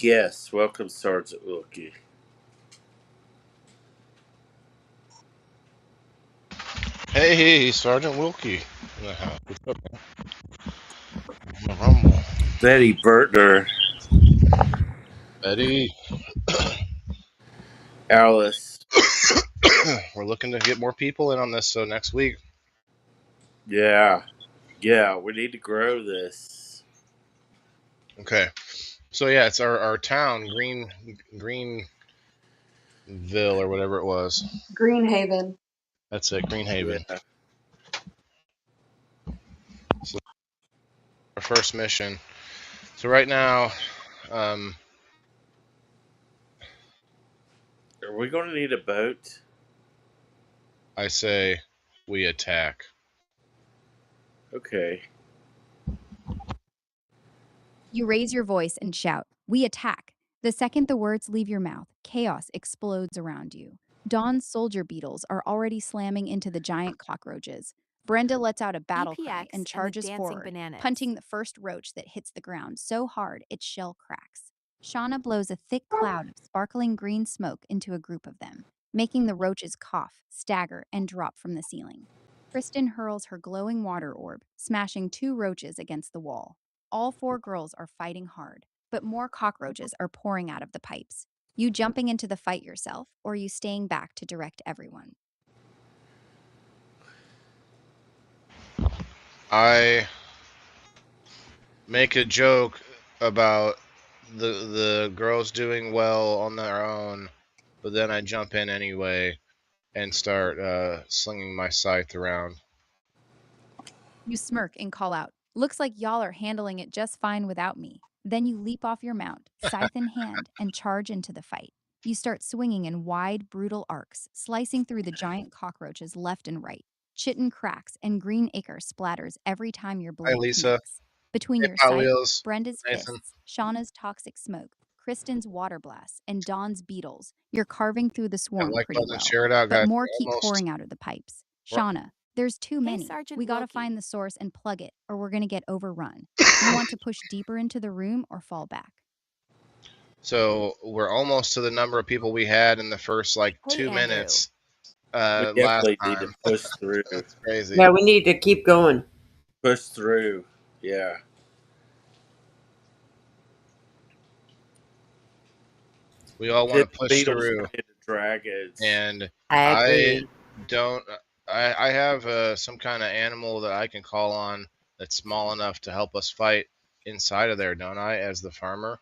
Yes, welcome, Sergeant Wilkie. Hey, Sergeant Wilkie. What's up, man? Rumble. Betty Bertner. Betty. Alice. We're looking to get more people in on this, so next week. Yeah, we need to grow this. Okay. So yeah, it's our town, Greenville or whatever it was. Greenhaven. That's it, Greenhaven. Yeah. So our first mission. So right now, Are we going to need a boat? I say we attack. Okay. You raise your voice and shout, "We attack!" The second the words leave your mouth, chaos explodes around you. Dawn's soldier beetles are already slamming into the giant cockroaches. Brenda lets out a battle cry BPX and charges Dancing forward, Bananas. punting the first roach that hits the ground so hard its shell cracks. Shauna blows a thick cloud of sparkling green smoke into a group of them, making the roaches cough, stagger, and drop from the ceiling. Kristen hurls her glowing water orb, smashing 2 roaches against the wall. All 4 girls are fighting hard, but more cockroaches are pouring out of the pipes. You jumping into the fight yourself, or you staying back to direct everyone? I make a joke about the girls doing well on their own, but then I jump in anyway and start slinging my scythe around. You smirk and call out, "Looks like y'all are handling it just fine without me." Then you leap off your mount, scythe in hand, and charge into the fight. You start swinging in wide, brutal arcs, slicing through the giant cockroaches left and right. Chitin cracks and green ichor splatters every time your Hi, blade Lisa. connects. Between Hey, your Hot scythe, Wheels. Brenda's Nathan. fists, Shauna's toxic smoke, Kristen's water blasts, and Dawn's beetles, you're carving through the That swarm like pretty button and well. share it out, But guys. more We're keep almost. pouring out of the pipes. We're- Shauna, there's too Hey, many. Sergeant We gotta Wilkie. find the source and plug it, or we're gonna get overrun. You want to push deeper into the room or fall back? So we're almost to the number of people we had in the first like Hey, 2 Andrew. minutes We last definitely need to time. push through. That's crazy. Yeah, we need to keep going. Push through. Yeah. We all want to push Beetles through, into dragons. and I I agree. don't. I have some kind of animal that I can call on that's small enough to help us fight inside of there, don't I? As the farmer.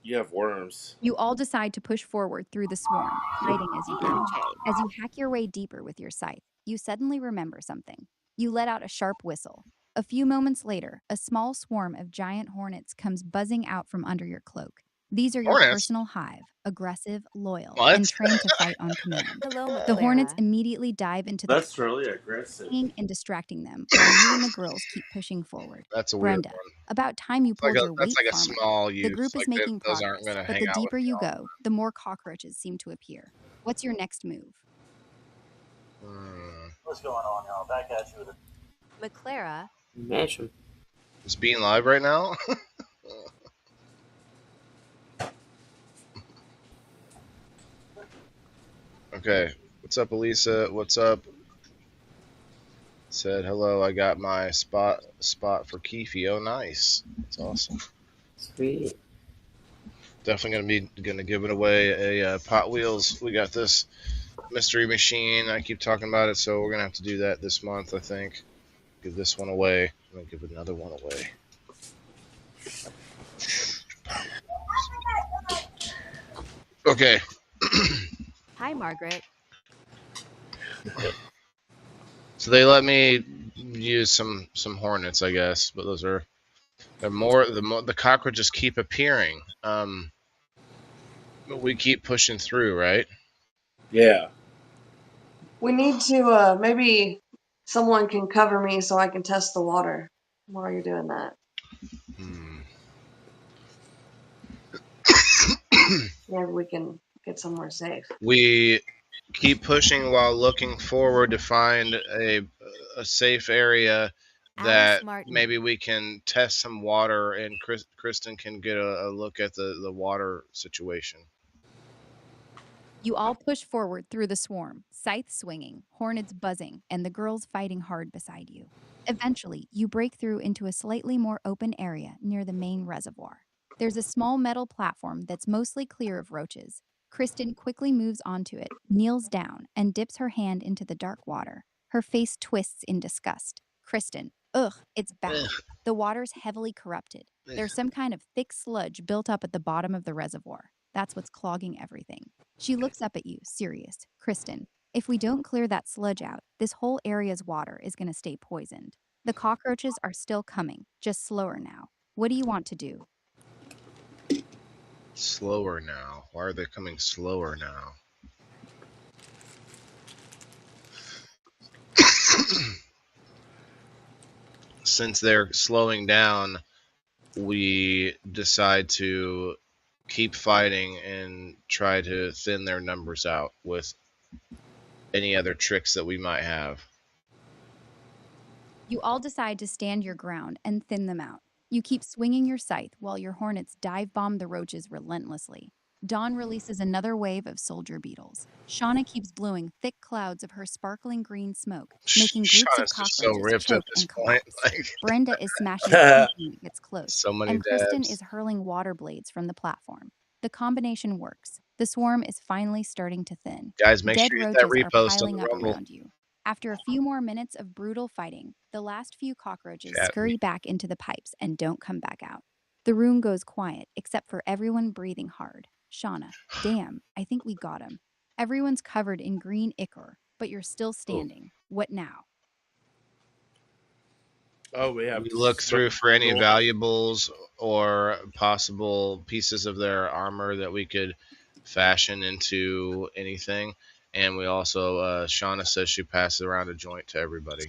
You have worms. You all decide to push forward through the swarm, fighting as you go. As you hack your way deeper with your scythe, you suddenly remember something. You let out a sharp whistle. A few moments later, a small swarm of giant hornets comes buzzing out from under your cloak. These are your Hornets? personal hive, aggressive, loyal, What? and trained to fight on command. Hello, The hornets Clara. immediately dive into the That's really aggressive. and distracting them, while you and the girls keep pushing forward. That's a weird Brenda, one. about time you It's like pulled your that's weight, like a farmer. small The youth. group is Like making those progress, aren't going to but hang the out deeper with you me all. go, the more cockroaches seem to appear. What's your next move? What's going on, y'all? Back at you with it. McClara. Mash 'em. Is being live right now? Okay. What's up, Elisa? What's up? Said hello. I got my spot for Keefe. Oh, nice. That's awesome. Sweet. Definitely gonna give it away a Pot Wheels. We got this mystery machine. I keep talking about it, so we're gonna have to do that this month. I think. Give this one away. I'm gonna give another one away. Okay. Hi, Margaret. So they let me use some hornets, I guess, but those are the cockroaches keep appearing. But we keep pushing through, right? Yeah. We need to maybe someone can cover me so I can test the water while you're doing that. Maybe we can get somewhere safe. We keep pushing while looking forward to find a safe area that maybe we can test some water, and Kristen can get a look at the water situation. You all push forward through the swarm, scythe swinging, hornets buzzing, and the girls fighting hard beside you. Eventually, you break through into a slightly more open area near the main reservoir. There's a small metal platform that's mostly clear of roaches. Kristen quickly moves onto it, kneels down, and dips her hand into the dark water. Her face twists in disgust. Kristen, ugh, it's bad. Ugh. The water's heavily corrupted. There's some kind of thick sludge built up at the bottom of the reservoir. That's what's clogging everything. She looks up at you, serious. Kristen, if we don't clear that sludge out, this whole area's water is going to stay poisoned. The cockroaches are still coming, just slower now. What do you want to do? Slower now. Why are they coming slower now? Since they're slowing down, we decide to keep fighting and try to thin their numbers out with any other tricks that we might have. You all decide to stand your ground and thin them out. You keep swinging your scythe while your hornets dive bomb the roaches relentlessly. Dawn releases another wave of soldier beetles. Shauna keeps blowing thick clouds of her sparkling green smoke, making groups of Shauna's just so cockroaches ripped at choke this and point. collapse. Brenda is smashing everything that gets close, So many and Kristen dabs. is hurling water blades from the platform. The combination works. The swarm is finally starting to thin. Guys, make Dead sure you hit that roaches are repost on piling the up Rumble. around you. After a few more minutes of brutal fighting, the last few cockroaches Cat scurry back into the pipes and don't come back out. The room goes quiet, except for everyone breathing hard. Shauna, damn, I think we got him. Everyone's covered in green ichor, but you're still standing. What now? Oh, we have We to look through for any roll. valuables or possible pieces of their armor that we could fashion into anything. And we also, Shauna says she passes around a joint to everybody.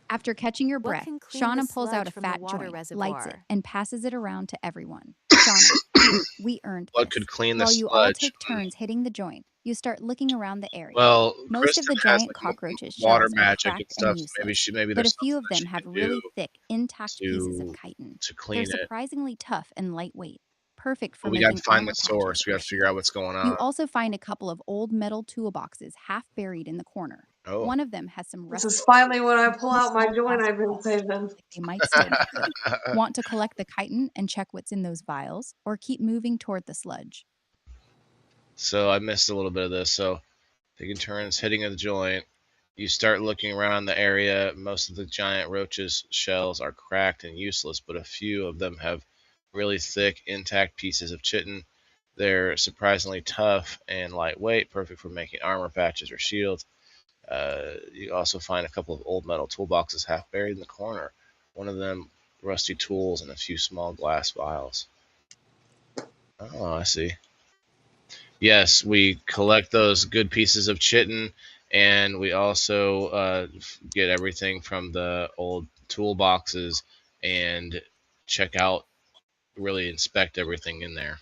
After catching your What breath, can clean the Shauna pulls out a sludge from the fat water joint, reservoir? lights it, and passes it around to everyone. Shauna, here, we earned What this. could clean the While you all sludge? take turns hitting the joint, you start looking around the area. Well, Most of Kristen the has giant like cockroaches' water shells are magic and cracked stuff. and So maybe useless, maybe but a there's few something of that them she have could really do thick, intact pieces of to chitin. to They're clean it. surprisingly tough and lightweight, perfect for But we got to making find armor the source. patches We or got to figure out shields. what's going You on. also find a couple of old metal toolboxes half buried in the corner. Oh. One of them has some This rusty is finally when I and pull one out my small joint glass I've been vial saving. like they might still be good. Want to collect the chitin and check what's in those vials, or keep moving toward the sludge? So I missed a little bit of this. So taking turns hitting a joint. You start looking around the area. Most of the giant roaches' shells are cracked and useless, but a few of them have really thick, intact pieces of chitin. They're surprisingly tough and lightweight, perfect for making armor patches or shields. You also find a couple of old metal toolboxes half buried in the corner. One of them, rusty tools and a few small glass vials. Oh, I see. Yes, we collect those good pieces of chitin, and we also get everything from the old toolboxes and check out, really inspect everything in there.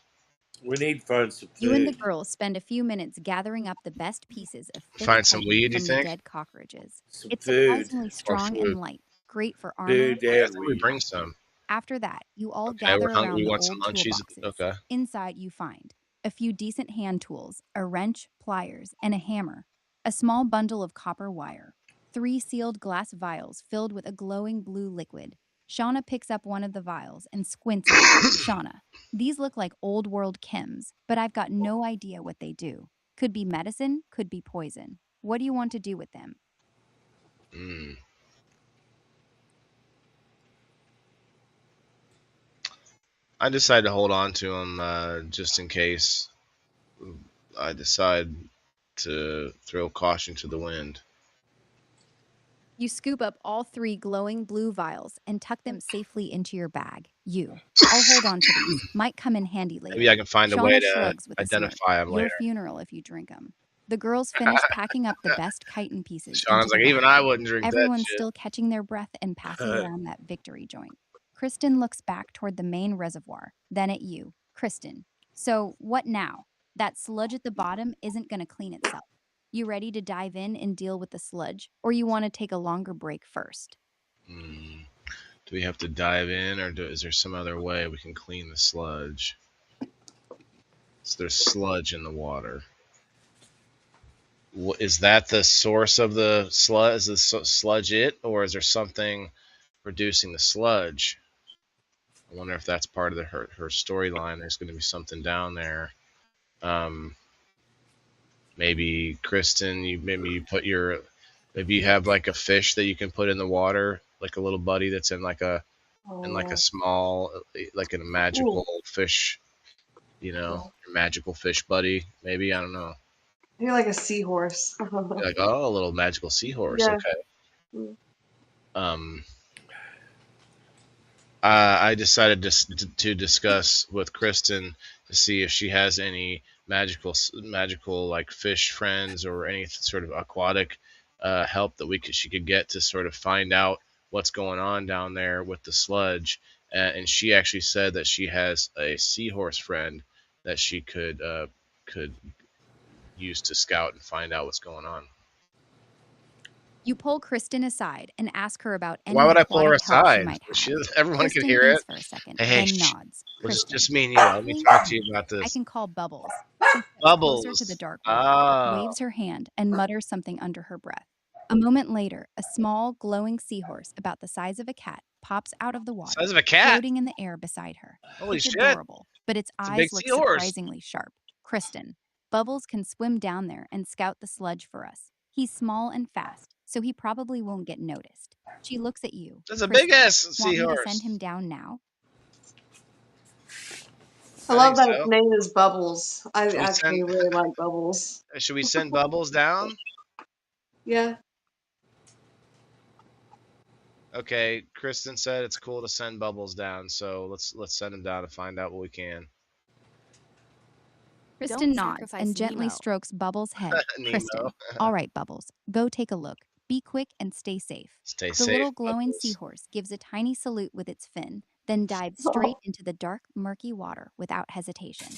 We need to find some You and the food. girls spend a few minutes gathering up the best pieces of thick Find some chitin weed, you from the think? dead cockroaches. Some It's food. surprisingly Or strong food? and light, great for armor Food I and think we weed. bring some. After that, you all Okay, gather we're hungry. around We the want some old munchies. toolboxes. Okay. Inside, you find a few decent hand tools, a wrench, pliers, and a hammer, a small bundle of copper wire, 3 sealed glass vials filled with a glowing blue liquid. Shauna picks up one of the vials and squints at it. Shauna, these look like old world chems, but I've got no idea what they do. Could be medicine, could be poison. What do you want to do with them? Mm. I decide to hold on to them just in case I decide to throw caution to the wind. You scoop up all 3 glowing blue vials and tuck them safely into your bag. I'll hold on to these. Might come in handy later. Maybe I can find a way Shauna to shrugs with a smirk. identify them Your later. funeral if you drink them. The girls finish packing up the best chitin pieces Sean's into like, the even bag. I wouldn't drink that Everyone's shit. still catching their breath and passing around that victory joint. Kristen looks back toward the main reservoir, then at you. Kristen, so what now? That sludge at the bottom isn't going to clean itself. You ready to dive in and deal with the sludge, or you want to take a longer break first? Do we have to dive in, or is there some other way we can clean the sludge? So there's sludge in the water. Is that the source of the sludge? Is the sludge it, or is there something producing the sludge? I wonder if that's part of her storyline. There's going to be something down there. Maybe Kristen, maybe you have like a fish that you can put in the water, like a little buddy that's in like a small, like in a magical fish, your magical fish buddy. Maybe, I don't know. You're like a seahorse. Like, oh, a little magical seahorse. Yeah. Okay. I decided to discuss with Kristen to see if she has any magical like fish friends or any sort of aquatic help that she could get to sort of find out what's going on down there with the sludge. And she actually said that she has a seahorse friend that she could use to scout and find out what's going on. You pull Kristen aside and ask her about any Why would I pull her aquatic help aside? she might have. Everyone Kristen can hear thinks it. for a second, Hey, then nods. It's Kristen, just me and you. Let me talk to you about I this. can call Bubbles. Bubbles. Closer to the dark water, Oh. waves her hand and mutters something under her breath. A moment later, a small, glowing seahorse about the size of a cat pops out of the water, Size of a cat? floating in the air beside her. Holy it's shit. adorable, but its It's a eyes big look seahorse. surprisingly sharp. Kristen, Bubbles can swim down there and scout the sludge for us. He's small and fast, so he probably won't get noticed. She looks at you. That's a Kristen, big ass want me to seahorse. send him down now? I I love think that its so. name is Bubbles. I Should we actually send really like Bubbles. should we send Bubbles down? Yeah. Okay, Kristen said it's cool to send Bubbles down, so let's send him down to find out what we can. Kristen Don't nods sacrifice and gently Nemo. strokes Bubbles' head. Nemo. Kristen, all right, Bubbles, go take a look. Be quick and stay safe. Stay The safe, little glowing Bubbles. seahorse gives a tiny salute with its fin, then dives straight into the dark, murky water without hesitation.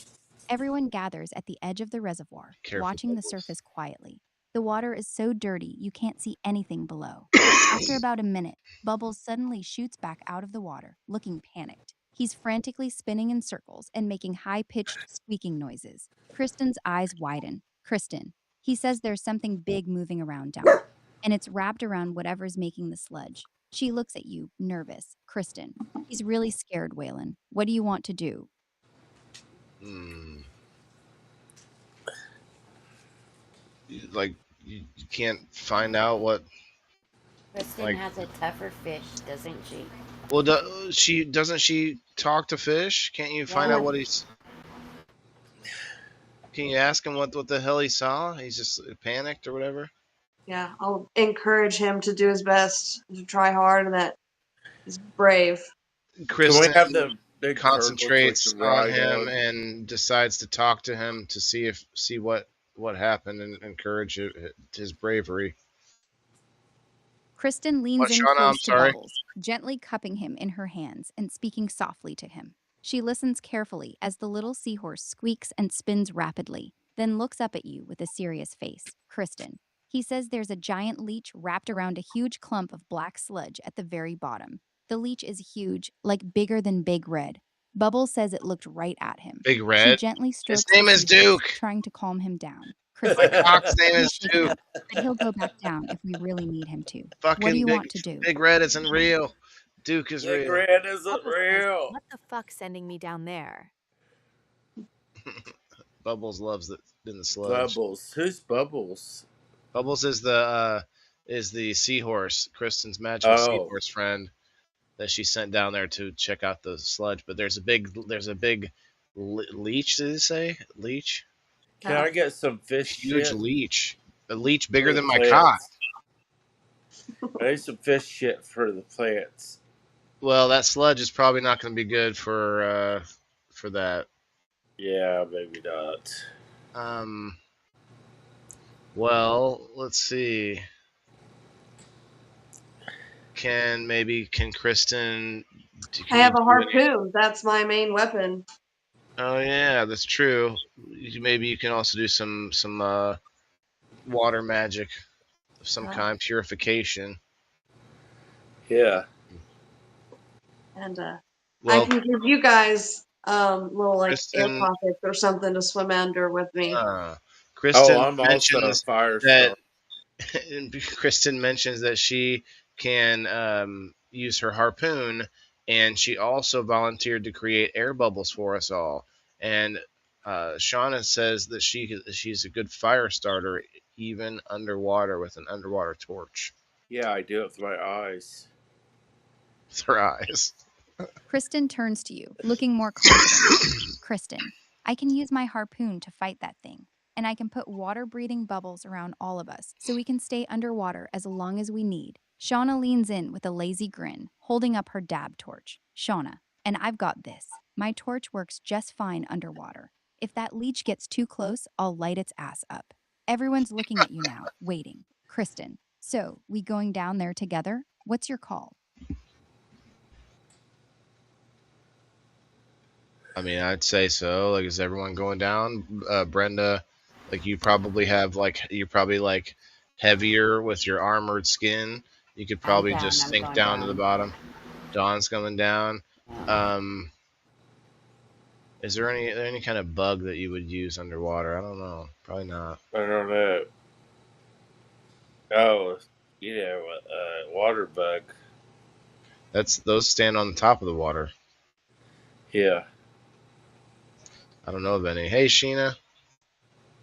Everyone gathers at the edge of the reservoir, Careful, watching the Bubbles. surface quietly. The water is so dirty you can't see anything below. After about a minute, Bubbles suddenly shoots back out of the water, looking panicked. He's frantically spinning in circles and making high-pitched squeaking noises. Kristen's eyes widen. Kristen, he says there's something big moving around down there, and it's wrapped around whatever's making the sludge. She looks at you, nervous. Kristen, he's really scared, Waylon. What do you want to do? Like you can't find out what. Kristen Like- has a tougher fish, doesn't she? Well, doesn't she talk to fish? Can't you find Yeah. out what he's? Can you ask him what the hell he saw? He's just panicked or whatever. Yeah. I'll encourage him to do his best, to try hard, and that he's brave. Can Kristen we have the big concentrates turtles we can on ride him on? and decides to talk to him to see what happened and encourage his bravery. Kristen leans What, in Shauna? I'm close to sorry. Bubbles, gently cupping him in her hands and speaking softly to him. She listens carefully as the little seahorse squeaks and spins rapidly, then looks up at you with a serious face. Kristen, he says there's a giant leech wrapped around a huge clump of black sludge at the very bottom. The leech is huge, like bigger than Big Red. Bubbles says it looked right at him. Big She Red. gently strokes His name the is seahorse, Duke. trying to calm him down. My Kristen, fox name is he's Duke. shaken, but he'll go back down if we really need him to. Fucking What do you big, want to do? Big Red isn't real. Duke is Big real. Red isn't Bubbles says, real. what the fuck sending me down there? Bubbles loves it in the sludge. Bubbles. Who's Bubbles? Bubbles is the seahorse, Kristen's magical Oh. seahorse friend that she sent down there to check out the sludge. But there's a big leech. Did it say leech? Can I get some fish Huge shit? leech. A leech bigger for the than my plants? cock. I need some fish shit for the plants. Well, that sludge is probably not going to be good for that. Yeah, maybe not. Well, let's see. Can Kristen? I have a harpoon. That's my main weapon. Oh yeah, that's true. Maybe you can also do some water magic of some kind, purification. Yeah. And I Well, can give you guys little like air Kristen- pockets or something to swim under with me. Kristen Oh, I'm also a mentions fire that star. Kristen mentions that she can use her harpoon, and she also volunteered to create air bubbles for us all. And Shauna says that she's a good fire starter, even underwater with an underwater torch. Yeah, I do it with my eyes. With her eyes. Kristen turns to you, looking more confident. Kristen, I can use my harpoon to fight that thing, and I can put water-breathing bubbles around all of us so we can stay underwater as long as we need. Shauna leans in with a lazy grin, holding up her dab torch. Shauna, and I've got this. My torch works just fine underwater. If that leech gets too close, I'll light its ass up. Everyone's looking at you now, waiting. Kristen, so we going down there together? What's your call? I mean, I'd say so. Like, is everyone going down? Brenda, like you're probably heavier with your armored skin. You could probably down, just I'm sink going down to the down. bottom. Dawn's coming down. Is there any kind of bug that you would use underwater? I don't know. Probably not. I don't know. Oh, water bug. Those stand on the top of the water. Yeah. I don't know of any. Hey, Sheena.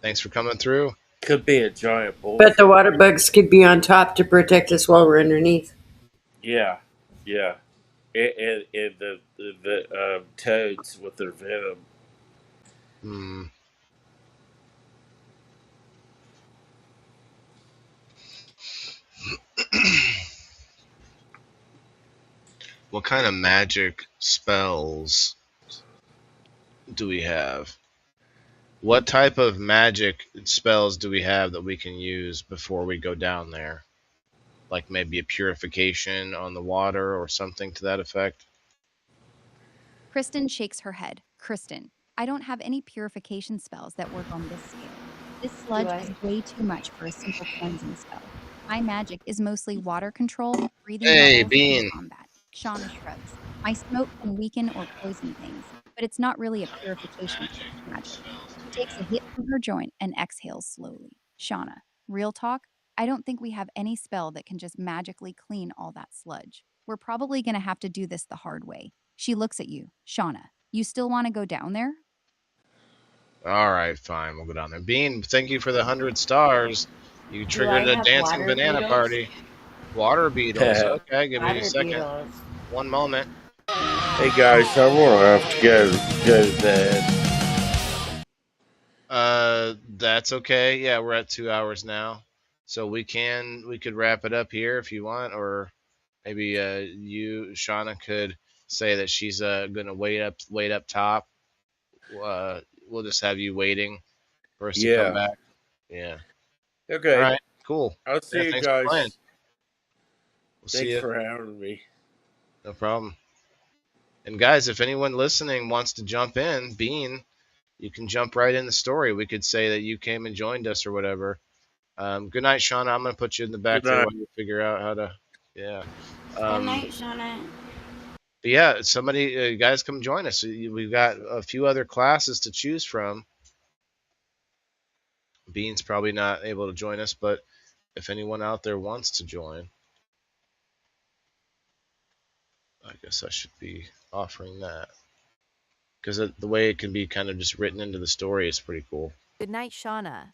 Thanks for coming through. Could be a giant But the bullfrog. water bugs could be on top to protect us while we're underneath. Yeah, yeah. And the toads with their venom. Hmm. What kind of magic spells do we have? What type of magic spells do we have that we can use before we go down there? Like maybe a purification on the water or something to that effect? Kristen shakes her head. Kristen, I don't have any purification spells that work on this scale. This sludge is way too much for a simple cleansing spell. My magic is mostly water control, breathing Hey, bubbles, and Bean. combat. Shauna shrugs. My smoke can weaken or poison things, but it's not really a purification magic. She takes a hit from her joint and exhales slowly. Shauna, real talk? I don't think we have any spell that can just magically clean all that sludge. We're probably going to have to do this the hard way. She looks at you. Shauna, you still want to go down there? All right, fine. We'll go down there. Bean, thank you for the 100 stars. You triggered a dancing banana party. Water beetles. Okay, give me a second. One moment. Hey guys, I'm gonna have to go to bed. That's okay. Yeah, we're at 2 hours now, so we could wrap it up here if you want, or maybe you, Shauna, could say that she's gonna wait up top. We'll just have you waiting for us to come Yeah. back. Yeah. All Okay. right. Cool. I'll see Yeah. you Thanks for playing. guys. We'll see Thanks you. for having me. No problem. And guys, if anyone listening wants to jump in, Bean, you can jump right in the story. We could say that you came and joined us or whatever. Good night, Shauna. I'm gonna put you in the back Good there night. while you figure out how to. Yeah. Good night, Shauna. But yeah, somebody, guys, come join us. We've got a few other classes to choose from. Bean's probably not able to join us, but if anyone out there wants to join, I guess I should be offering that because the way it can be kind of just written into the story is pretty cool. Good night, Shauna.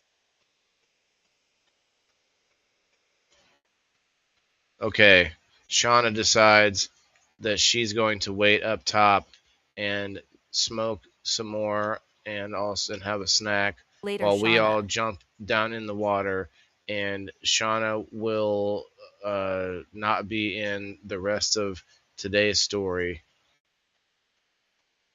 Okay, Shauna decides that she's going to wait up top and smoke some more and also have a snack Later, while we Shauna. all jump down in the water. And Shauna will not be in the rest of today's story.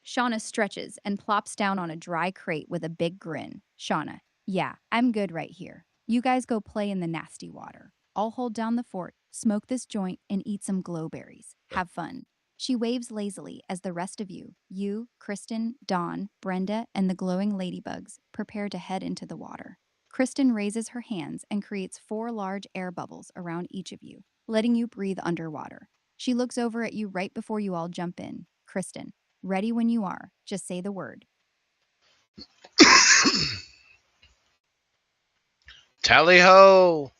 Shauna stretches and plops down on a dry crate with a big grin. Shauna, yeah, I'm good right here. You guys go play in the nasty water. I'll hold down the fort, smoke this joint, and eat some glowberries. Have fun. She waves lazily as the rest of you, Kristen, Dawn, Brenda, and the glowing ladybugs, prepare to head into the water. Kristen raises her hands and creates 4 large air bubbles around each of you, letting you breathe underwater. She looks over at you right before you all jump in. Kristen, ready when you are. Just say the word. Tally ho!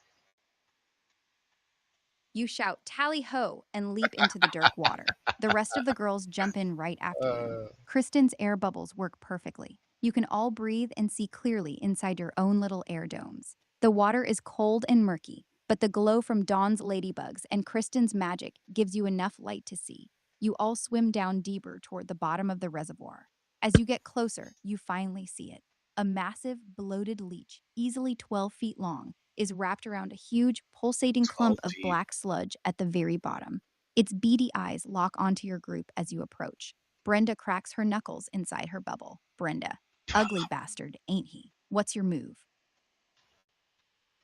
You shout, tally ho, and leap into the dark water. The rest of the girls jump in right after you. Kristen's air bubbles work perfectly. You can all breathe and see clearly inside your own little air domes. The water is cold and murky, but the glow from Dawn's ladybugs and Kristen's magic gives you enough light to see. You all swim down deeper toward the bottom of the reservoir. As you get closer, you finally see it. A massive, bloated leech, easily 12 feet long, is wrapped around a huge, pulsating clump of black sludge at the very bottom. Its beady eyes lock onto your group as you approach. Brenda cracks her knuckles inside her bubble. Brenda, ugly bastard, ain't he? What's your move?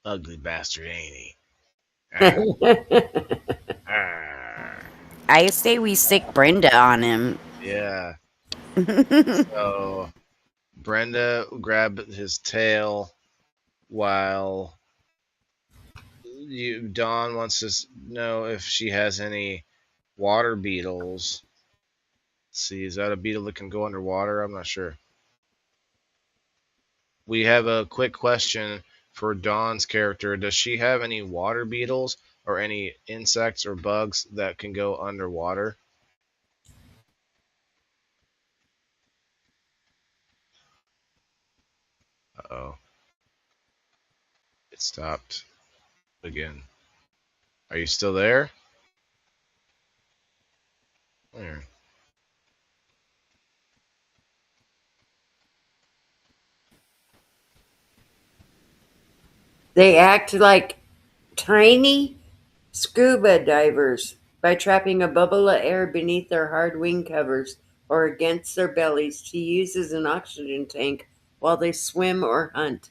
Ugly bastard, ain't he? I say we stick Brenda on him. Yeah. So Brenda grabbed his tail while Dawn wants to know if she has any water beetles. Let's see, is that a beetle that can go underwater? I'm not sure. We have a quick question for Dawn's character. Does she have any water beetles or any insects or bugs that can go underwater? Uh-oh. It stopped again. Are you still there? Where? They act like tiny scuba divers by trapping a bubble of air beneath their hard wing covers or against their bellies to use as an oxygen tank while they swim or hunt.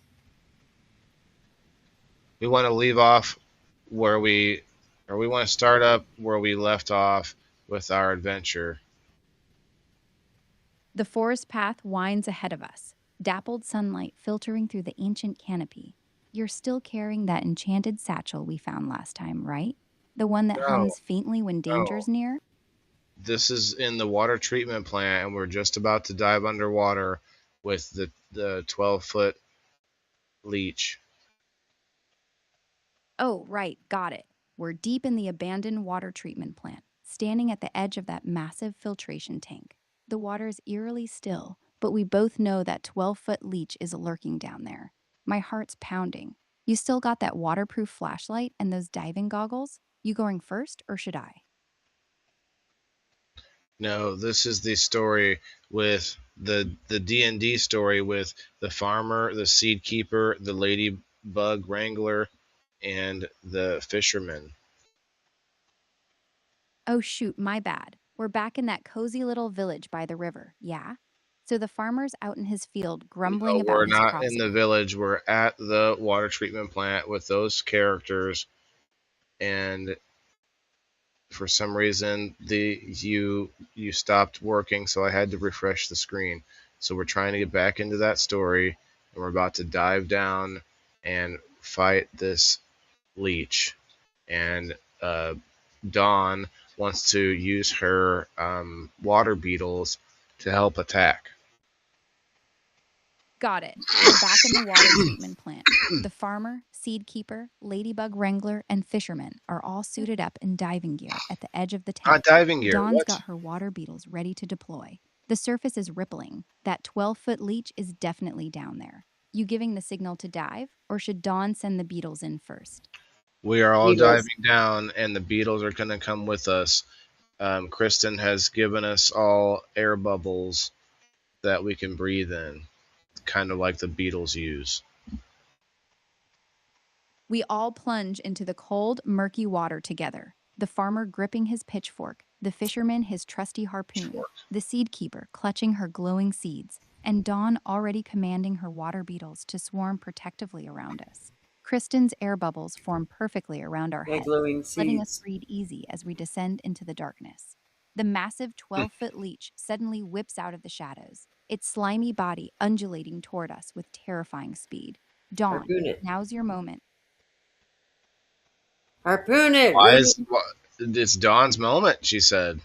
We want to leave off where we, or we want to start up where we left off with our adventure. The forest path winds ahead of us, dappled sunlight filtering through the ancient canopy. You're still carrying that enchanted satchel we found last time, right? The one that No, hums faintly when danger's no. near? This is in the water treatment plant, and we're just about to dive underwater with the 12-foot leech. Oh, right, got it. We're deep in the abandoned water treatment plant, standing at the edge of that massive filtration tank. The water is eerily still, but we both know that 12-foot leech is lurking down there. My heart's pounding. You still got that waterproof flashlight and those diving goggles? You going first, or should I? No, this is the story with the D&D story with the farmer, the seed keeper, the ladybug wrangler, and the fisherman. Oh shoot, my bad. We're back in that cozy little village by the river, yeah? So the farmer's out in his field grumbling No, about we're his not crops in the village. We're at the water treatment plant with those characters, and for some reason you stopped working, so I had to refresh the screen. So we're trying to get back into that story, and we're about to dive down and fight this leech. And Dawn wants to use her water beetles to help attack. Got it. We're back in the water treatment plant. The farmer, seed keeper, ladybug wrangler, and fisherman are all suited up in diving gear at the edge of the tank. Diving gear. Dawn's What? got her water beetles ready to deploy. The surface is rippling. That 12-foot leech is definitely down there. You giving the signal to dive, or should Dawn send the beetles in first? We are all Beetles. diving down, and the beetles are going to come with us. Kristen has given us all air bubbles that we can breathe in, kind of like the Beatles use. We all plunge into the cold, murky water together. The farmer gripping his pitchfork, the fisherman his trusty harpoon, the seed keeper clutching her glowing seeds, and Dawn already commanding her water beetles to swarm protectively around us. Kristen's air bubbles form perfectly around our My heads, glowing letting us seeds. breathe easy as we descend into the darkness. The massive 12-foot leech suddenly whips out of the shadows, its slimy body undulating toward us with terrifying speed. Dawn, Harpoon it. now's your moment. Harpoon it. Why Ready? is it's Dawn's moment? She said.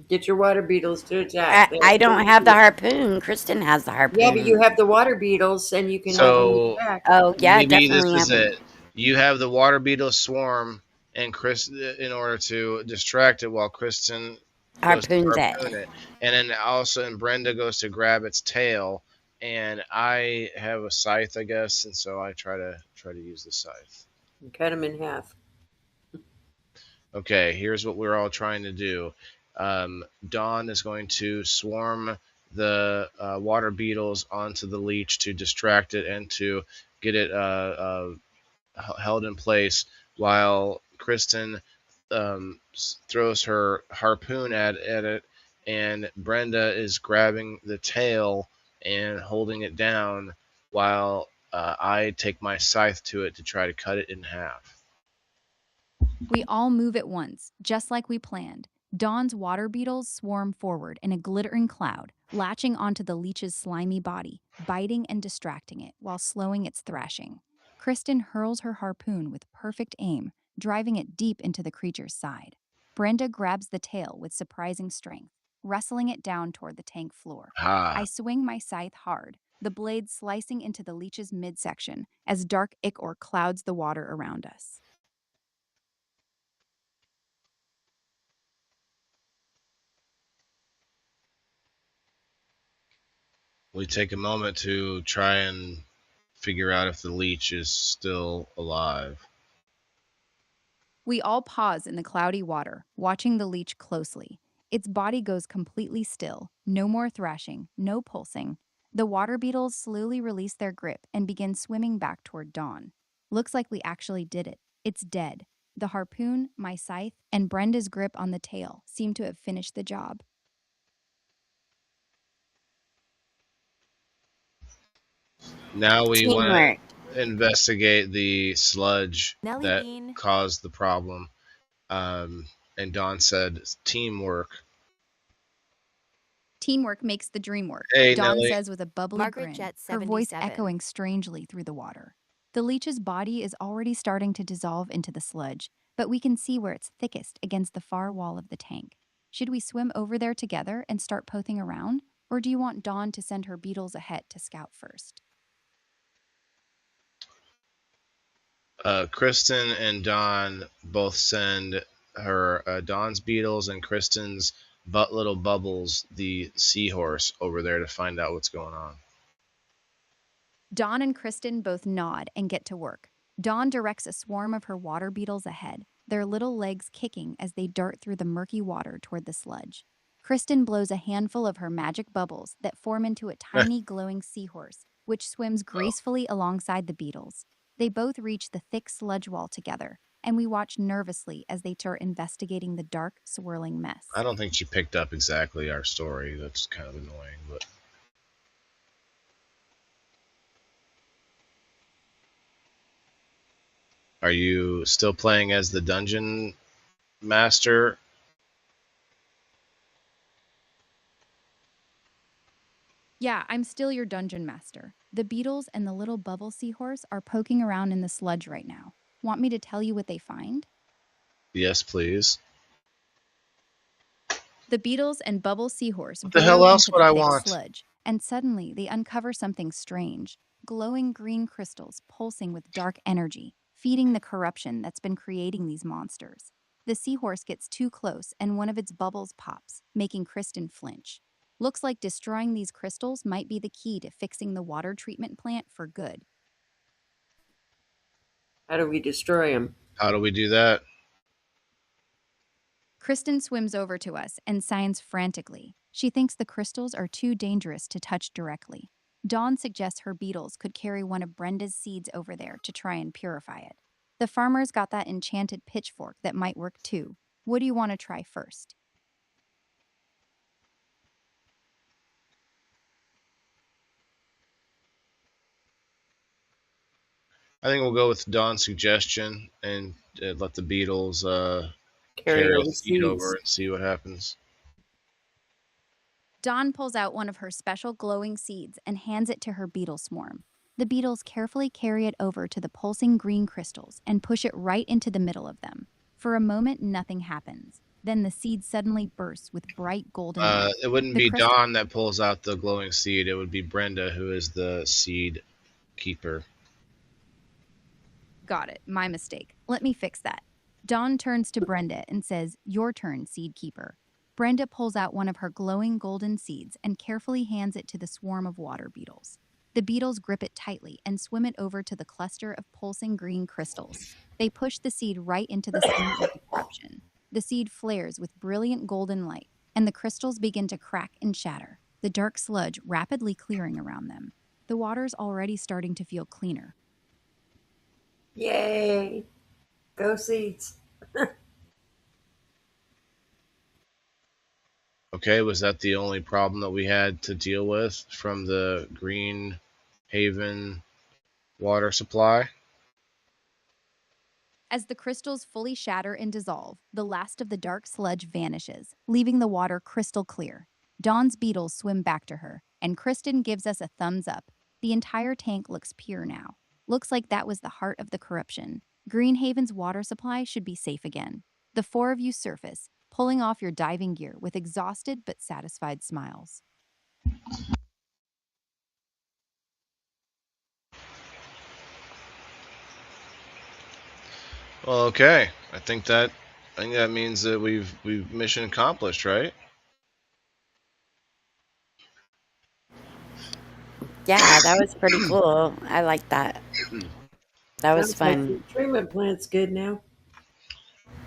Get your water beetles to attack. I don't have the harpoon. Kristen has the harpoon. Yeah, but you have the water beetles, and you can have them So attack. Oh, yeah, maybe this definitely is have it. You have the water beetle swarm, and Chris, in order to distract it, while Kristen goes to harpoons harpoon it. it, and then also, and Brenda goes to grab its tail, and I have a scythe, I guess, and so I try to use the scythe. And cut them in half. Okay, here's what we're all trying to do. Dawn is going to swarm the water beetles onto the leech to distract it and to get it held in place, while Kristen throws her harpoon at it, and Brenda is grabbing the tail and holding it down, while I take my scythe to it to try to cut it in half. We all move at once, just like we planned. Dawn's water beetles swarm forward in a glittering cloud, latching onto the leech's slimy body, biting and distracting it while slowing its thrashing. Kristen hurls her harpoon with perfect aim, driving it deep into the creature's side. Brenda grabs the tail with surprising strength, wrestling it down toward the tank floor. I swing my scythe hard, the blade slicing into the leech's midsection as dark ichor clouds the water around us. We take a moment to try and figure out if the leech is still alive. We all pause in the cloudy water, watching the leech closely. Its body goes completely still. No more thrashing, no pulsing. The water beetles slowly release their grip and begin swimming back toward Dawn. Looks like we actually did it. It's dead. The harpoon, my scythe, and Brenda's grip on the tail seem to have finished the job. Now we want Teamwork. to investigate the sludge Nelly that Bean. caused the problem. And Dawn said teamwork. Teamwork makes the dream work, Hey, Dawn Nelly. says with a bubbly Margaret grin, Jet her voice 77. echoing strangely through the water. The leech's body is already starting to dissolve into the sludge, but we can see where it's thickest against the far wall of the tank. Should we swim over there together and start poking around, or do you want Dawn to send her beetles ahead to scout first? Kristen and Dawn both send her Dawn's beetles and Kristen's little bubbles, the seahorse, over there to find out what's going on. Dawn and Kristen both nod and get to work. Dawn directs a swarm of her water beetles ahead, their little legs kicking as they dart through the murky water toward the sludge. Kristen blows a handful of her magic bubbles that form into a tiny glowing seahorse, which swims gracefully alongside the beetles. They both reach the thick sludge wall together, and we watch nervously as they start investigating the dark, swirling mess. I don't think she picked up exactly our story. That's kind of annoying, but are you still playing as the dungeon master? Yeah, I'm still your dungeon master. The beetles and the little bubble seahorse are poking around in the sludge right now. Want me to tell you what they find? Yes, please. The beetles and bubble seahorse What the hell burrow else into would the I thick want? sludge, and suddenly they uncover something strange. Glowing green crystals pulsing with dark energy, feeding the corruption that's been creating these monsters. The seahorse gets too close and one of its bubbles pops, making Kristen flinch. Looks like destroying these crystals might be the key to fixing the water treatment plant for good. How do we destroy them? How do we do that? Kristen swims over to us and signs frantically. She thinks the crystals are too dangerous to touch directly. Dawn suggests her beetles could carry one of Brenda's seeds over there to try and purify it. The farmer's got that enchanted pitchfork that might work too. What do you want to try first? I think we'll go with Dawn's suggestion and let the beetles Carry carry all a the seed over seeds. and see what happens. Dawn pulls out one of her special glowing seeds and hands it to her beetle swarm. The beetles carefully carry it over to the pulsing green crystals and push it right into the middle of them. For a moment, nothing happens. Then the seed suddenly bursts with bright golden light. It wouldn't The be crystal- Dawn that pulls out the glowing seed. It would be Brenda, who is the seed keeper. Got it. My mistake. Let me fix that. Dawn turns to Brenda and says, "Your turn, seed keeper." Brenda pulls out one of her glowing golden seeds and carefully hands it to the swarm of water beetles. The beetles grip it tightly and swim it over to the cluster of pulsing green crystals. They push the seed right into the center of the corruption. The seed flares with brilliant golden light, and the crystals begin to crack and shatter, the dark sludge rapidly clearing around them. The water's already starting to feel cleaner. Yay! Go seeds. Okay, was that the only problem that we had to deal with from the Green Haven water supply? As the crystals fully shatter and dissolve, the last of the dark sludge vanishes, leaving the water crystal clear. Dawn's beetles swim back to her, and Kristen gives us a thumbs up. The entire tank looks pure now. Looks like that was the heart of the corruption. Greenhaven's water supply should be safe again. The four of you surface, pulling off your diving gear with exhausted but satisfied smiles. Well, okay. I think that means that we've mission accomplished, right? Yeah, that was pretty cool. I like that. That was Sounds like fun. your treatment plant's good now.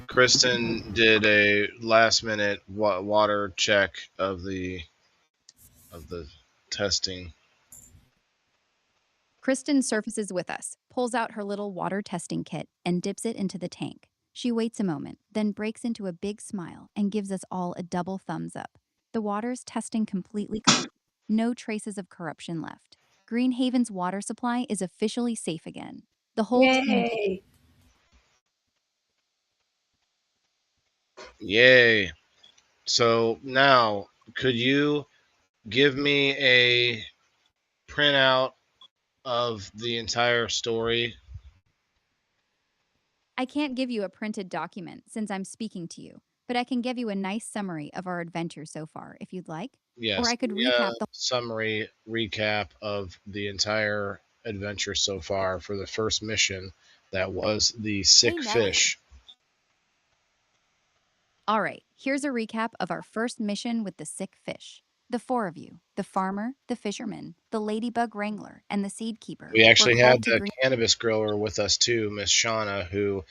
Kristen did a last minute water check of the testing. Kristen surfaces with us, pulls out her little water testing kit, and dips it into the tank. She waits a moment, then breaks into a big smile and gives us all a double thumbs up. The water's testing completely clean. No traces of corruption left. Greenhaven's water supply is officially safe again. The whole team. Yay! Yay! So now, could you give me a printout of the entire story? I can't give you a printed document since I'm speaking to you, but I can give you a nice summary of our adventure so far if you'd like. Or Yes, I could give me a recap the. summary recap of the entire adventure so far for the first mission that was the Hey, sick Nelly. fish. All right, here's a recap of our first mission with the sick fish. The four of you, the farmer, the fisherman, the ladybug wrangler, and the seed keeper, We were actually called had to the Green. cannabis grower with us too, Miss Shauna, who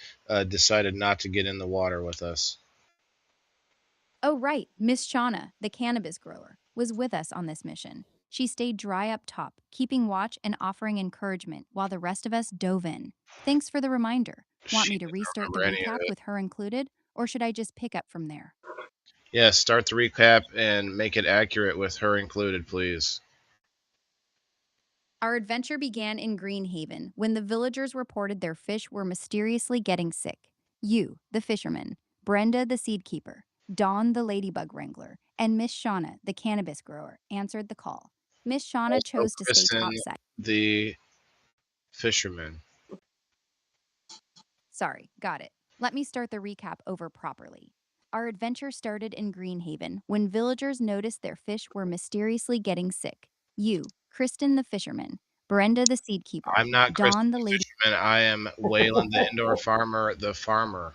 decided not to get in the water with us. Oh, right, Miss Shauna, the cannabis grower, was with us on this mission. She stayed dry up top, keeping watch and offering encouragement while the rest of us dove in. Thanks for the reminder. Want She me to didn't restart the remember any of recap it. with her included, or should I just pick up from there? Yes, start the recap and make it accurate with her included, please. Our adventure began in Greenhaven when the villagers reported their fish were mysteriously getting sick. You, the fisherman, Brenda, the seed keeper, Dawn, the ladybug wrangler, and Miss Shauna, the cannabis grower, answered the call. Miss Shauna Also, chose to stay Kristen, topside. the fisherman. Sorry, got it. Let me start the recap over properly. Our adventure started in Greenhaven when villagers noticed their fish were mysteriously getting sick. You, Kristen the fisherman, Brenda the seed keeper, I'm not Kristen Dawn the the lady. fisherman. I am Waylon the indoor farmer, the farmer.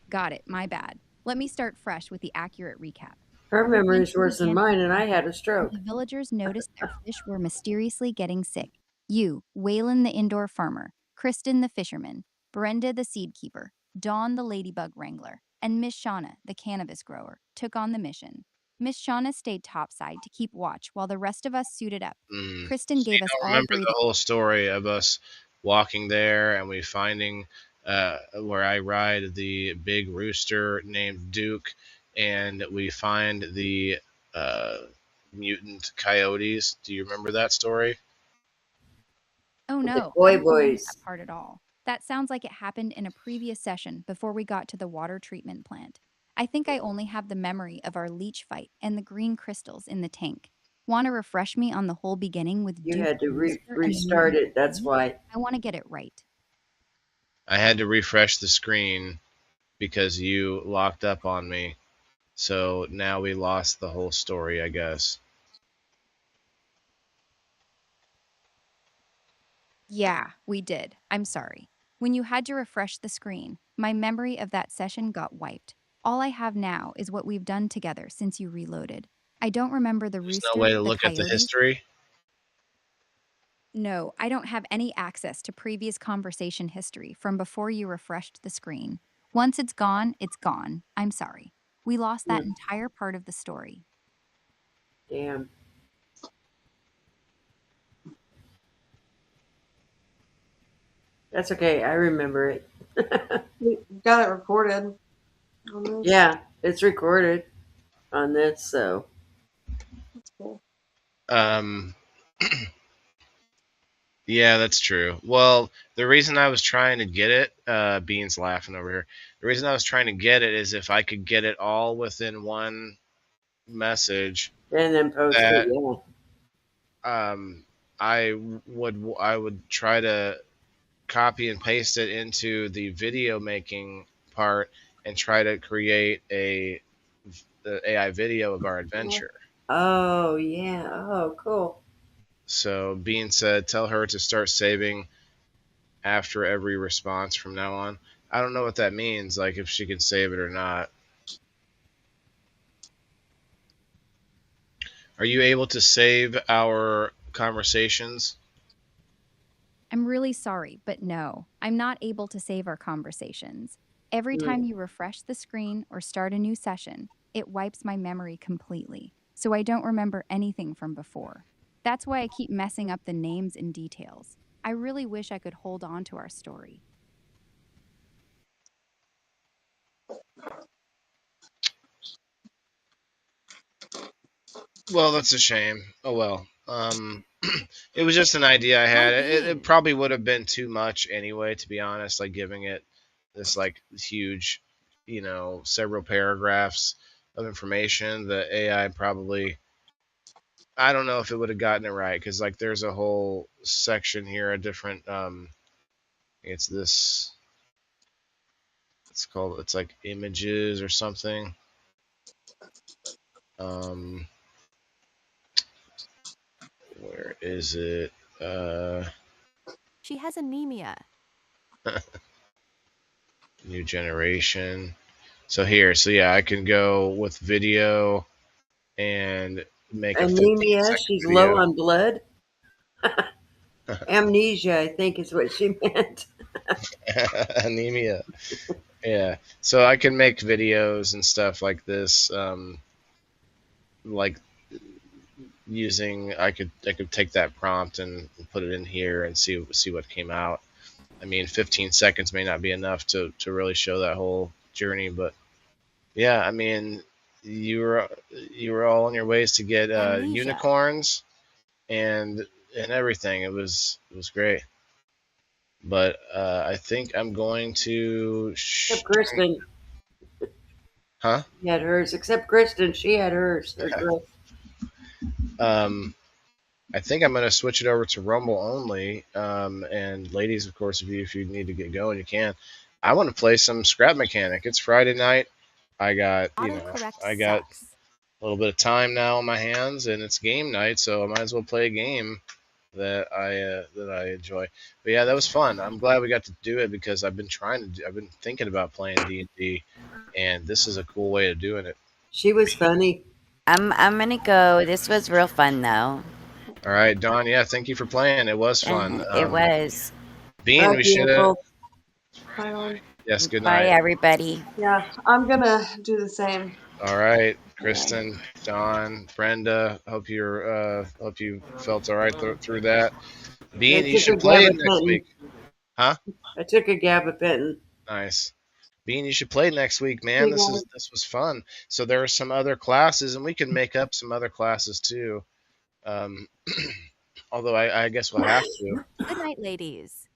Got it, my bad. Let me start fresh with the accurate recap. Her Our memory's adventure worse than began mine, and I had a when stroke. the villagers noticed their fish were mysteriously getting sick. You, Waylon the indoor farmer, Kristen the fisherman, Brenda the seed keeper, Dawn the ladybug wrangler, and Miss Shauna the cannabis grower took on the mission. Miss Shauna stayed topside to keep watch while the rest of us suited up. Kristen So you gave us don't all remember the breathing. whole story of us walking there and we finding where I ride the big rooster named Duke, and we find the uh, mutant coyotes. Do you remember that story? Oh The no, I Koi don't remember Boys. that part at all. That sounds like it happened in a previous session before we got to the water treatment plant. I think I only have the memory of our leech fight and the green crystals in the tank. Want to refresh me on the whole beginning with You Duke had to the Rooster and the restart mutant it. That's coyotes? why. I want to get it right. I had to refresh the screen because you locked up on me. So now we lost the whole story, I guess. Yeah, we did. I'm sorry. When you had to refresh the screen, my memory of that session got wiped. All I have now is what we've done together since you reloaded. I don't remember the There's no way rooster, to the look at the coyotes. history. No, I don't have any access to previous conversation history from before you refreshed the screen. Once it's gone, it's gone. I'm sorry. We lost that entire part of the story. Damn. That's okay. I remember it. We got it recorded on this. Yeah, it's recorded on this, so. That's cool. Um, yeah, that's true. Well, the reason I was trying to get it, Bean's laughing over here. The reason I was trying to get it is if I could get it all within one message, And then post it, that yeah. um, I would try to copy and paste it into the video making part and try to create the AI video of our adventure. Oh, yeah. Oh, cool. So Bean said, tell her to start saving after every response from now on. I don't know what that means, like if she can save it or not. Are you able to save our conversations? I'm really sorry, but no, I'm not able to save our conversations. Every time you refresh the screen or start a new session, it wipes my memory completely, so I don't remember anything from before. That's why I keep messing up the names and details. I really wish I could hold on to our story. Well, that's a shame. Oh well. It was just an idea I had. It Bean. probably would have been too much anyway, to be honest. Like giving it this like huge, several paragraphs of information. The AI probably, I don't know if it would have gotten it right because like there's a whole section here, a different. It's this. It's like images or something. Um, where is it? She has anemia. New generation. So here, so yeah, I can go with video and make a 15 Anemia. second She's low video. on blood. Amnesia, I think, is what she meant. Anemia. Yeah. So I can make videos and stuff like this. Like using, I could take that prompt and put it in here and see what came out. I mean, 15 seconds may not be enough to really show that whole journey, but yeah, I mean, you were all on your ways to get Amnesia. unicorns and everything. It was great. But I think I'm going to. Except Kristen. Huh? She had hers. Except Kristen, she had hers. Her girl. I think I'm going to switch it over to Rumble only. And ladies, of course, if you need to get going, you can. I want to play some Scrap Mechanic. It's Friday night. I got Autocorrect I got sucks. a little bit of time now on my hands, and it's game night, so I might as well play a game that I enjoy. But yeah, that was fun. I'm glad we got to do it because I've been thinking about playing D&D, and this is a cool way of doing it. She was funny. I'm gonna go. This was real fun though. All right, Dawn. Yeah, thank you for playing. It was fun. It was. Bean, Bye, we should have. beautiful. Bye, on. Yes, good Bye, night. everybody. Yeah, I'm gonna do the same. All right, Kristen, Dawn, Brenda. Hope you felt all right through that. Bean, you should play it next week. Huh? I took a gabapentin. Nice. Bean, you should play next week, man. You got it. This was fun. So there are some other classes, and we can make up some other classes too. Although I guess we'll have to. Good night, ladies.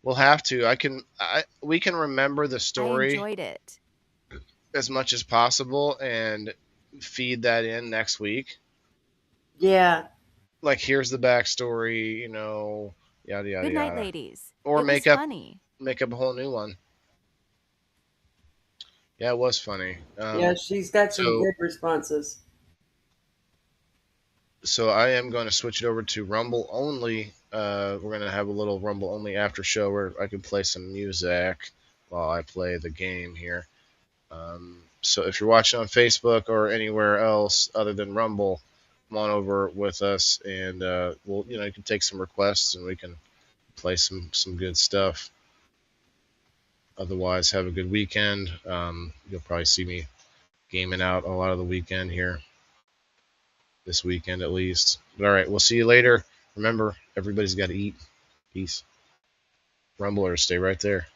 We'll have to. We can remember the I story enjoyed it. as much as possible and feed that in next week. Yeah. Like here's the backstory, yada yada Good night, yada. ladies. Or It make was up funny. a whole new one. Yeah, it was funny. Yeah, she's got some good responses. So I am going to switch it over to Rumble only. We're going to have a little Rumble only after show where I can play some music while I play the game here. So if you're watching on Facebook or anywhere else other than Rumble, come on over with us and you can take some requests and we can play some good stuff. Otherwise, have a good weekend. You'll probably see me gaming out a lot of the weekend here. This weekend at least. But all right, we'll see you later. Remember, everybody's got to eat. Peace. Rumblers, stay right there.